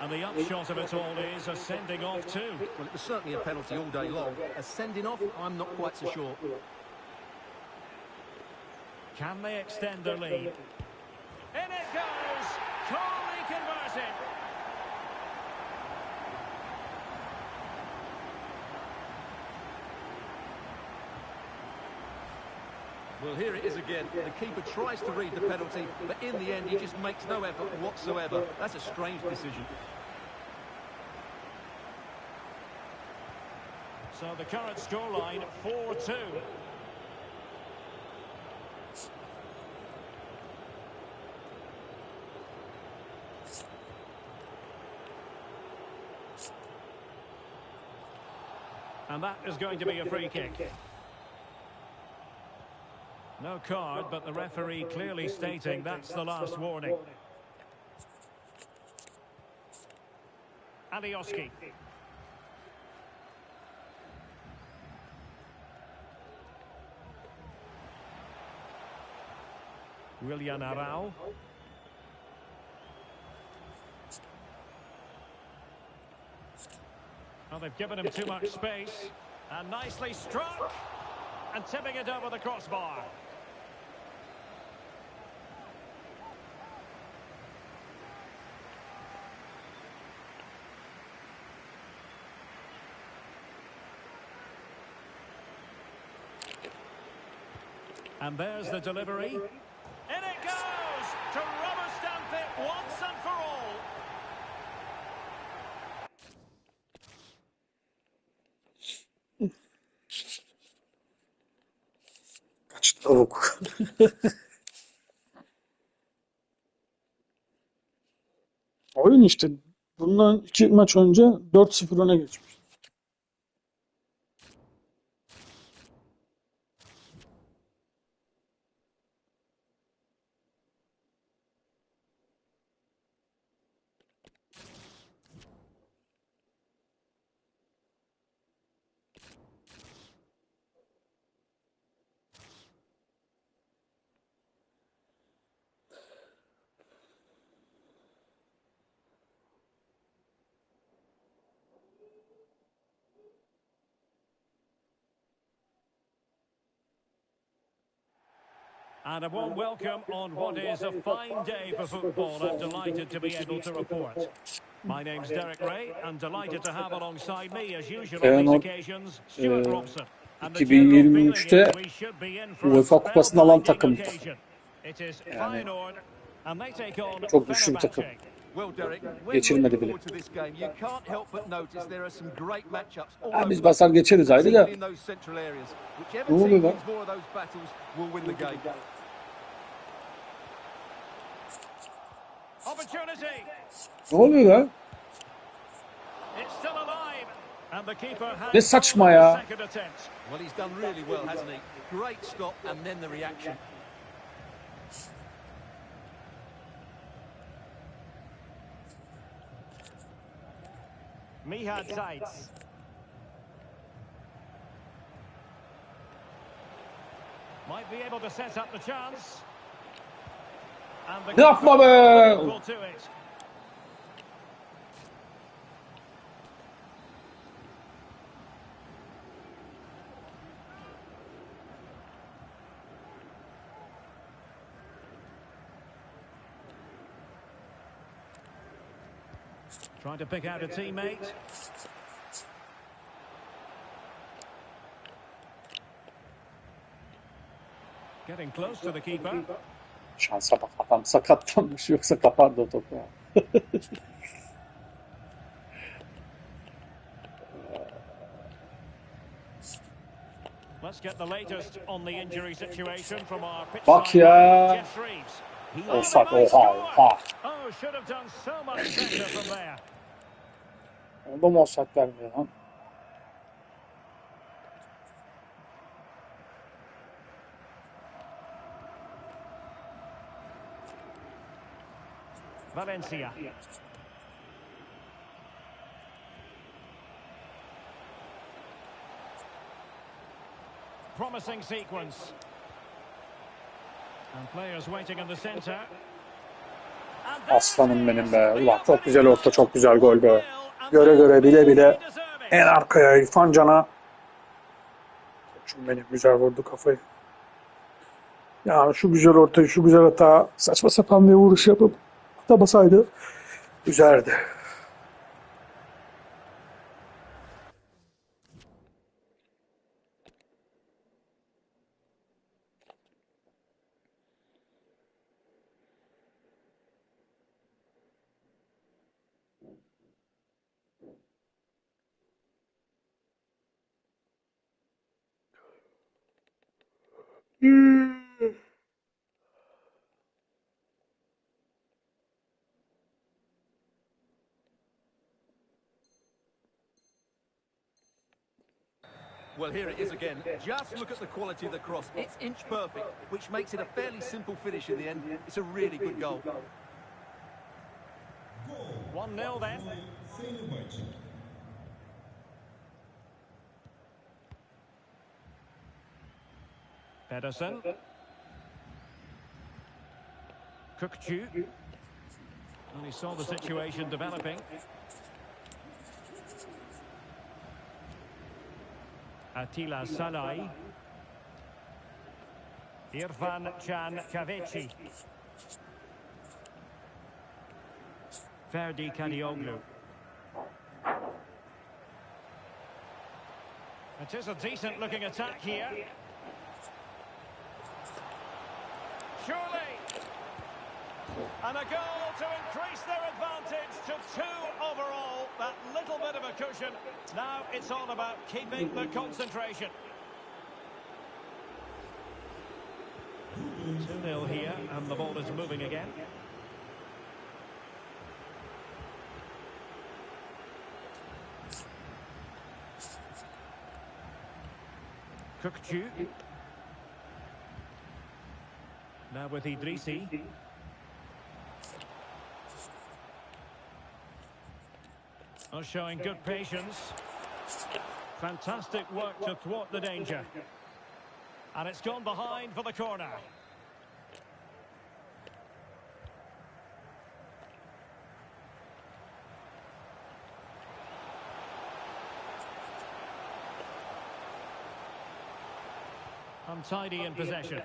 And the upshot of it all is a sending off too. Well, it was certainly a penalty all day long. A sending off, I'm not quite so sure. Can they extend their lead? In it goes! Calmly converted. Well, here it is again. The keeper tries to read the penalty, but in the end, he just makes no effort whatsoever. That's a strange decision. So the current scoreline, 4-2. And that is going to be a free kick. No card, but the referee clearly stating that's the last warning. Alioski. Willian Arau. Well, they've given him too much space. And nicely struck. And tipping it over the crossbar. And there's the delivery. In it goes! To rubber stamp it once and for all. Kaç tavuk. Oyun işte. Bundan 2 maç önce 4-0 öne geçmiş. And a warm welcome on what is a fine day for football. I'm delighted to be able to report. My name's Derek Ray. I'm delighted to have alongside me, as usual on these occasions, Stuart Robson. And the general feeling is we should be in for a spellbinding occasion. It is Feyenoord, and they take on Fenerbahce. Well, Derek, when looking forward to this game, you can't help but notice there are some great matchups all over Biz basar geçeriz ayrı da. in those central areas. Whichever team wins more of those battles will win the game. Opportunity. Ne oluyor lan? It's still alive. And the keeper has Ne saçma ya. second attempt. Well, he's done really well, hasn't he? Great stop and then the reaction. Mihad Zaitz. Might be able to set up the chance. And the Yapma be! will do it. Trying to pick out a teammate. Getting close to the keeper. Şansa bak, adam sakatlanmış, yoksa kapardı o topu. Let's get the latest on the injury situation from our pitch Bak side, ya. Jeff Reeves. Offside, oha. Oh, should have done so much better from there. Onda mı offside vermiyor lan? Valencia. promising sequence. And players waiting in the center. Aslanım benim be. Ulan çok güzel orta, çok güzel gol be. Göre göre bile bile en arkaya İrfan Can'a. Koçum benim, güzel vurdu kafayı. Ya şu güzel ortayı, şu güzel hata, saçma sapan bir vuruş yapıp atamasaydı güzeldi. Well, here it is again. Just look at the quality of the cross. It's inch perfect, which makes it a fairly simple finish in the end. It's a really good goal. 1-0 then. Pedersen. Kukcu. And he saw the situation developing. Attila Salai. Irfan Can Kaveci. Ferdi Kadioglu. It is a decent looking attack here. Surely. And a goal to increase their advantage to 2 overall. That little bit of a cushion. Now it's all about keeping the concentration. 2-0 here, and the ball is moving again. Kukcu. Now with Idrissi. Oh, showing good patience. Fantastic work to thwart the danger. And it's gone behind for the corner. Untidy in possession.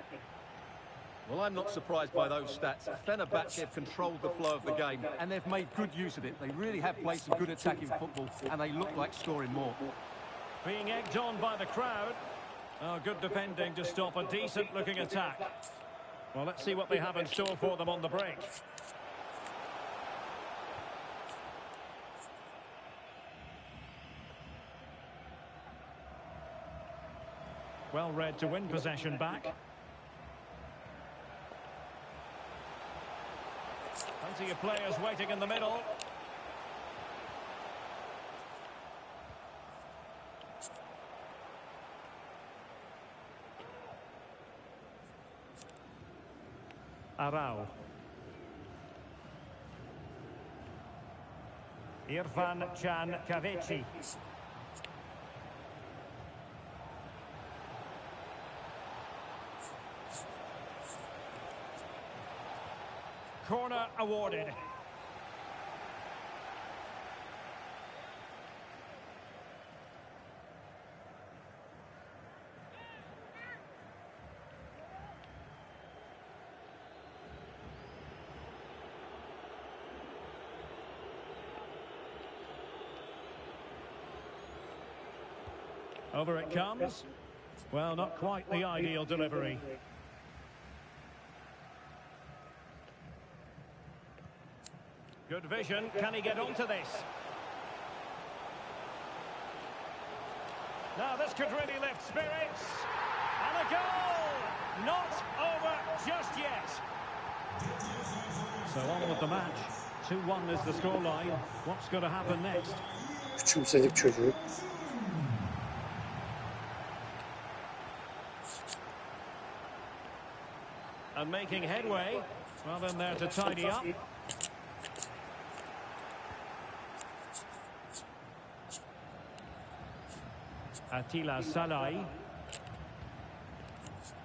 Well, I'm not surprised by those stats. Fenerbahce have controlled the flow of the game, and they've made good use of it. They really have played some good attacking football, and they look like scoring more. Being egged on by the crowd. Oh, good defending to stop a decent-looking attack. Well, let's see what they have in store for them on the break. Well read to win possession back. Plenty of players waiting in the middle. Arau. Irfan Can Kaveci. Corner awarded. Over it comes. Well, not quite the ideal delivery. Good vision. Can he get onto this? Now this could really lift spirits. And a goal! Not over just yet. So on with the match. 2-1 is the scoreline. What's going to happen next? Küçümsedik çocuğu. And making headway. Well, then there to tidy up. Attila Salai.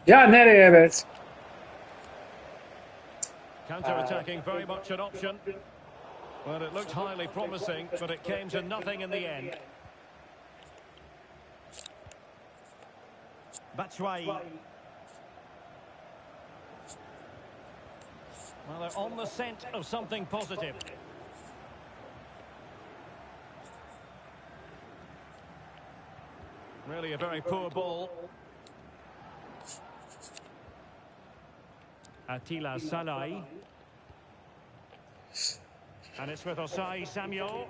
Ya nereye be? Counter-attacking, very much an option. Well, it looked highly promising, but it came to nothing in the end. Batshuayi. Well, they're on the scent of something positive. Really a very poor ball. Attila Salai. And it's with Osai Samuel.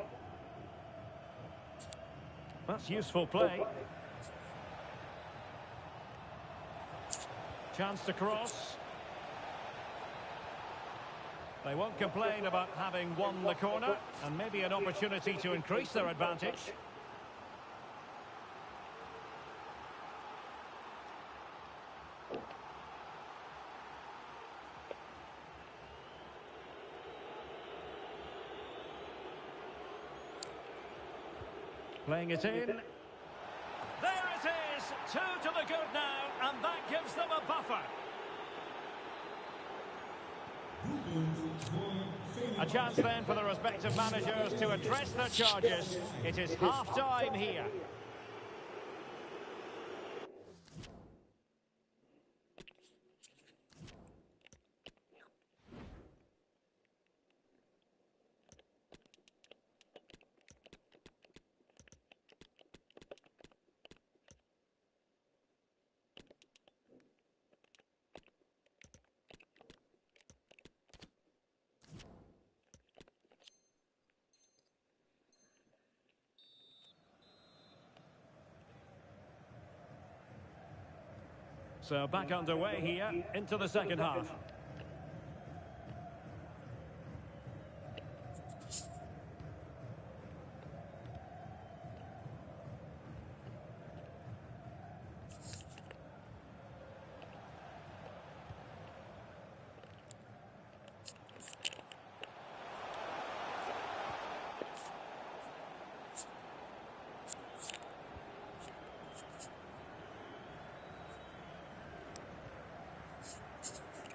That's useful play. Chance to cross. They won't complain about having won the corner, and maybe an opportunity to increase their advantage. Playing it in. There it is! 2 to the good now, and that gives them a buffer. A chance then for the respective managers to address their charges. It is half-time here. So back underway here into the second half.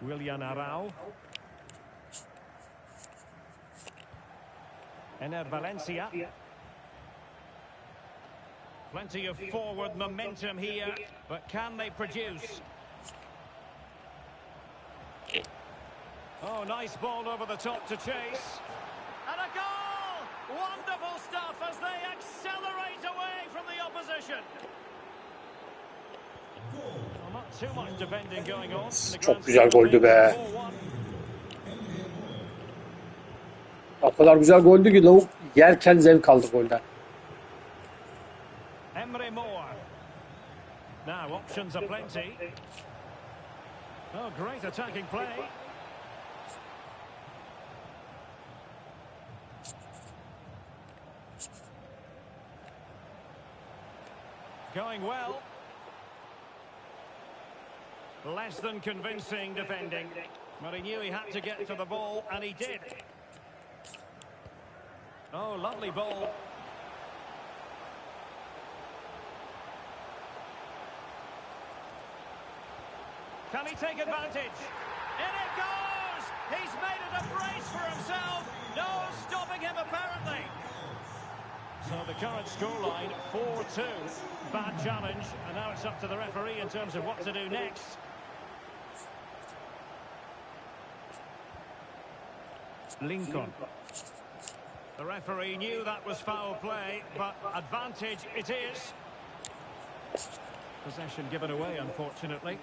Willian Arau. Ener Valencia. Plenty of forward momentum here, but can they produce? Oh, nice ball over the top to chase. And a goal! Wonderful stuff as they accelerate away from the opposition. Well, not too much defending going on. Çok güzel goldü be. O kadar güzel goldü ki lavuk yerken zevk aldı golden. Emre Moore. Now options are plenty. Oh, great attacking play. Going well. Less than convincing defending. But he knew he had to get to the ball, and he did. Oh, lovely ball. Can he take advantage? In it goes! He's made it a brace for himself. No stopping him, apparently. So the current scoreline, 4-2. Bad challenge, and now it's up to the referee in terms of what to do next. Lincoln. The referee knew that was foul play, but advantage it is. Possession given away, unfortunately.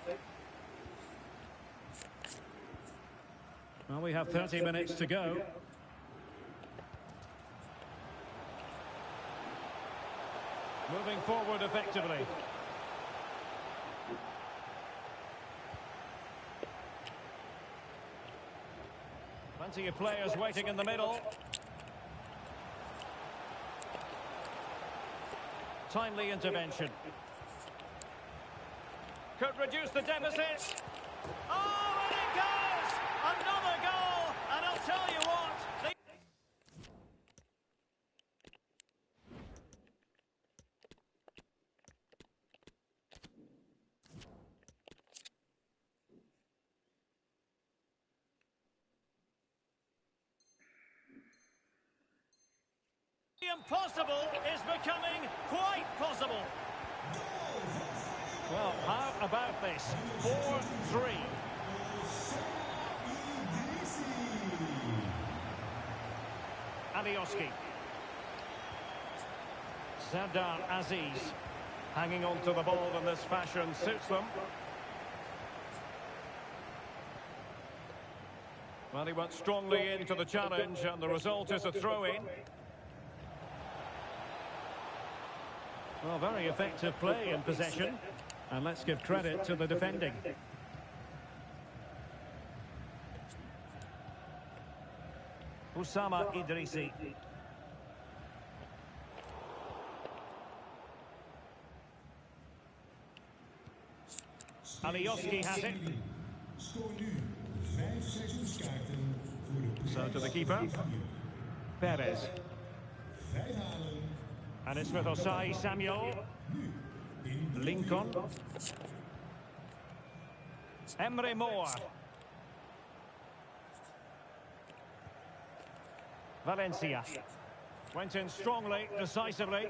Well, we have 30 minutes to go. Moving forward effectively. Plenty of players waiting in the middle. Timely intervention. Could reduce the deficit. Oh, and it goes! Another goal! And I'll tell you what... The impossible is becoming quite possible. Well, how about this? 4-3. Alioski. Serdar Aziz hanging on to the ball in this fashion suits them. Well, he went strongly into the challenge, and the result is a throw-in. Well, very effective play in possession. And let's give credit to the defending. Oussama Idrissi. Alioski has it. So to the keeper. Perez. And it's with Osai Samuel. Lincoln. Emre Moore. Valencia. Went in strongly, decisively.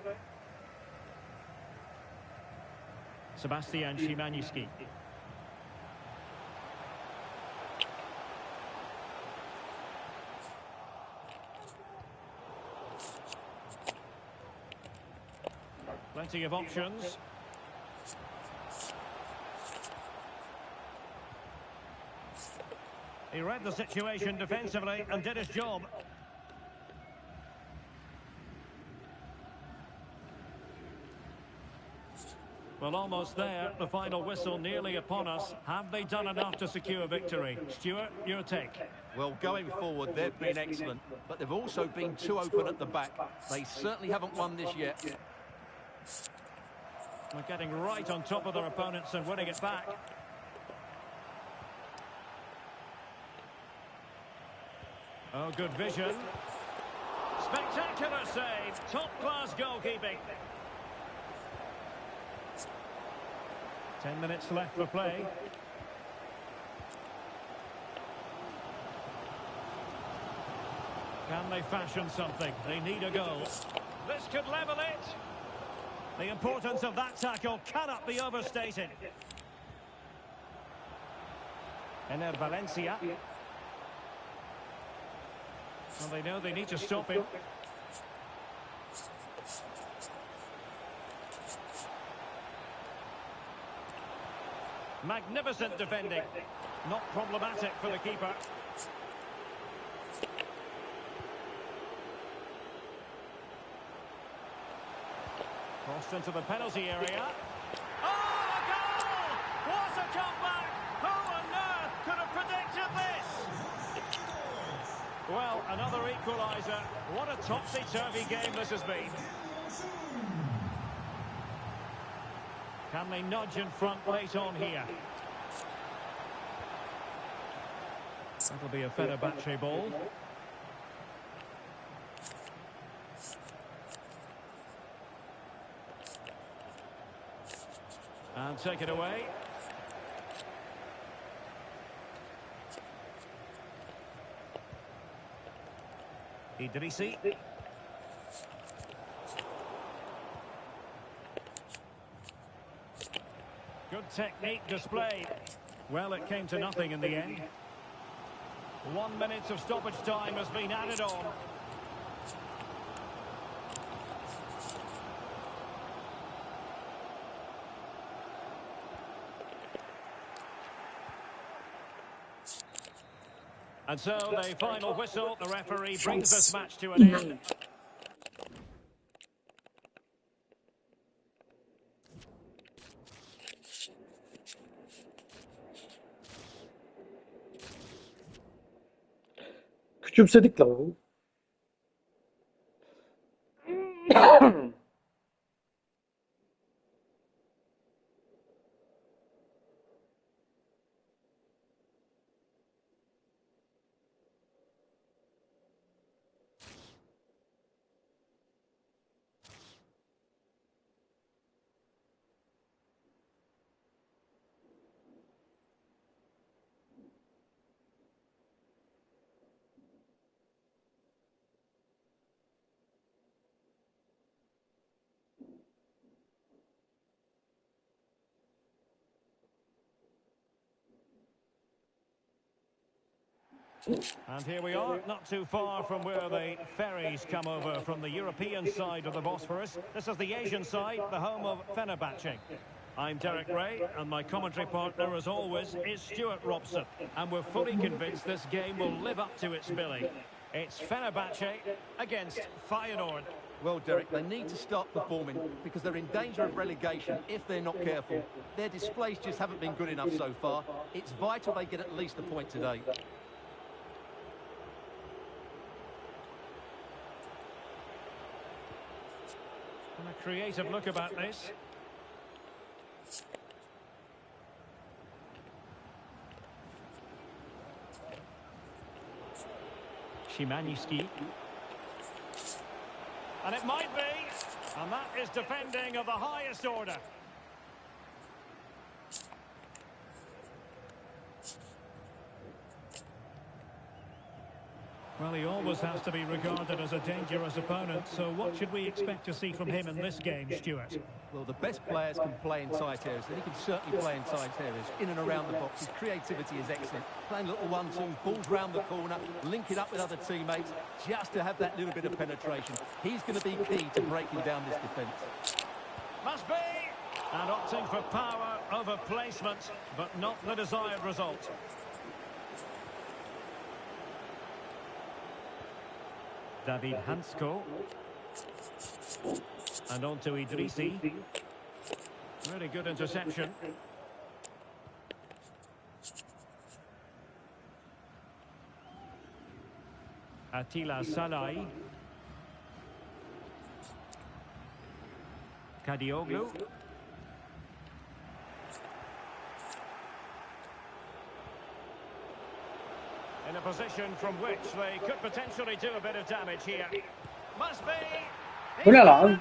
Sebastian Szymanski. Plenty of options. He read the situation defensively and did his job. Well, almost there. The final whistle nearly upon us. Have they done enough to secure victory? Stuart, your take. Well, going forward, they've been excellent, but they've also been too open at the back. They certainly haven't won this yet. They're getting right on top of their opponents and winning it back. Oh, good vision. Spectacular save. Top-class goalkeeping. 10 minutes left for play. Can they fashion something? They need a goal. This could level it. The importance of that tackle cannot be overstated. Ener Valencia. Well, they know they need to stop him. Magnificent defending. Not problematic for the keeper. Crossed into the penalty area. Oh, a goal! What a comeback! Who on earth could have predicted this? Well, another equaliser. What a topsy-turvy game this has been. Can they nudge in front late on here? That'll be a Fenerbahce ball. And take it away. Idrissi. Good technique displayed. Well, it came to nothing in the end. 1 minute of stoppage time has been added on. And so the final whistle, the referee brings this match to an end. Küçümsedik la bu. And here we are, not too far from where the ferries come over from the European side of the Bosphorus. This is the Asian side, the home of Fenerbahce. I'm Derek Ray, and my commentary partner, as always, is Stuart Robson. And we're fully convinced this game will live up to its billing. It's Fenerbahce against Feyenoord. Well, Derek, they need to start performing because they're in danger of relegation if they're not careful. Their displays just haven't been good enough so far. It's vital they get at least a point today. And a creative look about this. Szymanski. And it might be. And that is defending of the highest order. Well, he always has to be regarded as a dangerous opponent, so what should we expect to see from him in this game, Stuart? Well, the best players can play in tight areas, and he can certainly play in tight areas, in and around the box. His creativity is excellent. Playing little 1-2, balls round the corner, link it up with other teammates, just to have that little bit of penetration. He's going to be key to breaking down this defence. Must be! And opting for power over placement, but not the desired result. David Hansko. And on to Idrissi. Really good interception. Attila Salai. Kadioglu. In a position from which they could potentially do a bit of damage here. Must be. Bu ne lan?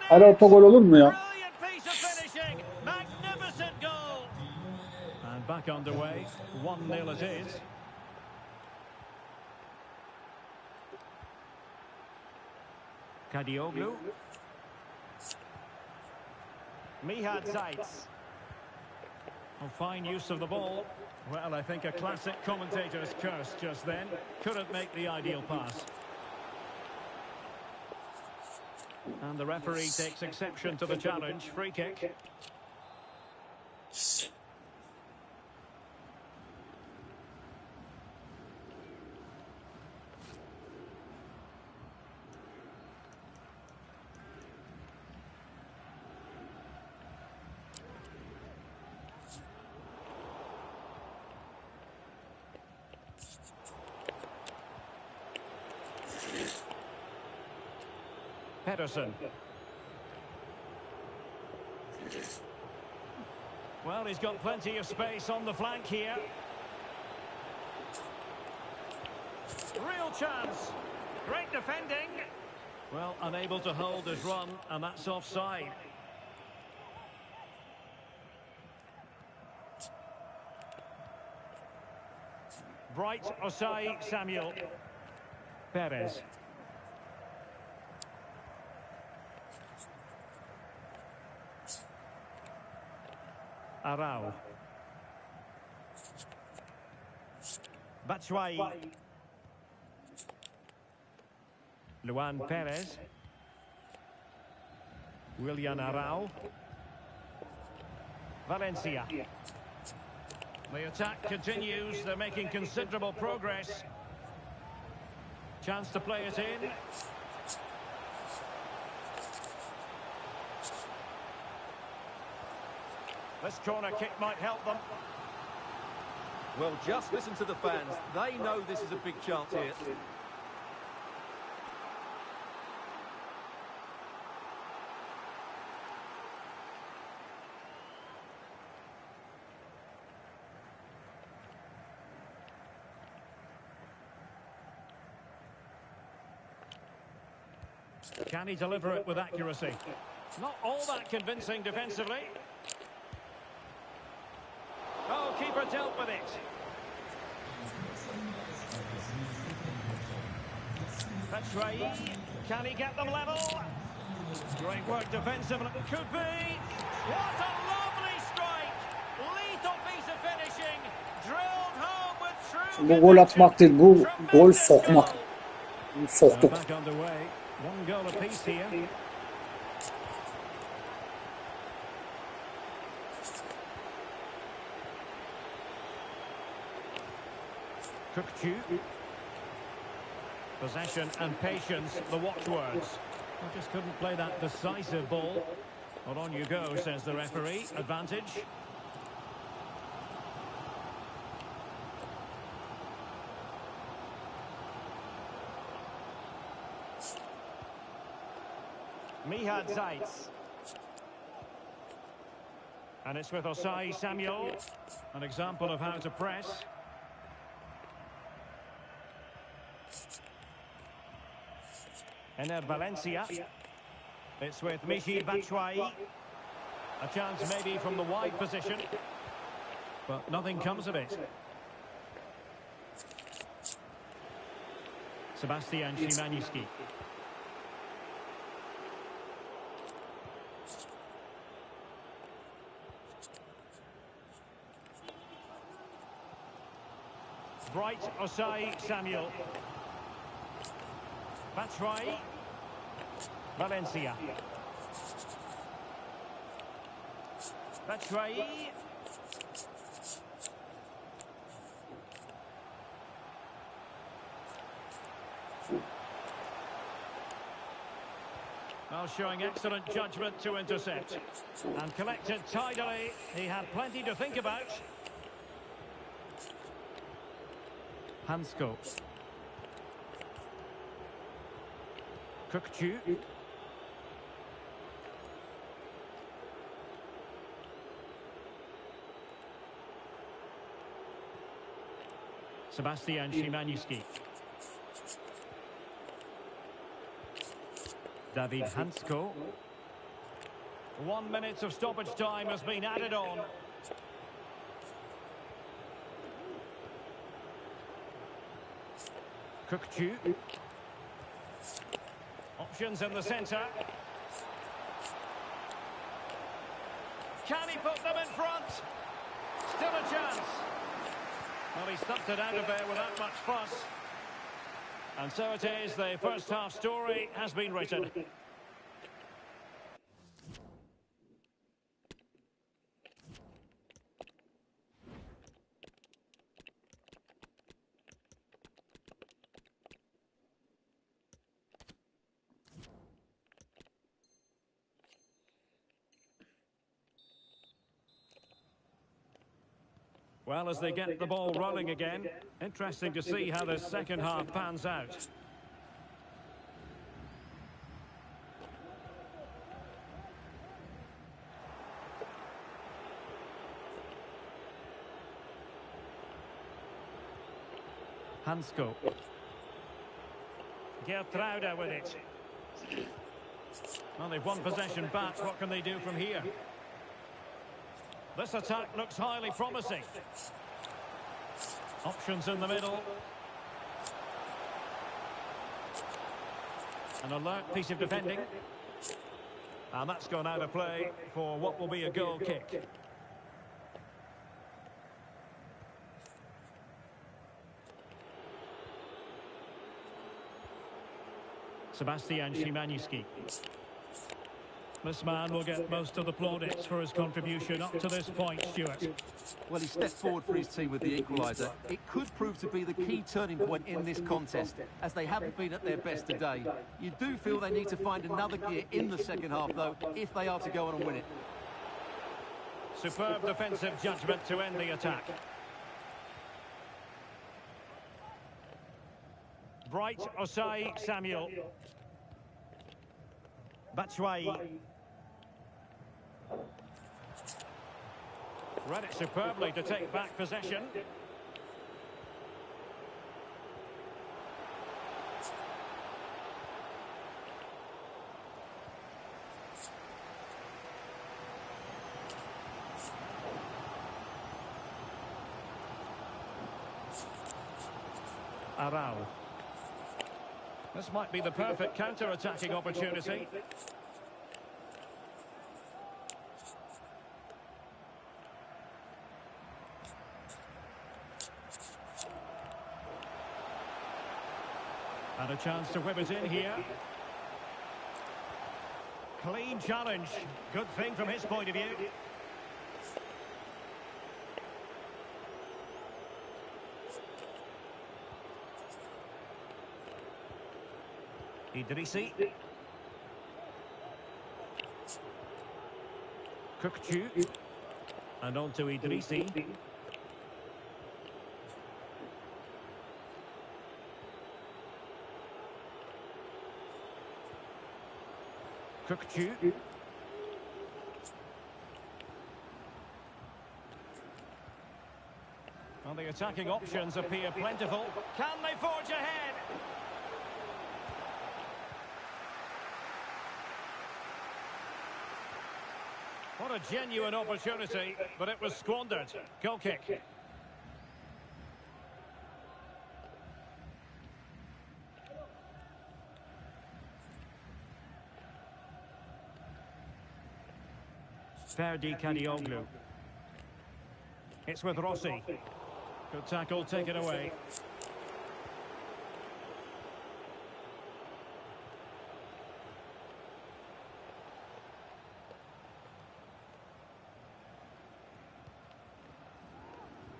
Hala otogol olur mu ya? Brilliant piece of finishing. Magnificent goal. And back underway. 1-0 it is. Kadioglu. Mihad Zaitz. Oh, fine use of the ball. Well, I think a classic commentator's curse just then. Couldn't make the ideal pass. And the referee takes exception to the challenge. Free kick. Pedersen. Well, he's got plenty of space on the flank here. Real chance. Great defending. Well, unable to hold his run, and that's offside. Bright Osai Samuel. Perez. Arau. Batshuayi. Luan Perez. Willian Arau. Valencia. The attack continues. They're making considerable progress. Chance to play it in. This corner kick might help them. Well, just listen to the fans. They know this is a big chance here. Can he deliver it with accuracy? Not all that convincing defensively. Oh, keeper dealt with it. Batshuayi, can he get them level? Great work defensively. Could be. What a lovely strike. Lethal piece of finishing. Drilled home with true Bu gol atmak değil, bu gol sokmak. Soktuk. Back underway. One goal apiece here. Cookchu. Possession and patience, the watchwords. I just couldn't play that decisive ball. Well, on you go, says the referee. Advantage. Mihad Zaitz. And it's with Osai Samuel. An example of how to press. Ener Valencia. It's with Michy Batshuayi. A chance maybe from the wide position. But nothing comes of it. Sebastian Szymanski. Bright Osai Samuel. Batshuayi. Valencia. Batshuayi. Well, showing excellent judgment to intercept. And collected tidily. He had plenty to think about. Hansko. Cookchu. Sebastian Szymanski. David Hansko. 1 minute of stoppage time has been added on. Cookchu. Options in the centre. Can he put them in front? Still a chance. Well, he stumped it out of there without much fuss. And so it is, the first half story has been written. Well, as they get the ball rolling again, interesting to see how the second half pans out. Hansko. Gertruida with it. Well, they've won possession back. What can they do from here? This attack looks highly promising. Options in the middle. An alert piece of defending. And that's gone out of play for what will be a goal kick. Sebastian Szymanski. This man will get most of the plaudits for his contribution up to this point, Stuart. Well, he stepped forward for his team with the equaliser. It could prove to be the key turning point in this contest, as they haven't been at their best today. You do feel they need to find another gear in the second half, though, if they are to go on and win it. Superb defensive judgment to end the attack. Bright Osai Samuel. Batshuayi. Read it superbly to take back possession. Arau. This might be the perfect counter-attacking opportunity. And a chance to whip it in here. Clean challenge. Good thing from his point of view. Idrissi. Kukçu. And on to Idrissi. Kukçu. Well, the attacking options appear plentiful. Can they forge ahead? What a genuine opportunity, but it was squandered. Goal kick. Ferdi Kadioglu. It's with Rossi. Good tackle, taken away.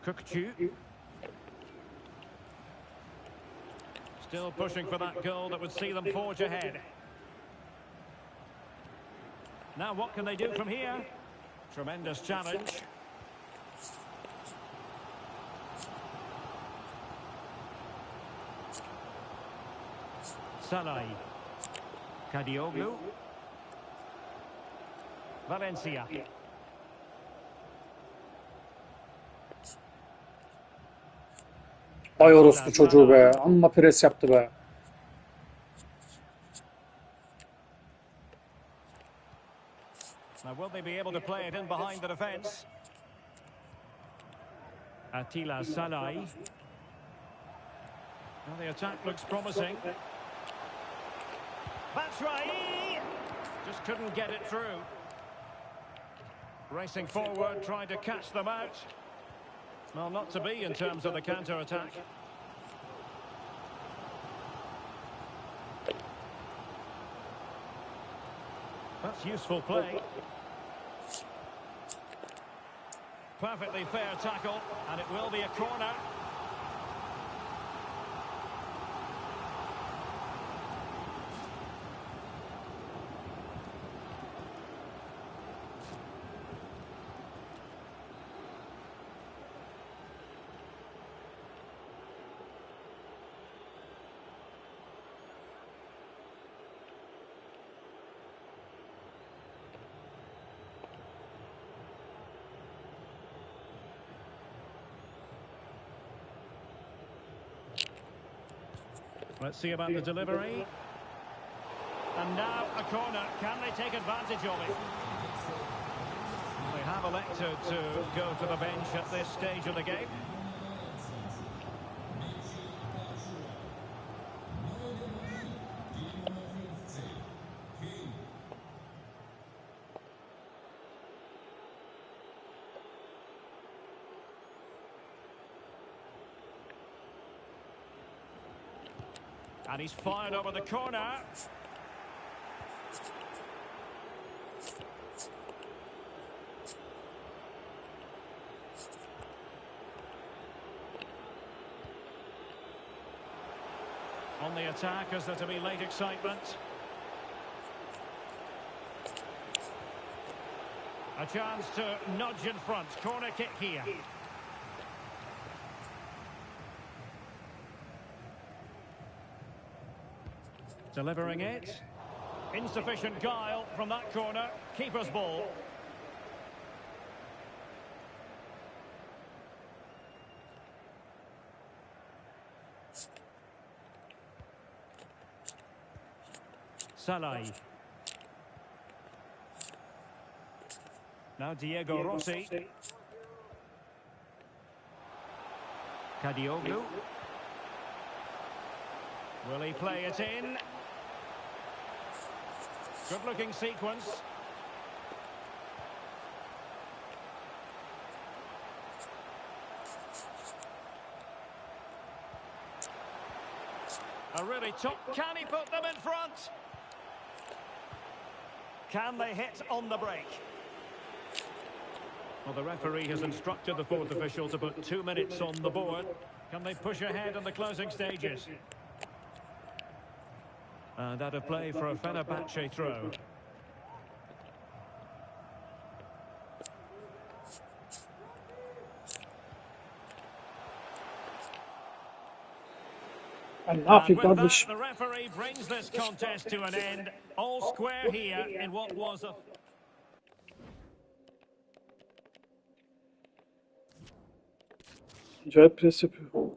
Kukçu. Still pushing for that goal that would see them forge ahead. Now what can they do from here? Tremendous challenge. Salai. Kadioglu. Valencia. Vay orospu çocuğu be. Amma pres yaptı be. Now will they be able to play it in behind the defence? Attila Salai. Well, the attack looks promising. Batshuayi! Just couldn't get it through. Racing forward, trying to catch them out. Well, not to be in terms of the counter-attack. That's useful play. Perfectly fair tackle, and it will be a corner. Let's see about the delivery. And now a corner. Can they take advantage of it? They have elected to go to the bench at this stage of the game. And he's fired over the corner. On the attack, is there to be late excitement? A chance to nudge in front. Corner kick here. Delivering it. Insufficient guile from that corner. Keeper's ball. Salai. Now Diego Rossi. Kadioglu. Will he play it in? Good-looking sequence. A really top. Can he put them in front? Can they hit on the break? Well, the referee has instructed the fourth official to put 2 minutes on the board. Can they push ahead in the closing stages? And out of play for a Fenerbahce throw. Ne And yapayım with that, kardeşim? the referee brings this contest to an end. All square here in what was a... Acayip pres yapıyor.